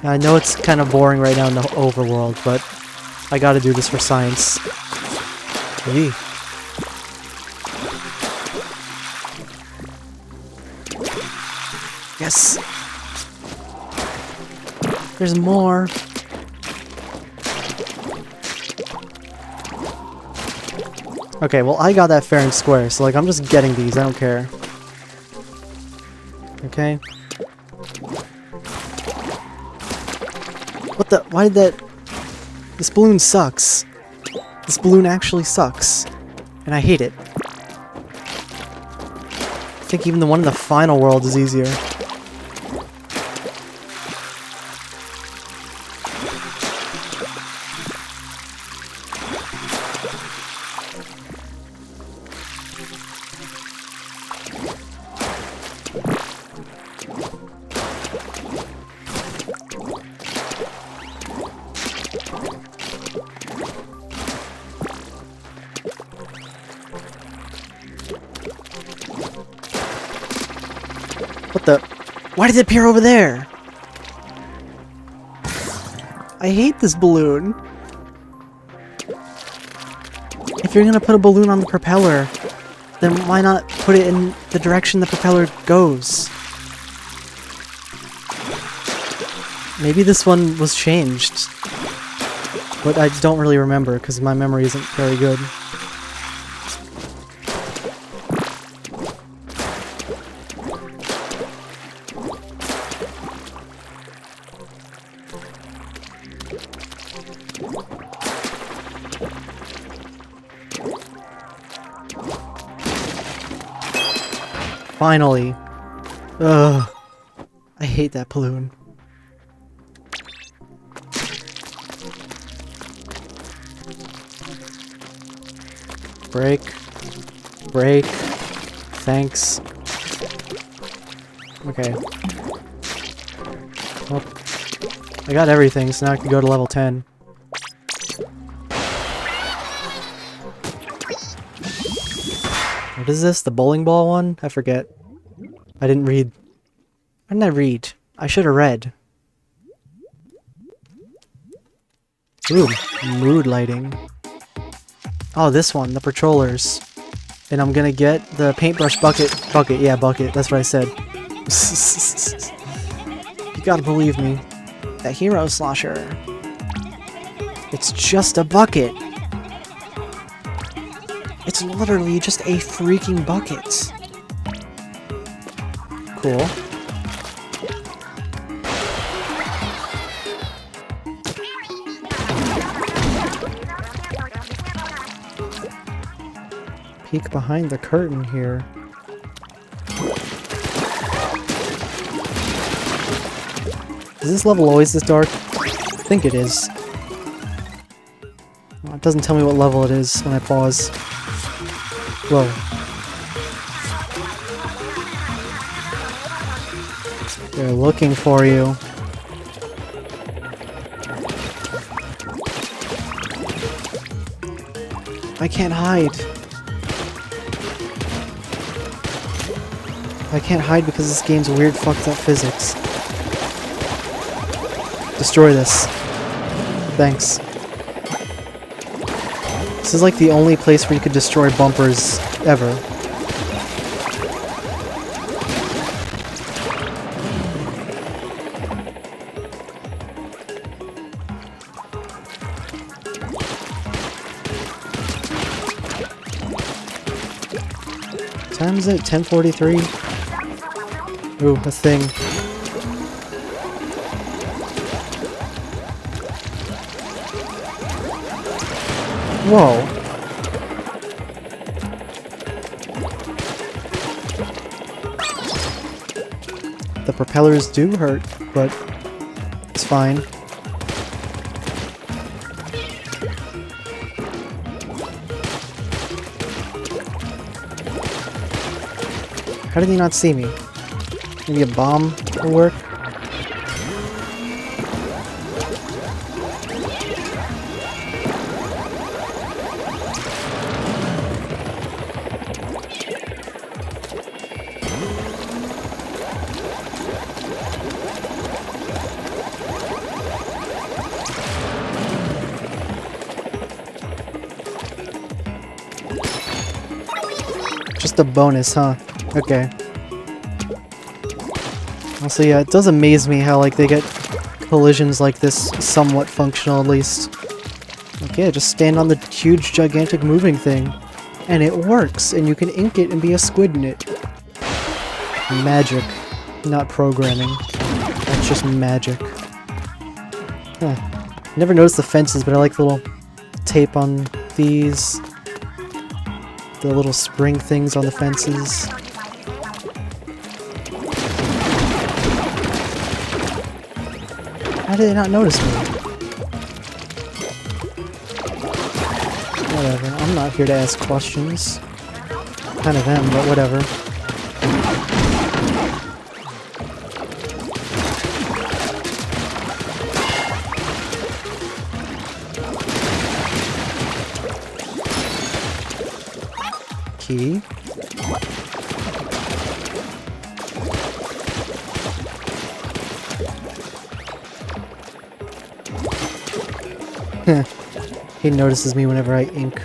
I know it's kind of boring right now in the overworld, but I gotta do this for science. Yee. Yes! There's more! Okay, well I got that fair and square, so like I'm just getting these, I don't care. Okay. What the? Why did that? This balloon sucks. This balloon actually sucks. And I hate it. I think even the one in the final world is easier. What the? Why did it appear over there? I hate this balloon. If you're gonna put a balloon on the propeller, then why not put it in the direction the propeller goes? Maybe this one was changed, but I don't really remember because my memory isn't very good. Finally. Ugh. I hate that balloon. Break. Break. Thanks. Okay. Well, I got everything, so now I can go to level 10. What is this? The bowling ball one? I forget. I didn't read. Why didn't I read? I should have read. Ooh, mood lighting. Oh, this one, the patrollers. And I'm gonna get the paintbrush bucket. Bucket, yeah, bucket. That's what I said. You gotta believe me. That hero slosher. It's just a bucket. It's literally just a freaking bucket. Cool. Peek behind the curtain here. Is this level always this dark? I think it is. Well, it doesn't tell me what level it is when I pause. Whoa. They're looking for you. I can't hide. I can't hide because this game's weird fucked up physics. Destroy this. Thanks. This is like the only place where you could destroy bumpers ever. What time is it? 10:43? Ooh, a thing. Whoa. The propellers do hurt, but it's fine. How did he not see me? Maybe a bomb will work? Just a bonus, huh? Okay. Also, yeah, it does amaze me how, like, they get collisions like this somewhat functional, at least. Like, yeah, just stand on the huge, gigantic moving thing. And it works, and you can ink it and be a squid in it. Magic. Not programming. That's just magic. Huh. Never noticed the fences, but I like the little tape on these. The little spring things on the fences. How did they not notice me? Whatever, I'm not here to ask questions. Kind of am, but whatever. Key. He notices me whenever I ink.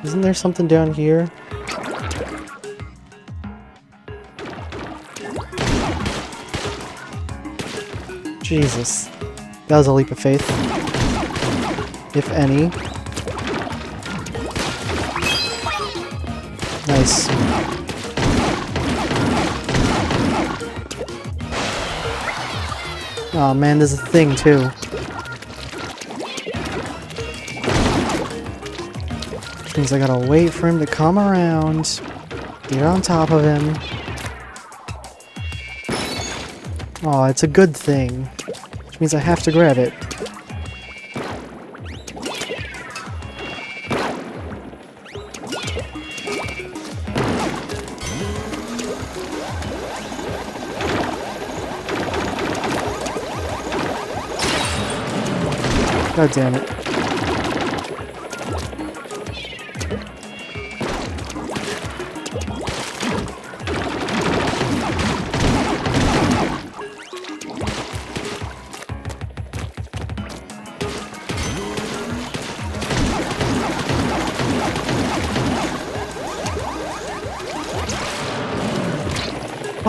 Isn't there something down here? Jesus. That was a leap of faith. If any. Nice. Oh man, there's a thing too. Which means I gotta wait for him to come around. Get on top of him. Oh, it's a good thing. Which means I have to grab it. God damn it.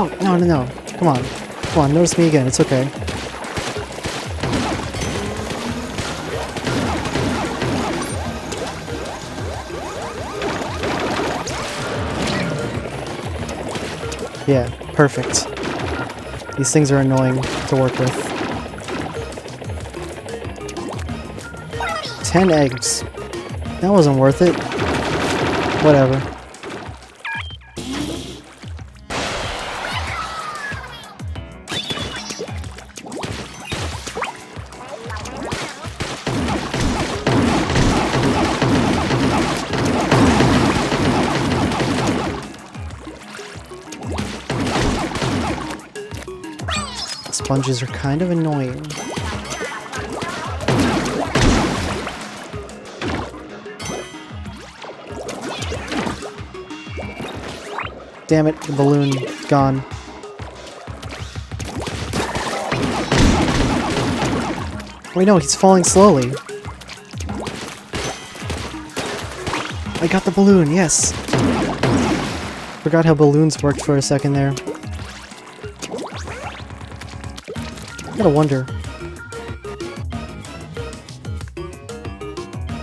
Oh, no, no, no. Come on. Come on, notice me again. It's okay. Yeah, perfect. These things are annoying to work with. 10 eggs. That wasn't worth it. Whatever. sponges are kind of annoying. Damn it, the balloon gone. Wait, no, he's falling slowly. I got the balloon, yes! Forgot how balloons worked for a second there. I gotta wonder.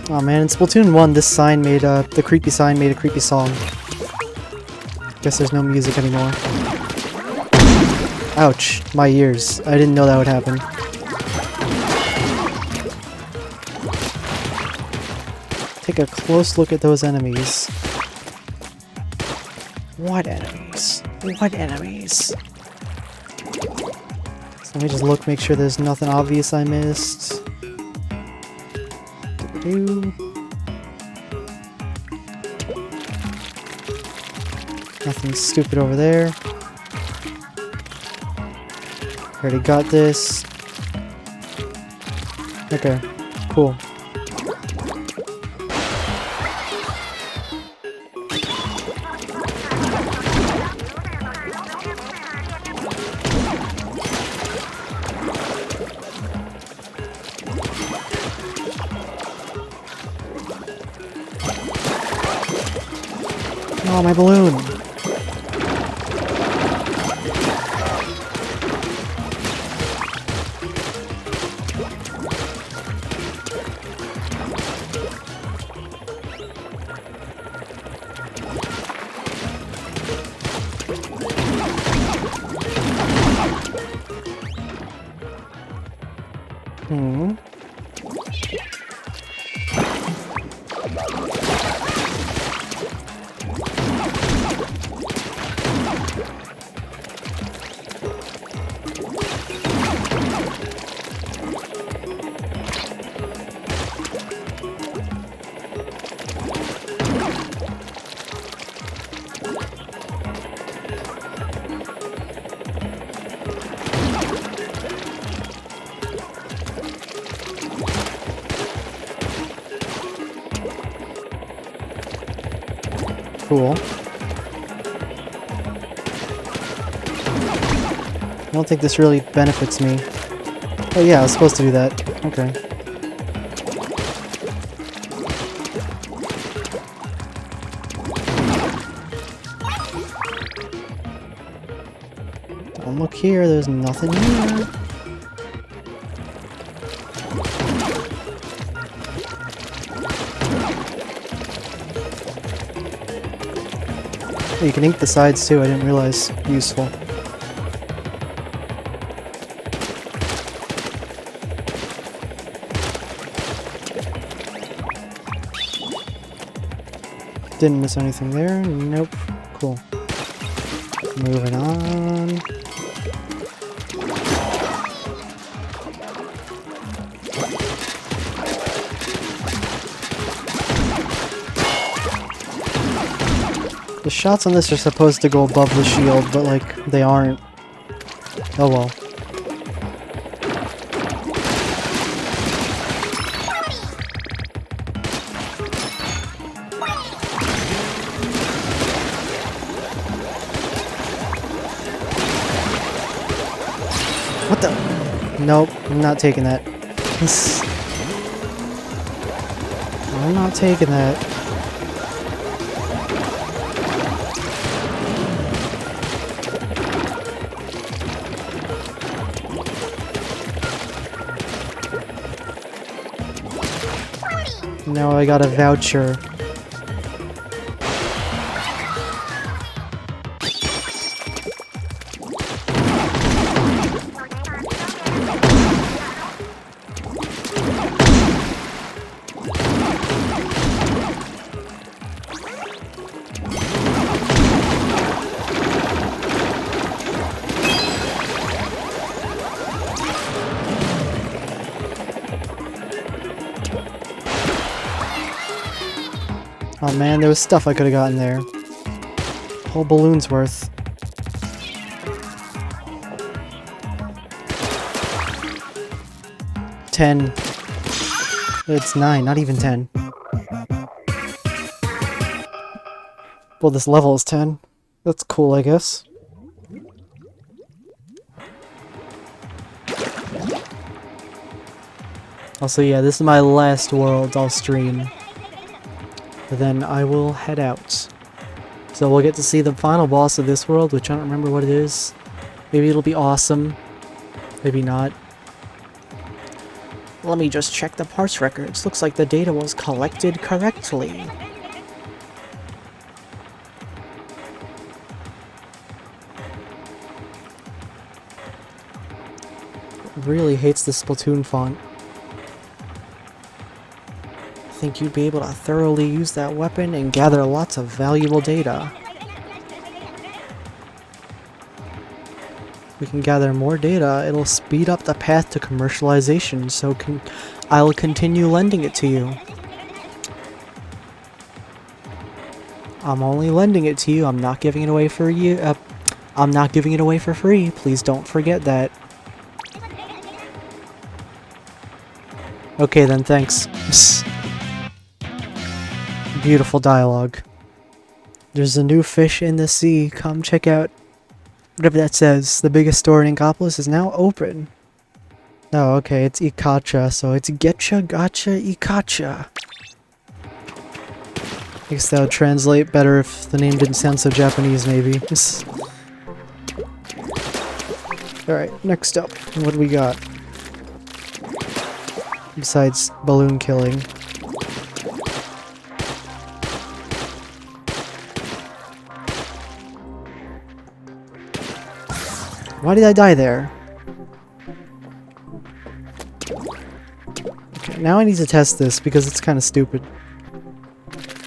Oh man, in Splatoon 1, this sign made the creepy sign made a creepy song. Guess there's no music anymore. Ouch, my ears. I didn't know that would happen. Take a close look at those enemies. What enemies? What enemies? So let me just look, make sure there's nothing obvious I missed. Doo-doo. Nothing stupid over there. Already got this. Okay, cool. Oh, my balloon! Cool. I don't think this really benefits me. Oh yeah, I was supposed to do that. Okay. Don't look here, there's nothing here. Oh, you can ink the sides too, I didn't realize. Useful. Didn't miss anything there. Nope. Cool. Moving on. The shots on this are supposed to go above the shield, but like, they aren't. Oh well. What the? Nope, I'm not taking that. I'm not taking that. Now I got a voucher. Oh man, there was stuff I could have gotten there. Whole balloon's worth. 10. It's 9, not even 10. Well, this level is 10. That's cool, I guess. Also, yeah, this is my last world I'll stream. Then I will head out. So we'll get to see the final boss of this world, which I don't remember what it is. Maybe it'll be awesome. Maybe not. Let me just check the parts records. Looks like the data was collected correctly. Really hates the Splatoon font. I think you'd be able to thoroughly use that weapon and gather lots of valuable data. We can gather more data, it'll speed up the path to commercialization, so I'll continue lending it to you. I'm only lending it to you, I'm not giving it away for you. I'm not giving it away for free, please don't forget that. Okay then, thanks. Beautiful dialogue. There's a new fish in the sea, come check out. Whatever that says, the biggest store in Inkopolis is now open. Oh, okay, it's Ikacha, so it's Getcha, Gotcha, Ikacha. I guess that would translate better if the name didn't sound so Japanese, maybe. Alright, next up, what do we got? Besides balloon killing. Why did I die there? Okay, now I need to test this because it's kind of stupid.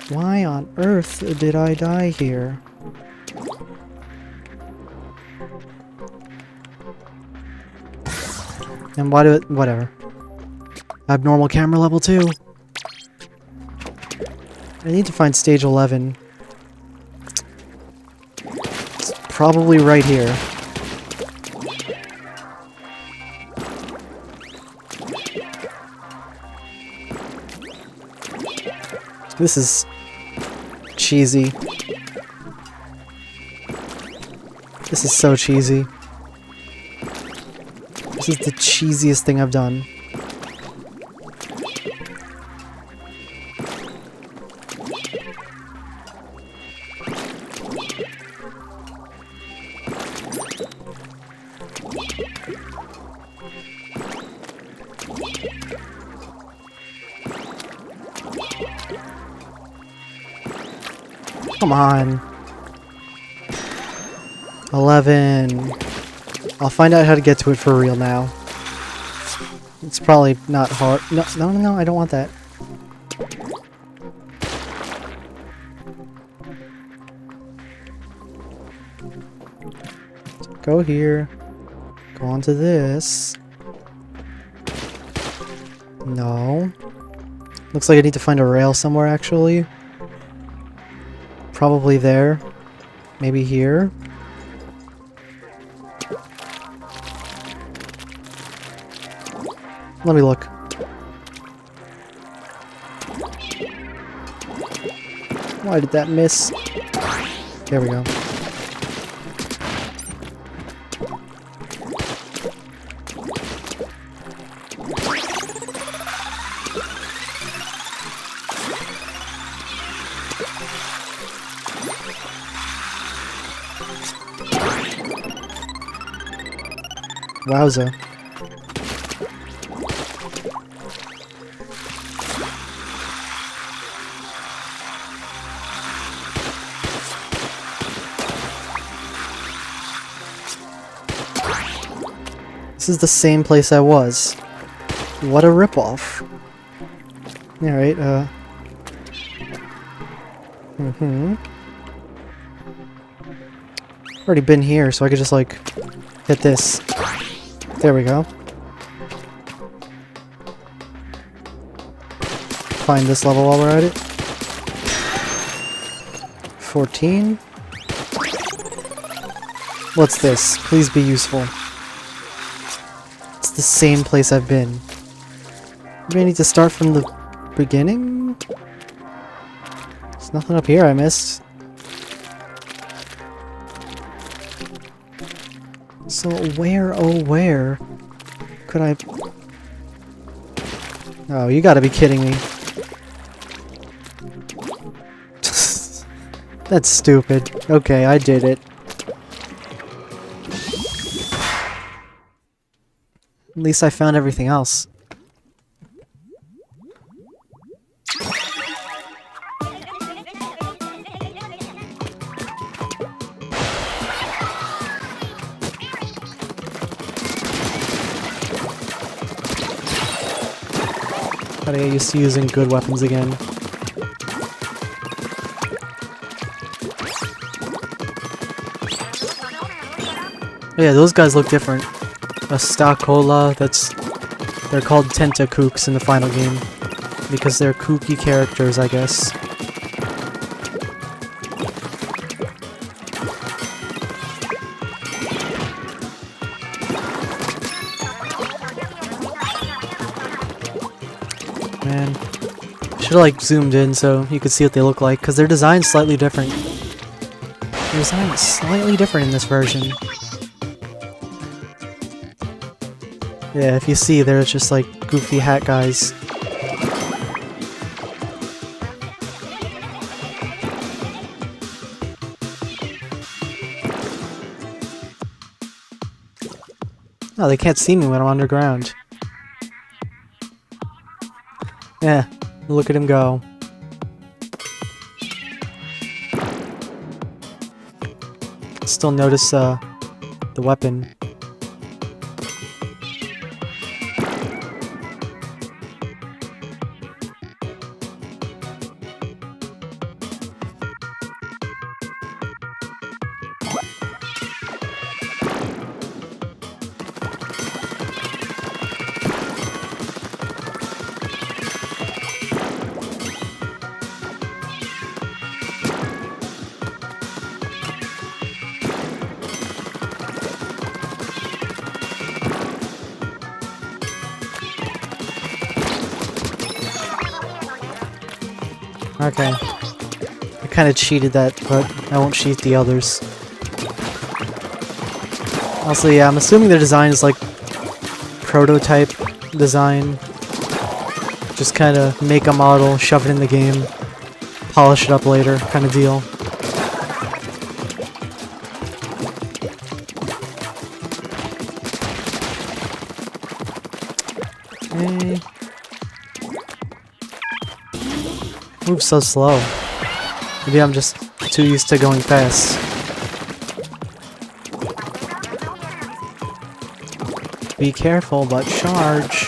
Why on earth did I die here? And why do it... whatever. Abnormal camera level 2. I need to find stage 11. It's probably right here. This is cheesy. This is so cheesy. This is the cheesiest thing I've done. Come on. 11. I'll find out how to get to it for real now. It's probably not hard. No, I don't want that. Go here. Go on to this. No. Looks like I need to find a rail somewhere, actually. Probably there. Maybe here. Let me look. Why did that miss? There we go. Wowza. This is the same place I was. What a ripoff. Alright, Already been here, so I could just, like, hit this. There we go. Find this level while we're at it. 14. What's this? Please be useful. It's the same place I've been. Maybe I need to start from the beginning? There's nothing up here I missed. So where, oh where, could I... Oh, you gotta be kidding me. That's stupid. Okay, I did it. At least I found everything else. Gotta get used to using good weapons again. Oh yeah, those guys look different. A Stakola, they're called Tentakooks in the final game. Because they're kooky characters, I guess. Man, should've like zoomed in so you could see what they look like, because their design's slightly different. Their design is slightly different in this version. Yeah, if you see, there's just like goofy hat guys. Oh, they can't see me when I'm underground. Yeah, look at him go. Still notice the weapon. Okay. I kinda cheated that, but I won't cheat the others. Also, yeah, I'm assuming their design is like prototype design. Just kinda make a model, shove it in the game, polish it up later, kinda deal. Okay. Moves so slow. Maybe I'm just too used to going fast. Be careful, but charge.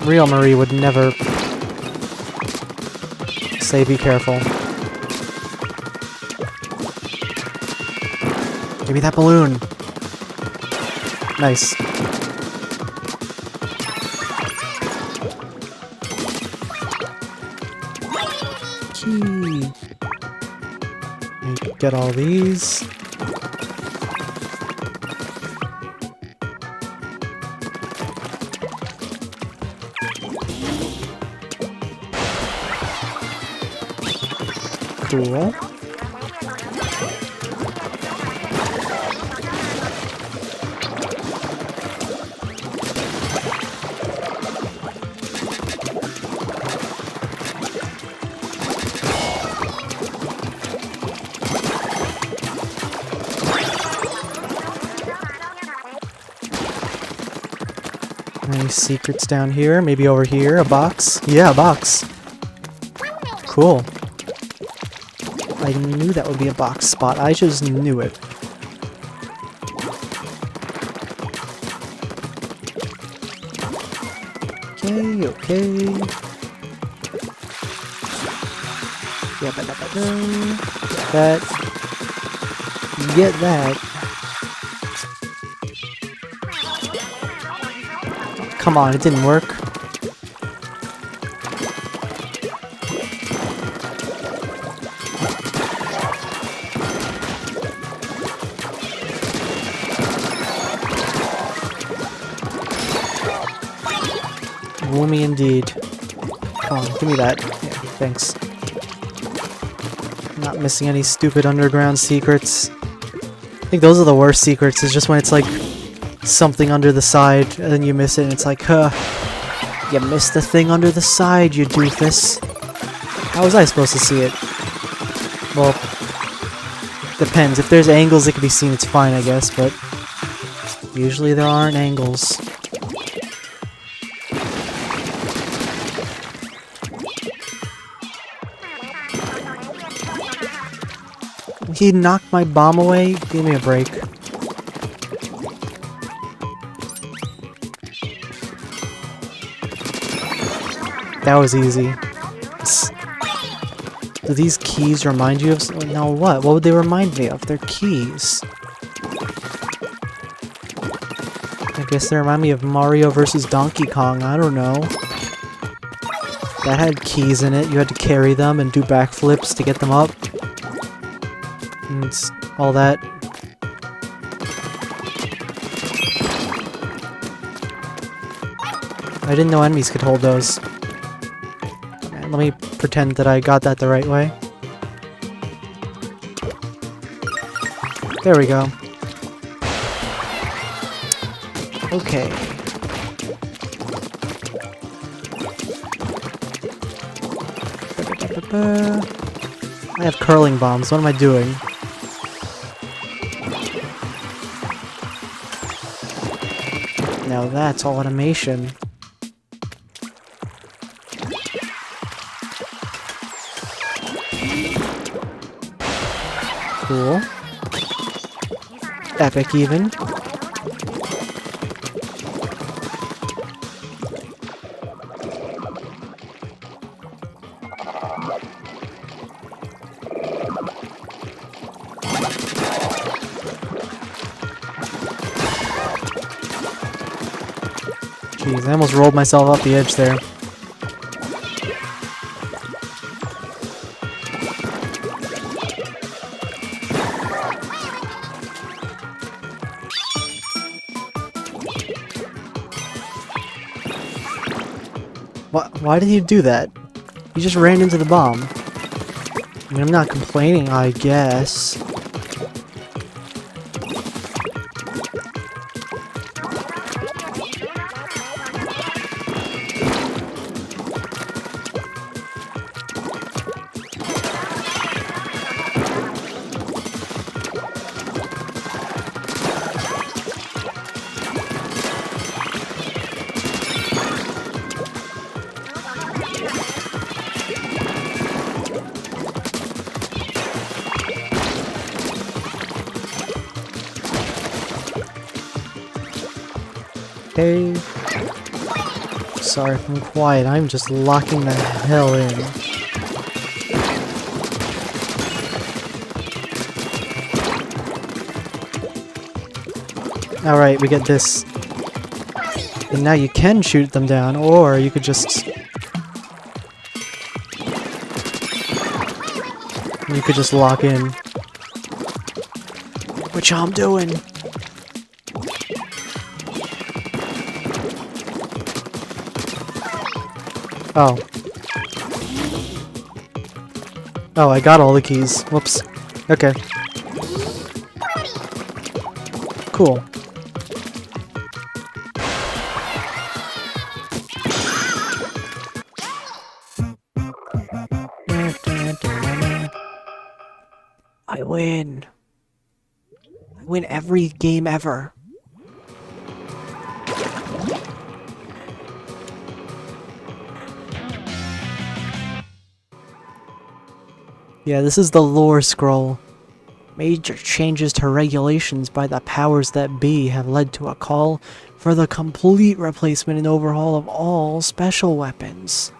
Real Marie would never say be careful. Give me that balloon. Nice. Key. Get all these. Cool. Any secrets down here? Maybe over here? A box? Yeah, a box. Cool. I knew that would be a box spot. I just knew it. Okay, okay. Yeah, get that. Get that. Come on, it didn't work. Woomy indeed. Come on, give me that. Yeah, thanks. Not missing any stupid underground secrets. I think those are the worst secrets, is just when it's like something under the side and then you miss it and it's like, huh, you missed the thing under the side, you doofus. How was I supposed to see it? Well, depends. If there's angles that can be seen, it's fine, I guess, but usually there aren't angles. He knocked my bomb away? Give me a break. That was easy. Do these keys remind you of... No, what? What would they remind me of? They're keys. I guess they remind me of Mario vs. Donkey Kong. I don't know. That had keys in it. You had to carry them and do backflips to get them up. And all that. I didn't know enemies could hold those. Let me pretend that I got that the right way. There we go. Okay. I have curling bombs. What am I doing? Now that's automation. Cool. Epic even. Jeez, I almost rolled myself off the edge there. Why did he do that? He just ran into the bomb. I mean, I'm not complaining, I guess. Hey. Sorry if I'm quiet, I'm just locking the hell in. Alright, we get this. And now you can shoot them down, or you could just... You could just lock in. Which I'm doing. Oh. Oh, I got all the keys. Whoops. Okay. Cool. I win. I win every game ever. Yeah, this is the lore scroll. Major changes to regulations by the powers that be have led to a call for the complete replacement and overhaul of all special weapons.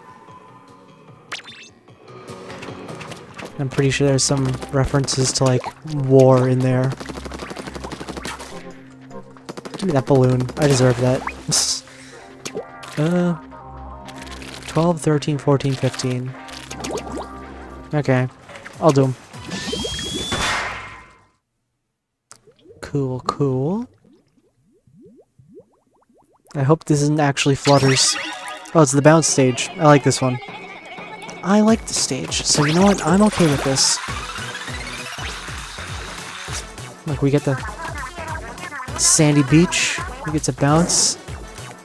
I'm pretty sure there's some references to, like, war in there. Give me that balloon. I deserve that. 12, 13, 14, 15. Okay. I'll do them. Cool, cool. I hope this isn't actually flutters. Oh, it's the bounce stage. I like this one. I like the stage, so you know what? I'm okay with this. Like, we get the sandy beach. We get to bounce.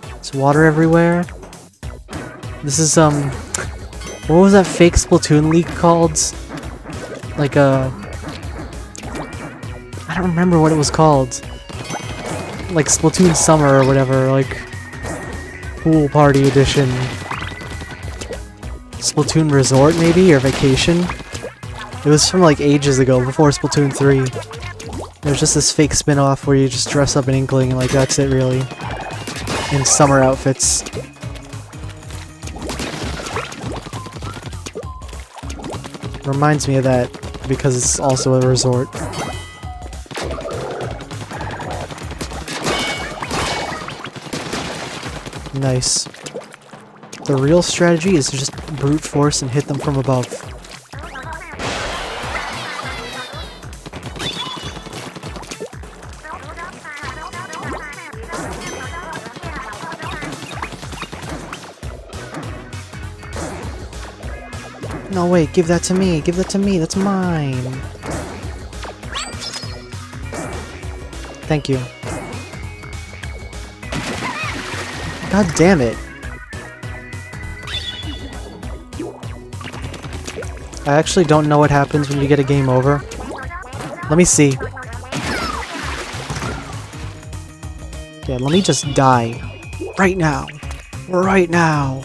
There's water everywhere. This is, what was that fake Splatoon league called? Like, I don't remember what it was called. Like, Splatoon Summer or whatever, like, Pool Party Edition. Splatoon Resort, maybe? Or Vacation? It was from, like, ages ago, before Splatoon 3. There's just this fake spin-off where you just dress up an Inkling and, like, that's it, really. In summer outfits. Reminds me of that, because it's also a resort. Nice. The real strategy is to just brute force and hit them from above. No, wait, give that to me, give that to me, that's mine. Thank you. God damn it. I actually don't know what happens when you get a game over. Let me see. Yeah, let me just die. Right now. Right now.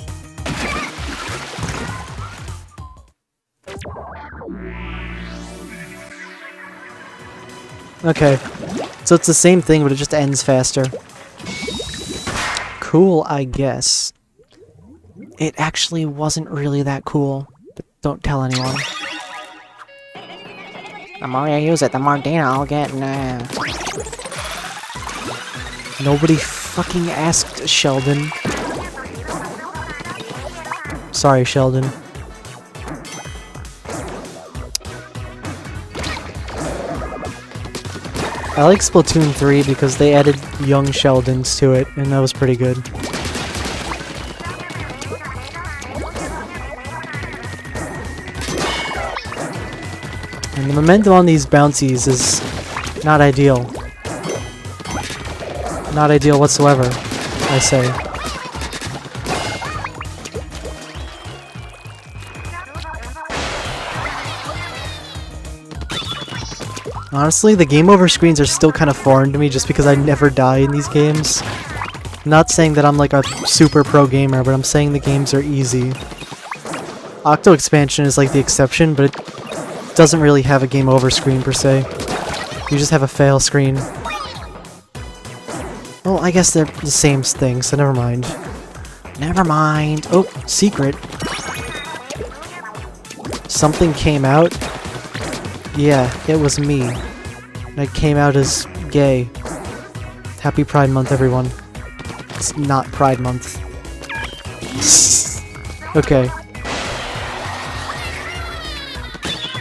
Okay. So it's the same thing, but it just ends faster. Cool, I guess. It actually wasn't really that cool. But don't tell anyone. The more I use it, the more data I'll get. Nah. Nobody fucking asked Sheldon. Sorry, Sheldon. I like Splatoon 3 because they added young Sheldons to it, and that was pretty good. And the momentum on these bouncies is not ideal. Not ideal whatsoever, I say. Honestly, the game over screens are still kind of foreign to me just because I never die in these games. I'm not saying that I'm like a super pro gamer, but I'm saying the games are easy. Octo Expansion is like the exception, but it doesn't really have a game over screen per se. You just have a fail screen. Well, I guess they're the same thing, so never mind. Never mind. Oh, secret. Something came out. Yeah, it was me. I came out as gay. Happy Pride Month, everyone. It's not Pride Month. Okay.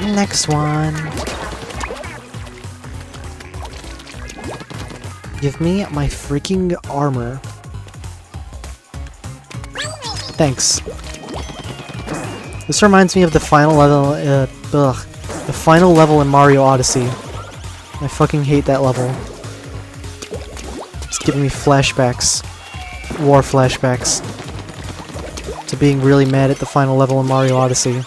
Next one. Give me my freaking armor. Thanks. This reminds me of the final level, the final level in Mario Odyssey. I fucking hate that level. It's giving me flashbacks. War flashbacks. To being really mad at the final level in Mario Odyssey.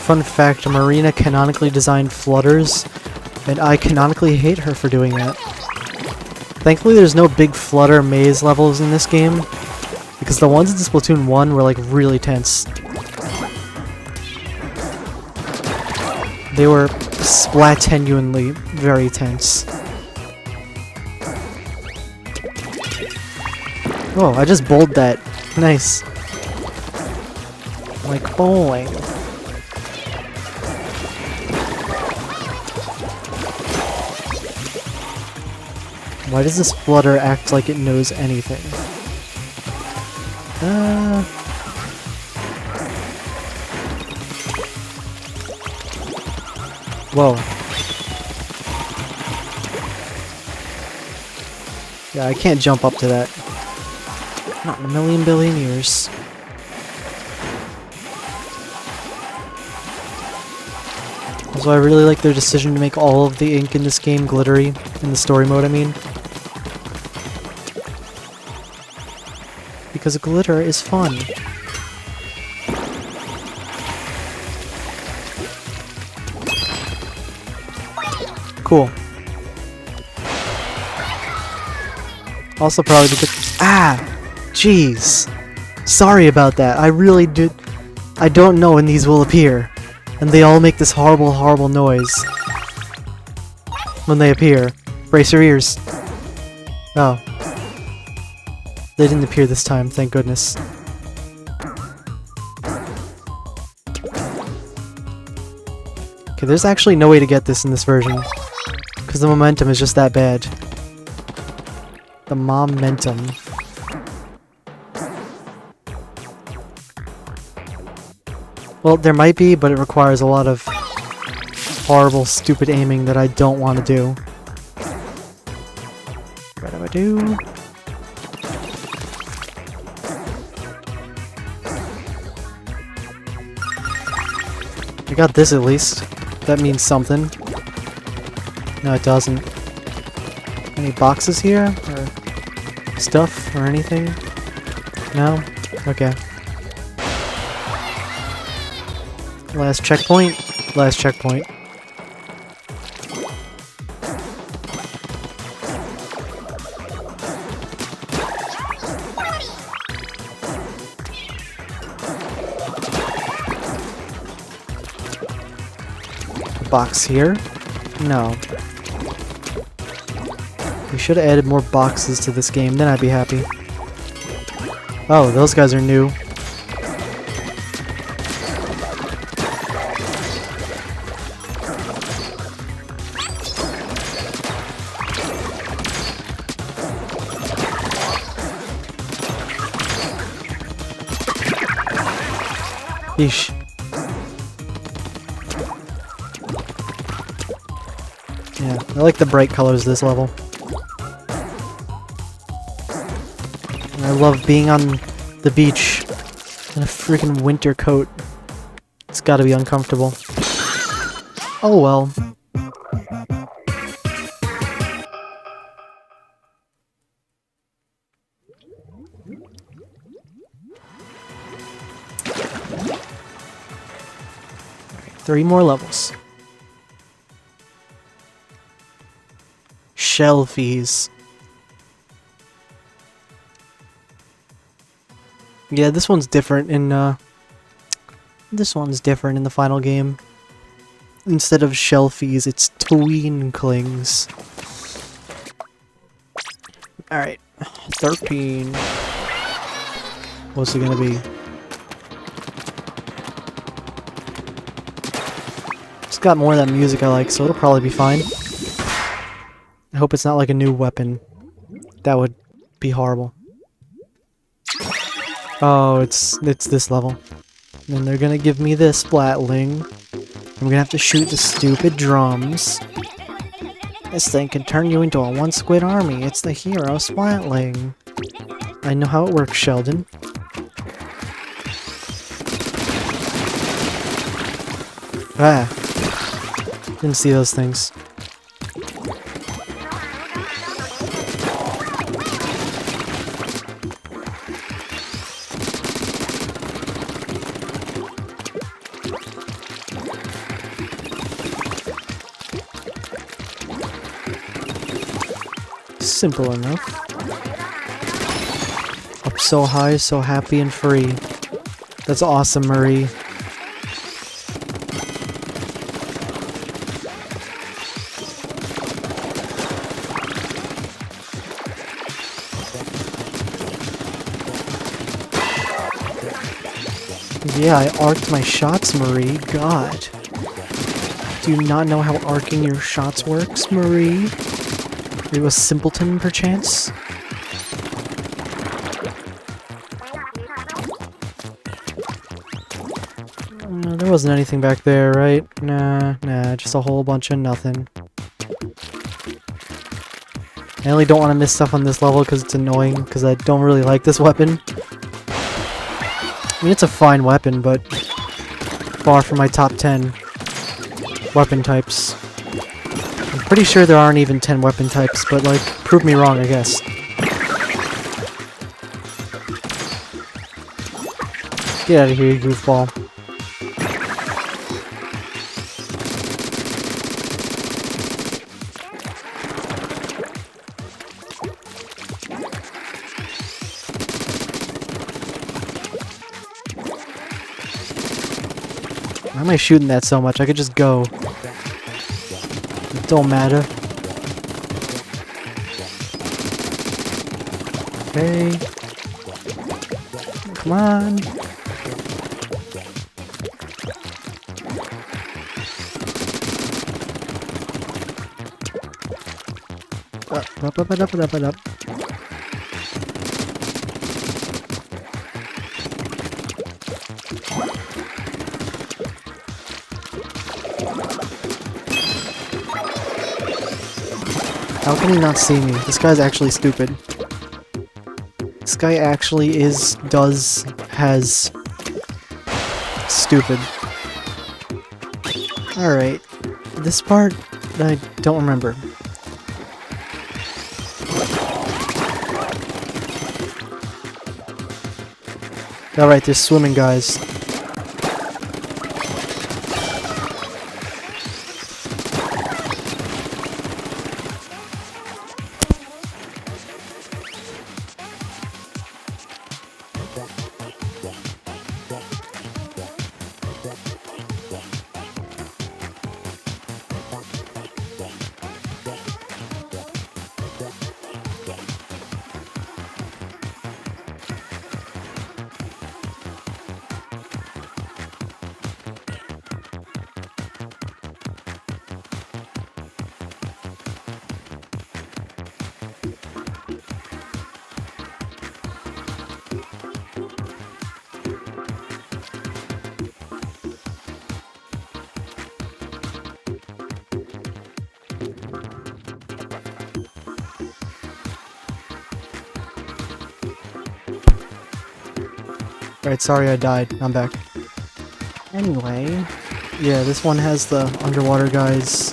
Fun fact, Marina canonically designed flutters, and I canonically hate her for doing that. Thankfully there's no big flutter maze levels in this game, because the ones in Splatoon 1 were like really tense. They were splatoon-genuinely very tense. Oh, I just bowled that. Nice. Like bowling. Why does this flutter act like it knows anything? Whoa. Yeah, I can't jump up to that. Not in a million billion years. Also, I really like their decision to make all of the ink in this game glittery. In the story mode, I mean. Because glitter is fun. Cool. Also probably because... Ah! Jeez! Sorry about that. I really did... I don't know when these will appear. And they all make this horrible, horrible noise. When they appear. Brace your ears. Oh. They didn't appear this time, thank goodness. Okay, there's actually no way to get this in this version. Because the momentum is just that bad. The momentum. Well, there might be, but it requires a lot of horrible, stupid aiming that I don't want to do. What do I do? I got this at least. That means something. No, it doesn't. Any boxes here? Or stuff? Or anything? No? Okay. Last checkpoint. Last checkpoint. Box here? No. We should have added more boxes to this game, then I'd be happy. Oh, those guys are new. Yeesh. Yeah, I like the bright colors of this level. And I love being on the beach in a freaking winter coat. It's gotta be uncomfortable. Oh well. Three more levels. Shelfies. Yeah, this one's different in the final game. Instead of shelfies, it's tweenklings. Alright. 13. What's it gonna be? It's got more of that music I like, so it'll probably be fine. I hope it's not like a new weapon. That would be horrible. Oh, it's this level. And they're gonna give me this Splatling. I'm gonna have to shoot the stupid drums. This thing can turn you into a one-squid army. It's the hero Splatling. I know how it works, Sheldon. Ah. Didn't see those things. Simple enough. Up so high, so happy and free. That's awesome, Marie. Yeah, I arced my shots, Marie. God. Do you not know how arcing your shots works, Marie? Are you a simpleton, perchance? There wasn't anything back there, right? Nah, just a whole bunch of nothing. I only don't want to miss stuff on this level because it's annoying, because I don't really like this weapon. I mean, it's a fine weapon, but far from my top 10 weapon types. I'm pretty sure there aren't even 10 weapon types, but like, prove me wrong, I guess. Get out of here, you goofball. Why am I shooting that so much? I could just go. It don't matter. Okay. Come on. Up. How can he not see me? This guy's actually stupid. This guy actually has stupid. Alright. This part, I don't remember. Alright, there's swimming guys. Alright, sorry I died. I'm back. Anyway, yeah, this one has the underwater guys.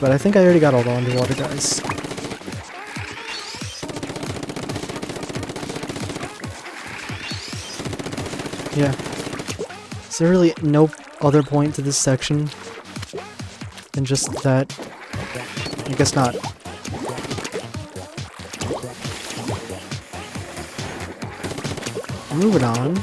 But I think I already got all the underwater guys. Yeah. Is there really no other point to this section than just that? I guess not. Moving on.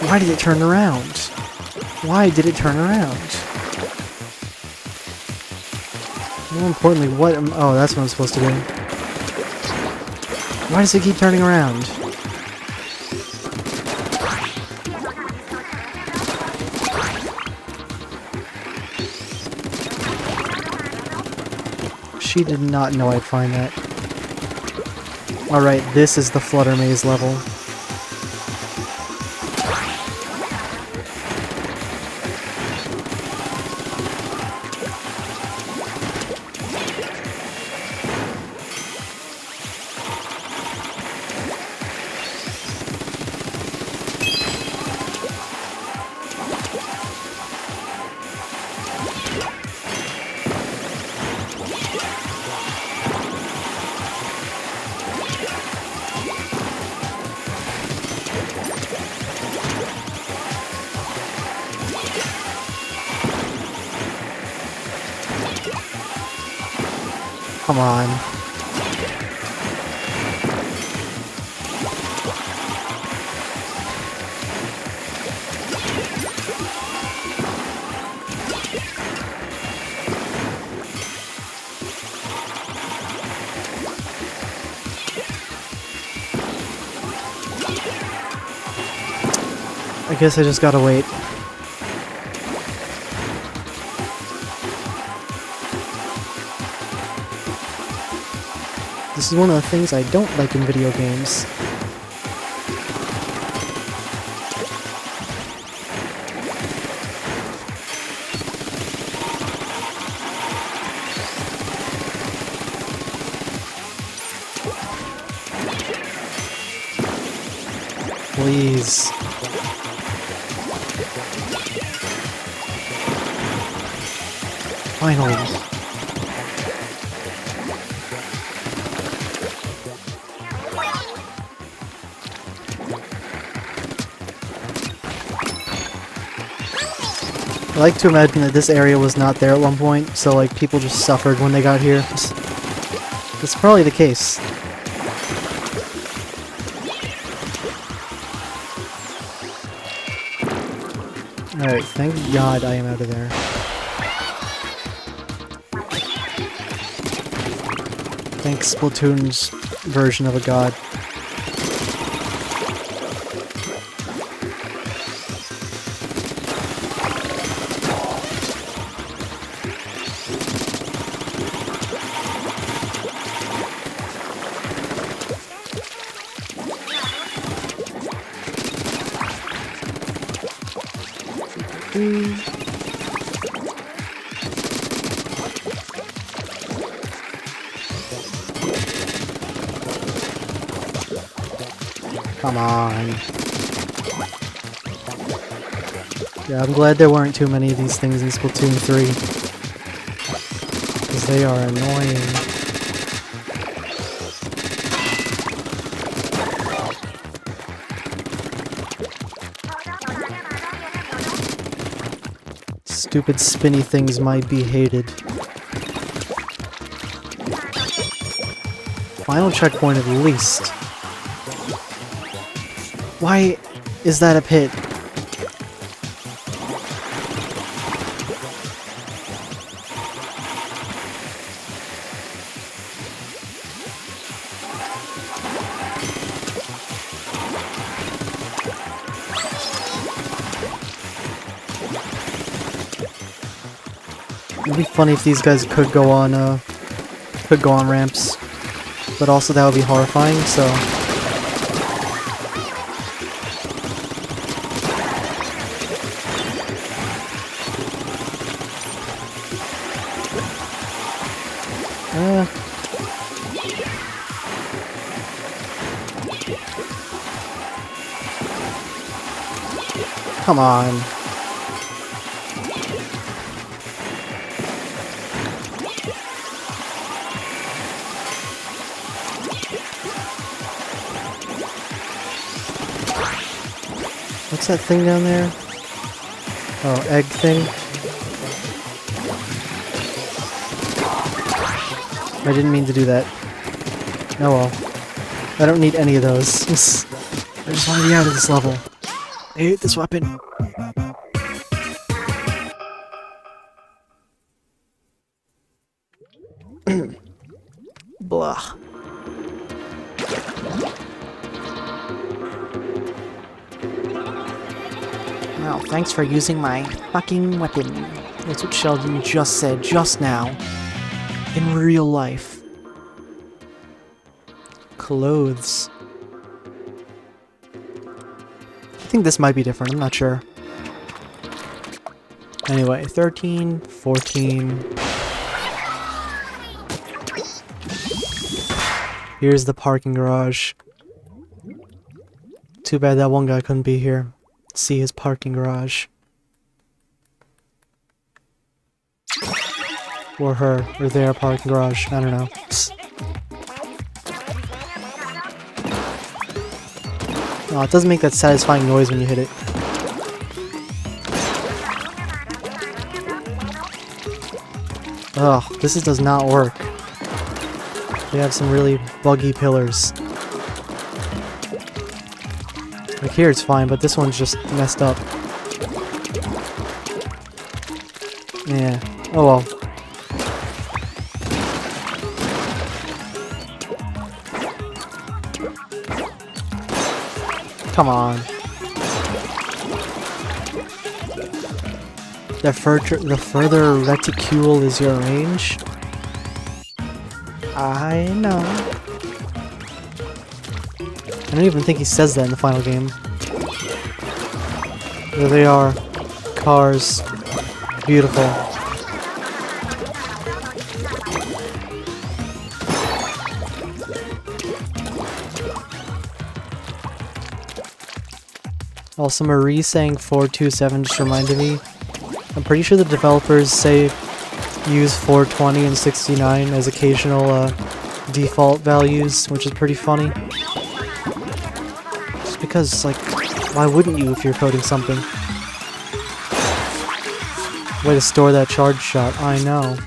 Why did it turn around? Why did it turn around? More importantly, what am— oh, that's what I'm supposed to do. Why does it keep turning around? She did not know I'd find that. Alright, this is the Flutter Maze level. Come on. I guess I just gotta wait. This is one of the things I don't like in video games. Please. Finally. I like to imagine that this area was not there at one point, so like people just suffered when they got here. That's probably the case. Alright, thank God I am out of there. Thanks Splatoon's version of a god. Come on. Yeah, I'm glad there weren't too many of these things in Splatoon 3. Because they are annoying. Stupid spinny things might be hated. Final checkpoint at least. Why is that a pit? It'd be funny if these guys could go on ramps, but also that would be horrifying. So. Come on. What's that thing down there? Oh, egg thing? I didn't mean to do that. Oh well. I don't need any of those. I just want to be out of this level. I hate this weapon. Blah. Wow, thanks for using my fucking weapon. That's what Sheldon just said just now. In real life. Clothes. I think this might be different, I'm not sure. Anyway, 13, 14. Here's the parking garage. Too bad that one guy couldn't be here. See his parking garage. Or her, or their parking garage, I don't know. Oh, it doesn't make that satisfying noise when you hit it. Ugh, this does not work. They have some really buggy pillars. Like here it's fine, but this one's just messed up. Yeah, oh well. Come on. The further reticule is your range? I know. I don't even think he says that in the final game. There they are. Cars. Beautiful. Also, Marie saying 427 just reminded me. I'm pretty sure the developers say use 420 and 69 as occasional default values, which is pretty funny. Just because, like, why wouldn't you if you're coding something? Way to store that charge shot, I know.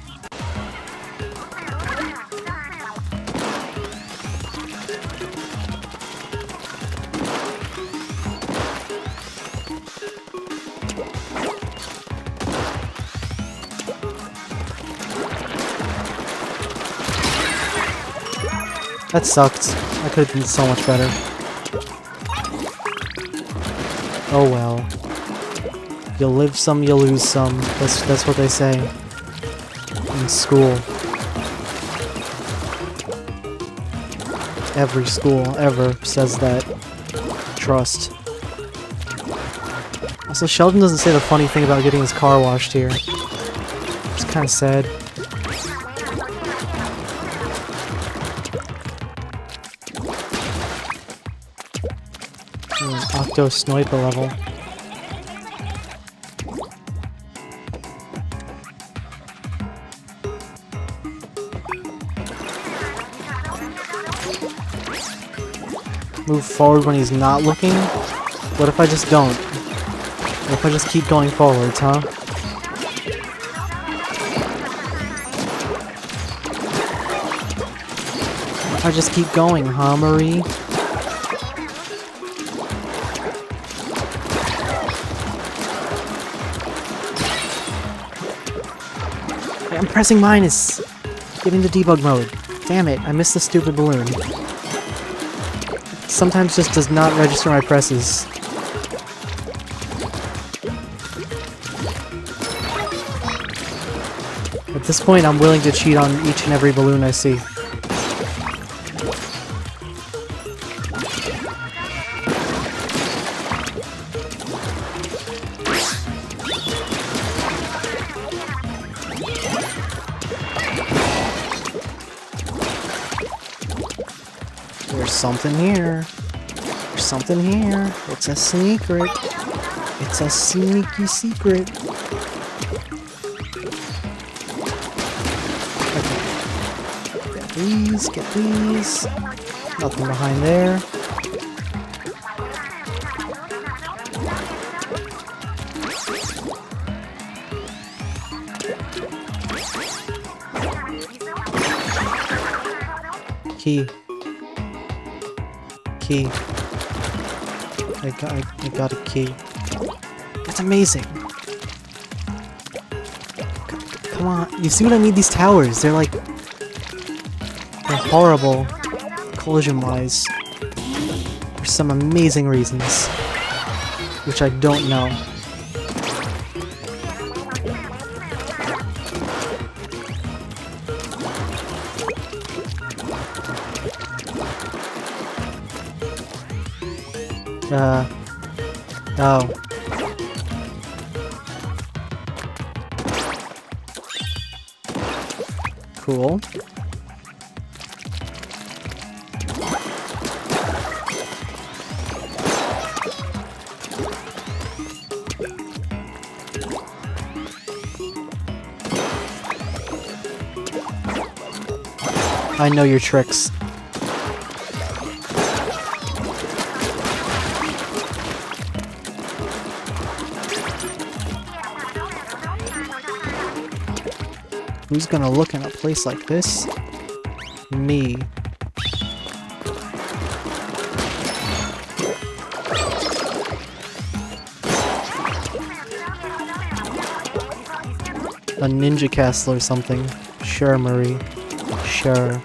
That sucked. I could have been so much better. Oh well. You live some, you lose some. That's what they say in school. Every school ever says that. Trust. Also, Sheldon doesn't say the funny thing about getting his car washed here. It's kind of sad. Octo Sniper level. Move forward when he's not looking? What if I just don't? What if I just keep going forwards, huh? What if I just keep going, huh, Marie? I'm pressing minus! Get into debug mode. Damn it, I missed the stupid balloon. Sometimes just does not register my presses. At this point, I'm willing to cheat on each and every balloon I see. There's something here. There's something here. It's a secret. It's a sneaky secret. Okay. Get these, get these. Nothing behind there. Key. Key. I got a key. That's amazing. Come on, you see what I mean? These towers, they're like... they're horrible, collision-wise. For some amazing reasons. Which I don't know. Oh. Cool. I know your tricks. Who's gonna look in a place like this? Me. A ninja castle or something. Sure, Marie. Sure.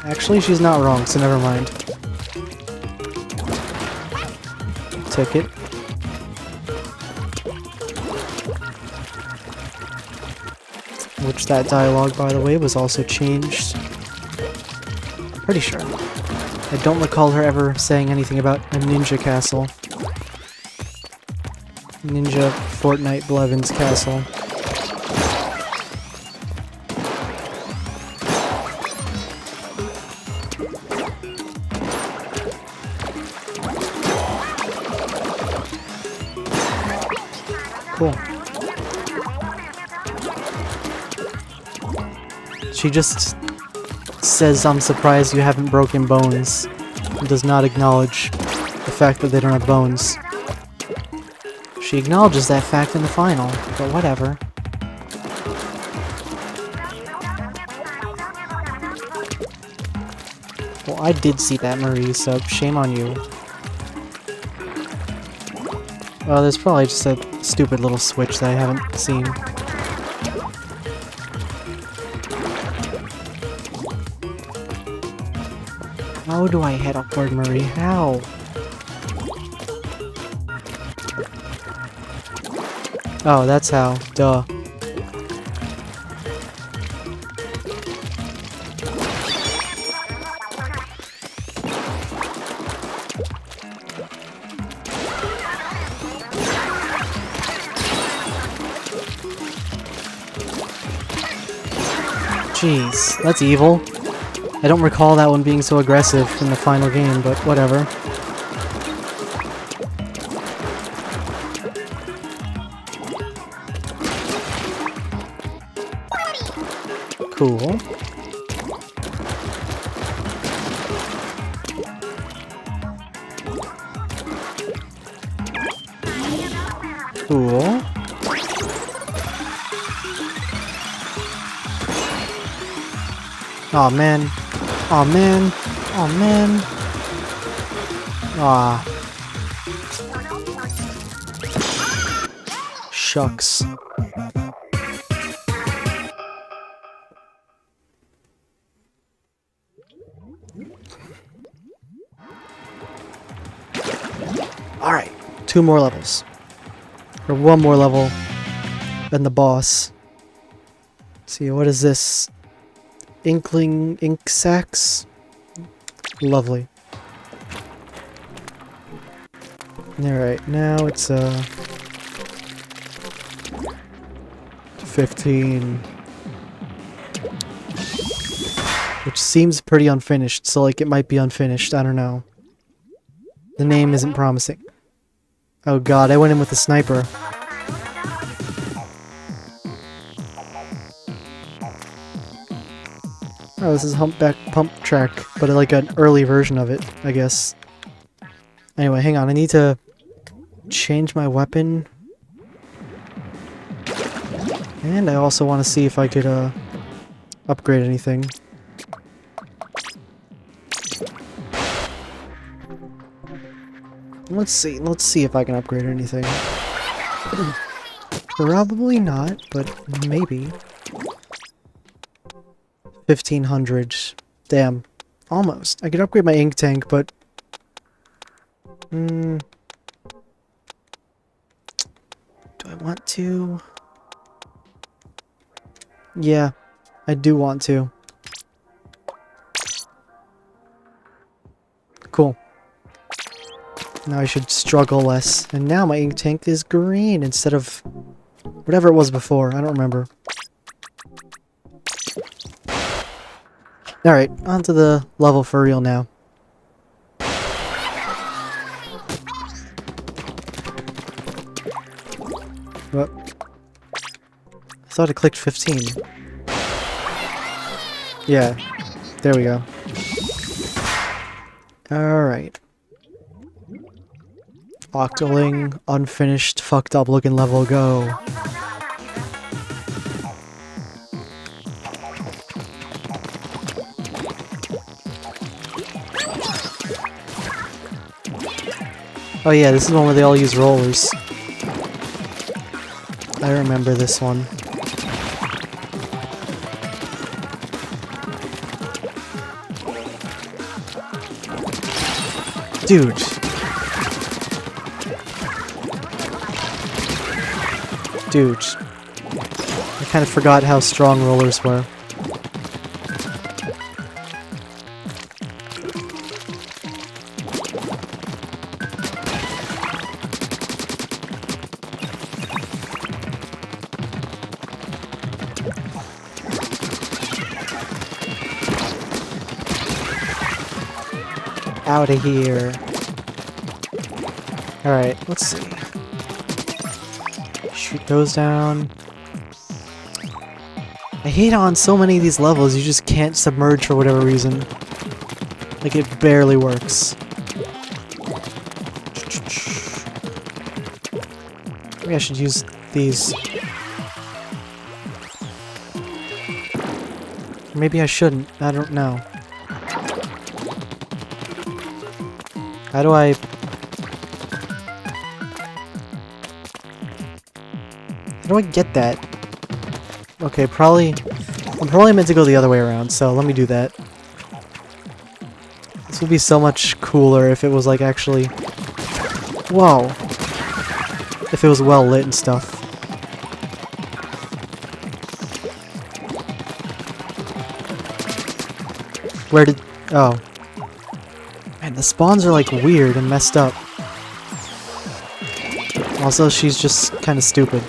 Actually, she's not wrong, so never mind. Ticket. Which that dialogue, by the way, was also changed. Pretty sure. I don't recall her ever saying anything about a ninja castle. Ninja Fortnite Blevins castle. cool. She just says, "I'm surprised you haven't broken bones," and does not acknowledge the fact that they don't have bones. She acknowledges that fact in the final, but whatever. Well, I did see that, Marie, so shame on you. Oh, there's probably just a stupid little switch that I haven't seen. How do I head upward, Marie? How? Oh, that's how. Duh. Jeez, that's evil. I don't recall that one being so aggressive in the final game, but whatever. Cool. Cool. Aw, man. Aw, man. Aw, man. Aw. Shucks. Alright, 2 more levels. Or 1 more level than the boss. Let's see, what is this? Inkling ink sacs? Lovely. Alright, now it's 15. Which seems pretty unfinished, so like it might be unfinished, I don't know. The name isn't promising. Oh god, I went in with a sniper. Oh, this is Humpback Pump Track, but like an early version of it, I guess. Anyway, hang on, I need to change my weapon. And I also want to see if I could upgrade anything. Let's see if I can upgrade anything. Probably not, but maybe. 1500. Damn. Almost. I could upgrade my ink tank, but... do I want to? Yeah, I do want to. Cool. Now I should struggle less. And now my ink tank is green instead of whatever it was before. I don't remember. Alright, on to the level for real now. What? I thought I clicked 15. Yeah, there we go. Alright. Octoling, unfinished, fucked up looking level, go. Oh yeah, this is one where they all use rollers. I remember this one. Dude. Dude. I kind of forgot how strong rollers were. Out of here. Alright, let's see. Shoot those down. I hate how on so many of these levels you just can't submerge for whatever reason. Like, it barely works. Maybe I should use these. Maybe I shouldn't. I don't know. How do I... How do I get that? Okay, probably... I'm probably meant to go the other way around, so let me do that. This would be so much cooler if it was, like, actually... Whoa! If it was well lit and stuff. Where did... Oh. Man, the spawns are, like, weird and messed up. Also, she's just kind of stupid.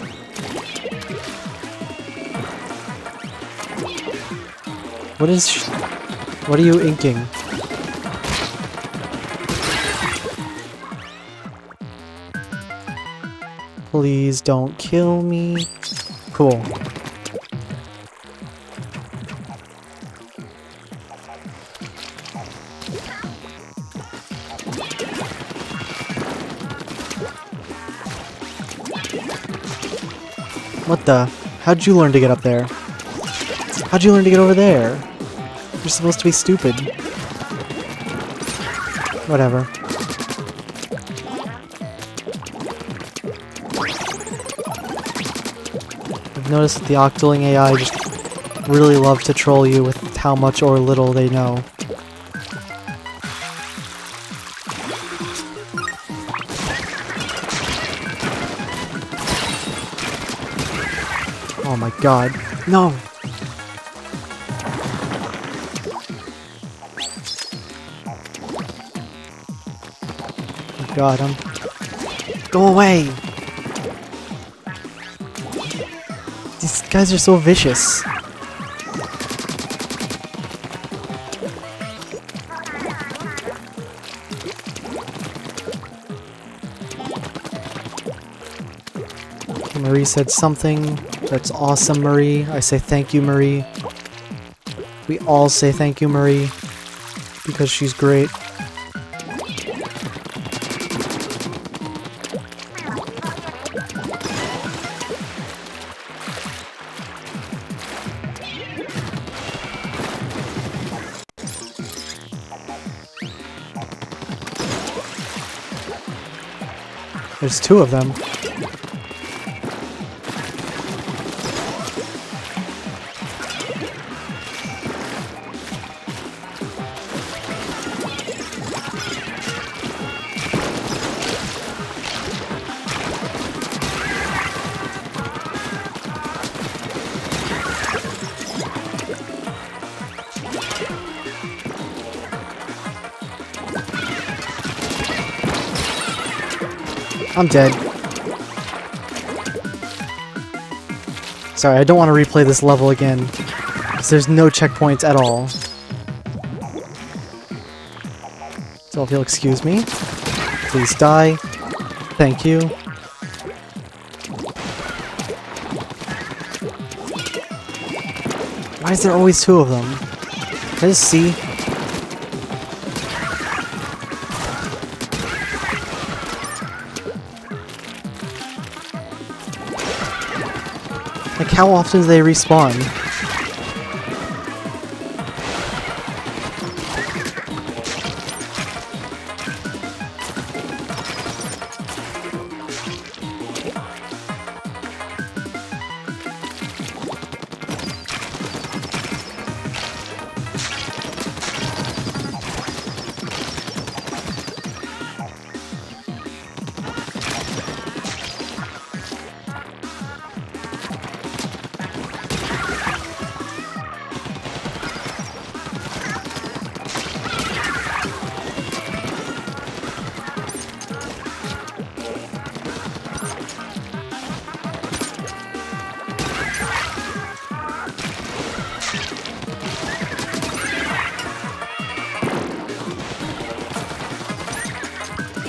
What is... What are you inking? Please don't kill me. Cool. What the? How'd you learn to get up there? How'd you learn to get over there? You're supposed to be stupid. Whatever. I've noticed that the Octoling AI just really love to troll you with how much or little they know. Oh my god. No! Got him. Go away! These guys are so vicious. Marie said something. That's awesome, Marie. I say thank you, Marie. We all say thank you, Marie. Because she's great. There's two of them. I'm dead. Sorry, I don't want to replay this level again, because there's no checkpoints at all. So if you'll excuse me, please die. Thank you. Why is there always two of them? Can I just see? Like, how often do they respawn?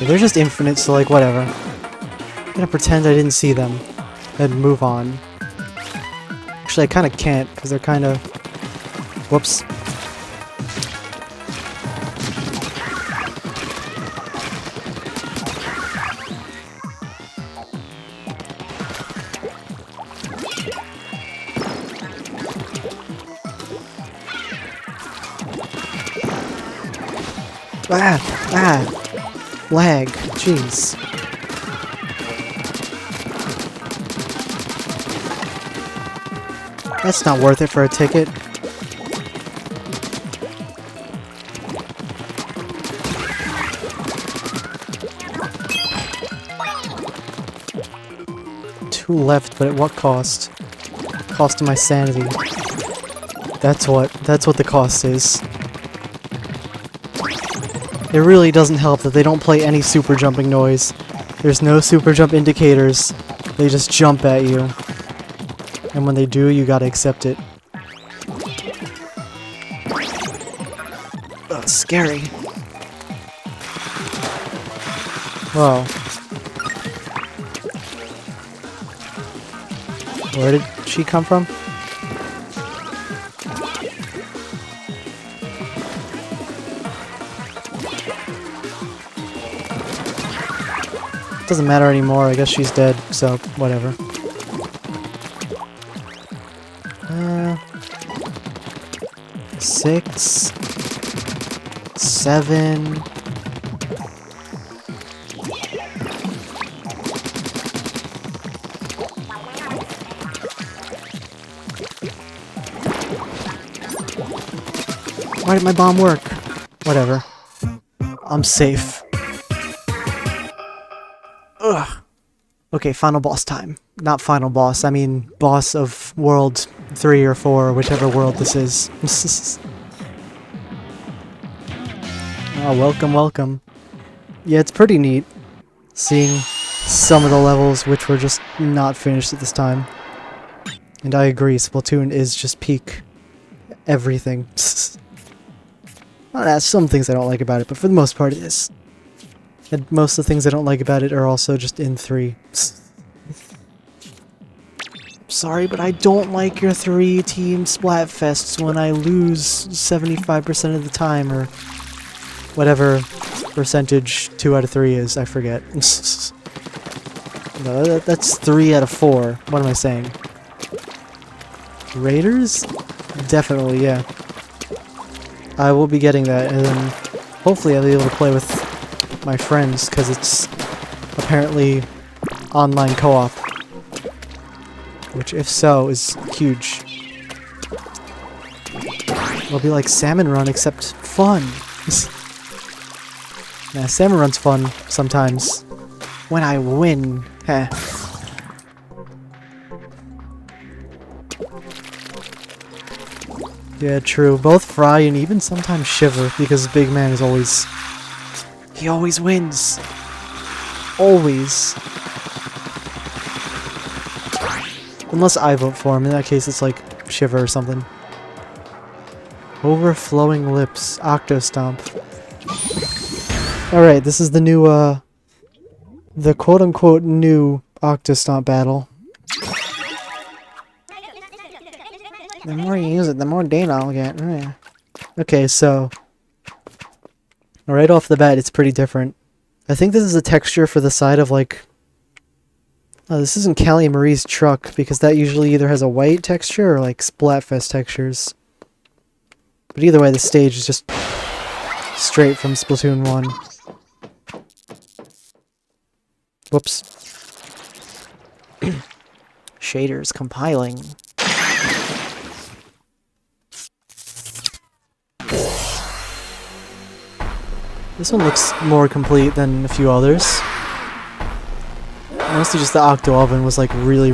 They're just infinite, so like, whatever. I'm gonna pretend I didn't see them. and move on. Actually, I kind of can't, because they're kind of... Whoops. Lag. Jeez. That's not worth it for a ticket. Two left, but at what cost? Cost of my sanity. That's what the cost is. It really doesn't help that they don't play any super jumping noise. There's no super jump indicators. They just jump at you. And when they do, you gotta accept it. Ugh, scary. Whoa. Where did she come from? Doesn't matter anymore, I guess she's dead, so whatever. 6, 7. Why did my bomb work? Whatever. I'm safe. Ugh. Okay, final boss time. Not final boss, I mean boss of world 3 or 4, or whichever world this is. Oh, welcome, welcome. Yeah, it's pretty neat seeing some of the levels which were just not finished at this time. And I agree, Splatoon is just peak everything. Well, that's some things I don't like about it, but for the most part it is. And most of the things I don't like about it are also just in 3. Sorry, but I don't like your 3-team Splatfests when I lose 75% of the time, or whatever percentage 2 out of 3 is, I forget. No, that's 3 out of 4. What am I saying? Raiders? Definitely, yeah. I will be getting that, and then hopefully I'll be able to play with my friends, because it's apparently online co-op, which if so is huge. It'll be like Salmon Run except fun. Nah, Salmon Run's fun sometimes when I win. Heh. Yeah, true. Both Fry and even sometimes Shiver, because Big Man is always... He always wins. Always. Unless I vote for him. In that case, it's like Shiver or something. Overflowing Lips. Octostomp. Alright, this is the new, the quote-unquote new Octostomp battle. The more you use it, the more data I'll get. Okay, so... right off the bat, it's pretty different. I think this is a texture for the side of, like... Oh, this isn't Callie Marie's truck, because that usually either has a white texture or, like, Splatfest textures. But either way, the stage is just straight from Splatoon 1. Whoops. Shaders compiling. This one looks more complete than a few others. Mostly just the Octo Oven was like really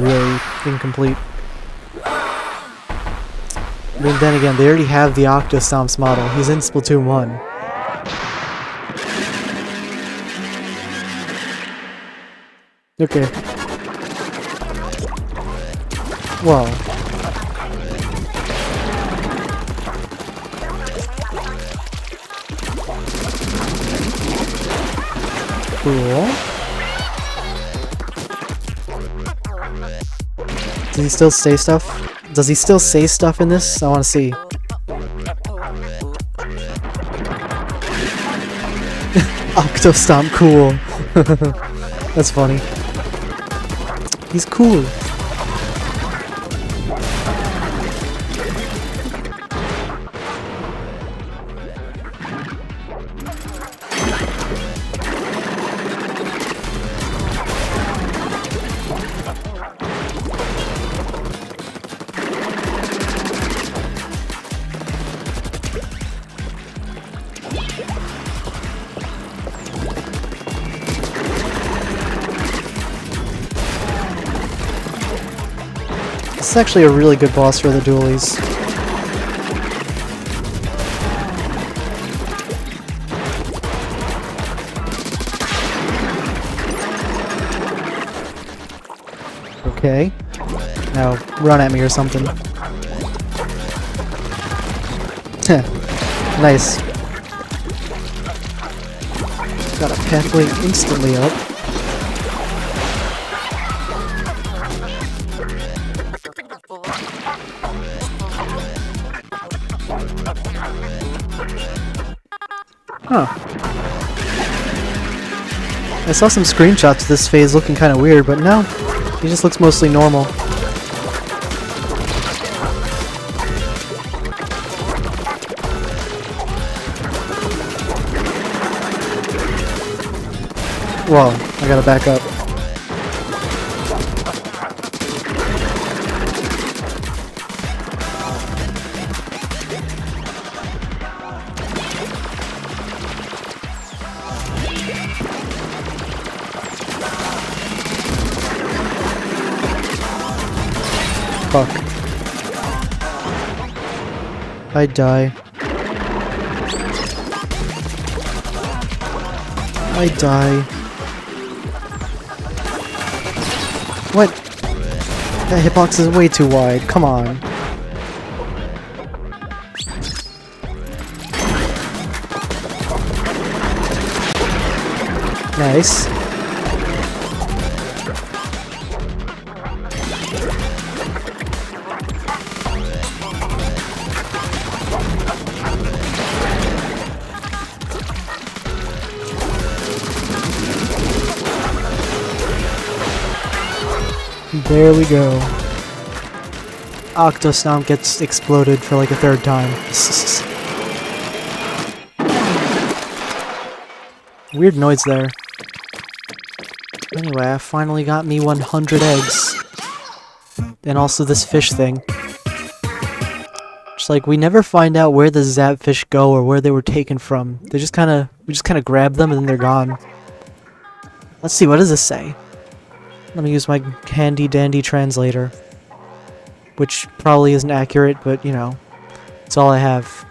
incomplete. I mean, then again, they already have the Octo Stomps model. He's in Splatoon 1. Okay. Whoa. Cool. Can he still say stuff? Does he still say stuff in this? I want to see. Octostomp cool. That's funny. He's cool. This is actually a really good boss for the dualies. Okay. Now run at me or something. Nice. Got a pathway instantly up. Huh. I saw some screenshots of this phase looking kind of weird, but no, he just looks mostly normal. Whoa, I gotta back up. Fuck. I'd die. I'd die. What? That hitbox is way too wide. Come on. Nice. There we go. Octostomp gets exploded for like a third time. Weird noise there. Anyway, I finally got me 100 eggs. And also this fish thing. Just like, we never find out where the zapfish go or where they were taken from. They just kinda, we just kinda grab them and then they're gone. Let's see, what does this say? Let me use my handy dandy translator. Which probably isn't accurate, but you know, it's all I have.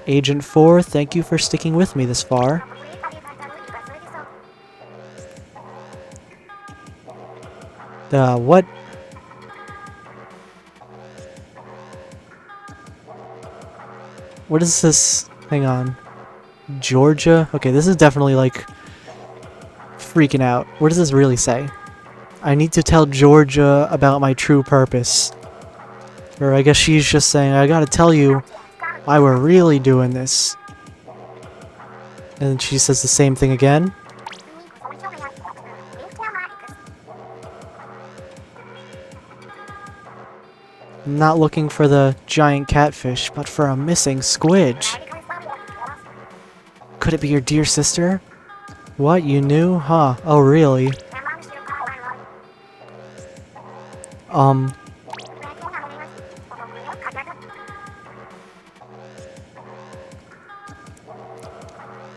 Agent 4, thank you for sticking with me this far. What? What is this? Hang on. Georgia? Okay, this is definitely like freaking out. What does this really say? I need to tell Georgia about my true purpose. Or I guess she's just saying, I gotta tell you why we're really doing this. And she says the same thing again. I'm not looking for the giant catfish, but for a missing squidge. Could it be your dear sister? What, you knew? Huh, oh really?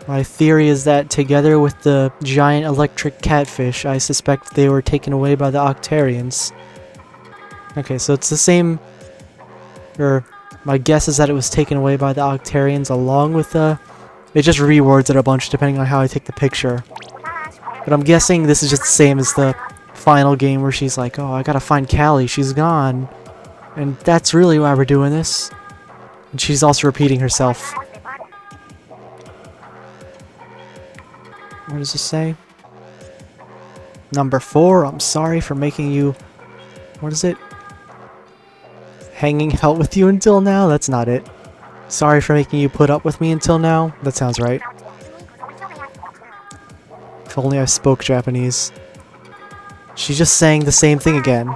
My theory is that together with the giant electric catfish, I suspect they were taken away by the Octarians. Okay, so it's the same, or my guess is that it was taken away by the Octarians along with the... It just rewords it a bunch depending on how I take the picture. But I'm guessing this is just the same as the final game where she's like, oh, I gotta find Callie, she's gone. And that's really why we're doing this. And she's also repeating herself. What does it say? Number 4, I'm sorry for making you What is it? Hanging out with you until now? That's not it. Sorry for making you put up with me until now? That sounds right. If only I spoke Japanese. She's just saying the same thing again.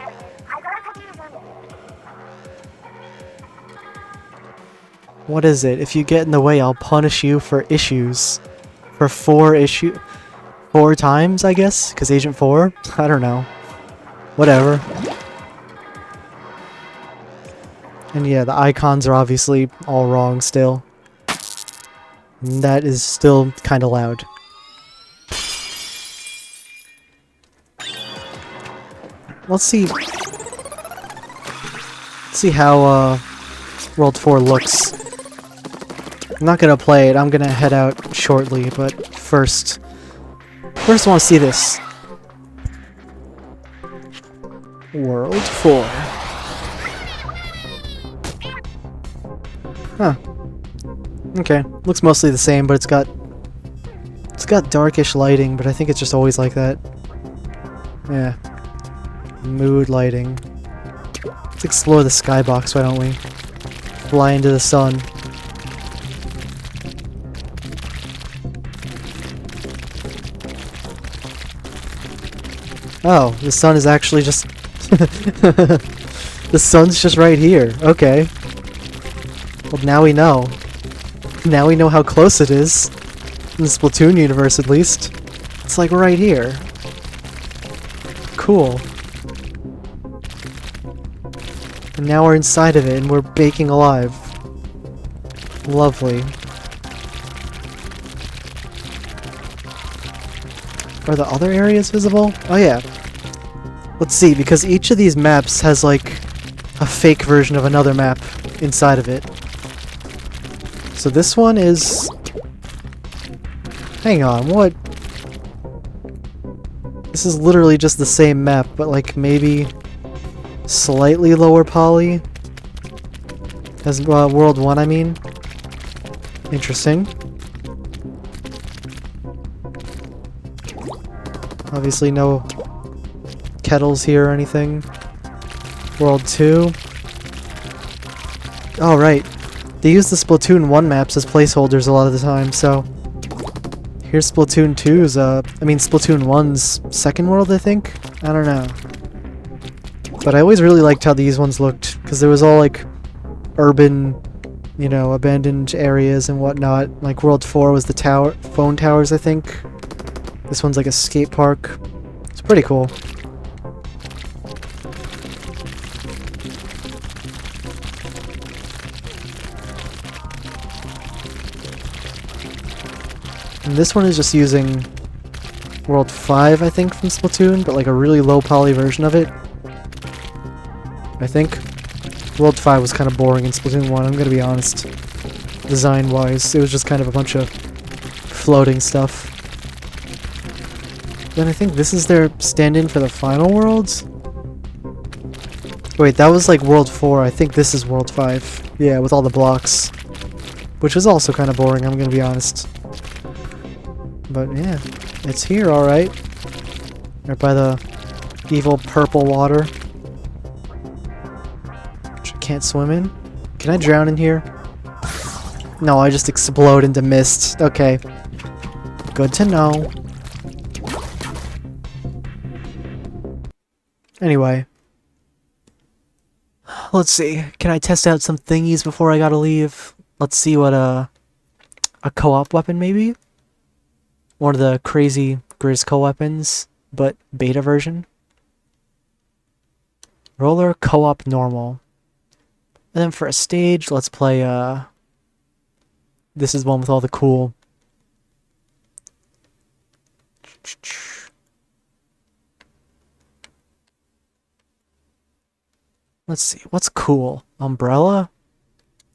What is it? If you get in the way, I'll punish you for issues. For 4 times, I guess? Because Agent 4? I don't know. Whatever. And yeah, the icons are obviously all wrong still. And that is still kind of loud. Let's see. Let's see how World 4 looks. I'm not gonna play it. I'm gonna head out shortly, but first I want to see this. World 4. Huh. Okay. Looks mostly the same, but it's got darkish lighting, but I think it's just always like that. Yeah. Mood lighting. Let's explore the skybox, why don't we? Fly into the sun. Oh, the sun is actually just... The sun's just right here. Okay. Well, now we know. Now we know how close it is. In the Splatoon universe, at least. It's like right here. Cool. And now we're inside of it, and we're baking alive. Lovely. Are the other areas visible? Oh yeah. Let's see, because each of these maps has like a fake version of another map inside of it. So this one is... Hang on, what? This is literally just the same map, but like maybe slightly lower poly? As World 1, I mean. Interesting. Obviously no kettles here or anything. World 2. Oh, right. They use the Splatoon 1 maps as placeholders a lot of the time, so... Here's Splatoon 2's, Splatoon 1's second world, I think? I don't know. But I always really liked how these ones looked, because there was all, like, urban, you know, abandoned areas and whatnot. Like, World 4 was the phone towers, I think. This one's like a skate park. It's pretty cool. And this one is just using World 5, I think, from Splatoon, but like a really low poly version of it. I think. World 5 was kind of boring in Splatoon 1, I'm gonna be honest. Design-wise, it was just kind of a bunch of floating stuff. Then I think this is their stand-in for the final worlds? Wait, that was like World 4, I think this is World 5. Yeah, with all the blocks. Which was also kind of boring, I'm gonna be honest. But yeah, it's here, alright. Right by the evil purple water. Which I can't swim in. Can I drown in here? No, I just explode into mist. Okay. Good to know. Anyway. Let's see. Can I test out some thingies before I gotta leave? Let's see what a co-op weapon maybe? One of the crazy Grizz co-weapons, but beta version. Roller co-op normal. And then for a stage, let's play this is one with all the cool let's see, what's cool? Umbrella?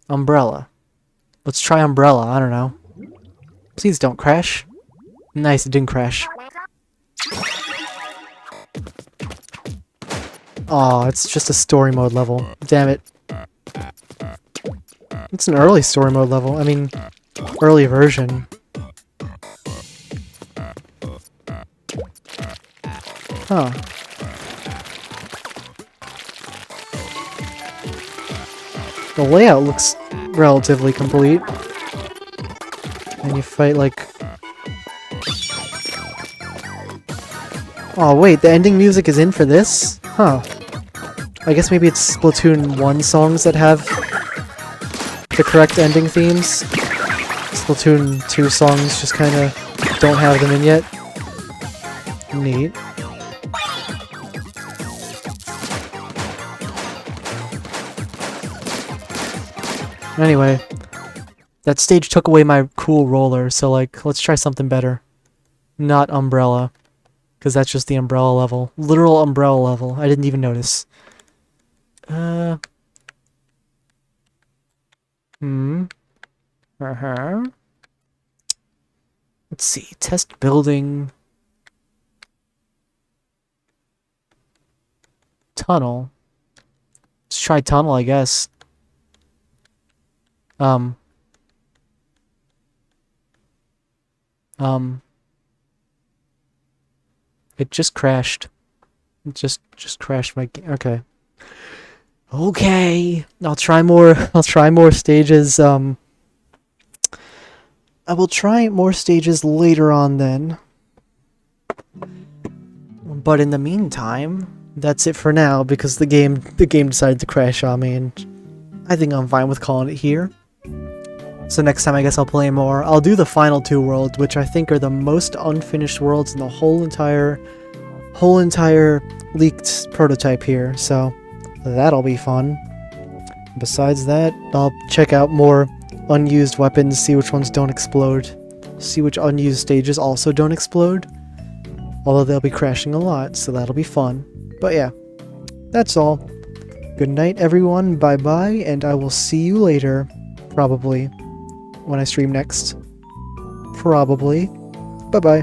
Umbrella. Let's try Umbrella, I don't know. Please don't crash. Nice, it didn't crash. Aw, it's just a story mode level. Damn it. It's an early story mode level. I mean, early version. Huh. The layout looks relatively complete. And you fight like... Oh wait, the ending music is in for this? Huh. I guess maybe it's Splatoon 1 songs that have the correct ending themes. Splatoon 2 songs just kinda don't have them in yet. Neat. Anyway, that stage took away my cool roller, so like, let's try something better. Not umbrella. Because that's just the umbrella level. Literal umbrella level. I didn't even notice. Let's see. Test building. Tunnel. Let's try tunnel, I guess. It just crashed. It just crashed my game. Okay. Okay. I'll try more stages. I will try more stages later on then. But in the meantime, that's it for now because the game decided to crash on me, and I think I'm fine with calling it here. So next time I guess I'll play more. I'll do the final 2 worlds, which I think are the most unfinished worlds in the whole entire leaked prototype here, so that'll be fun. Besides that, I'll check out more unused weapons, see which ones don't explode, see which unused stages also don't explode, although they'll be crashing a lot, so that'll be fun. But yeah, that's all. Good night everyone, bye bye, and I will see you later, probably, when I stream next. Probably. Bye bye.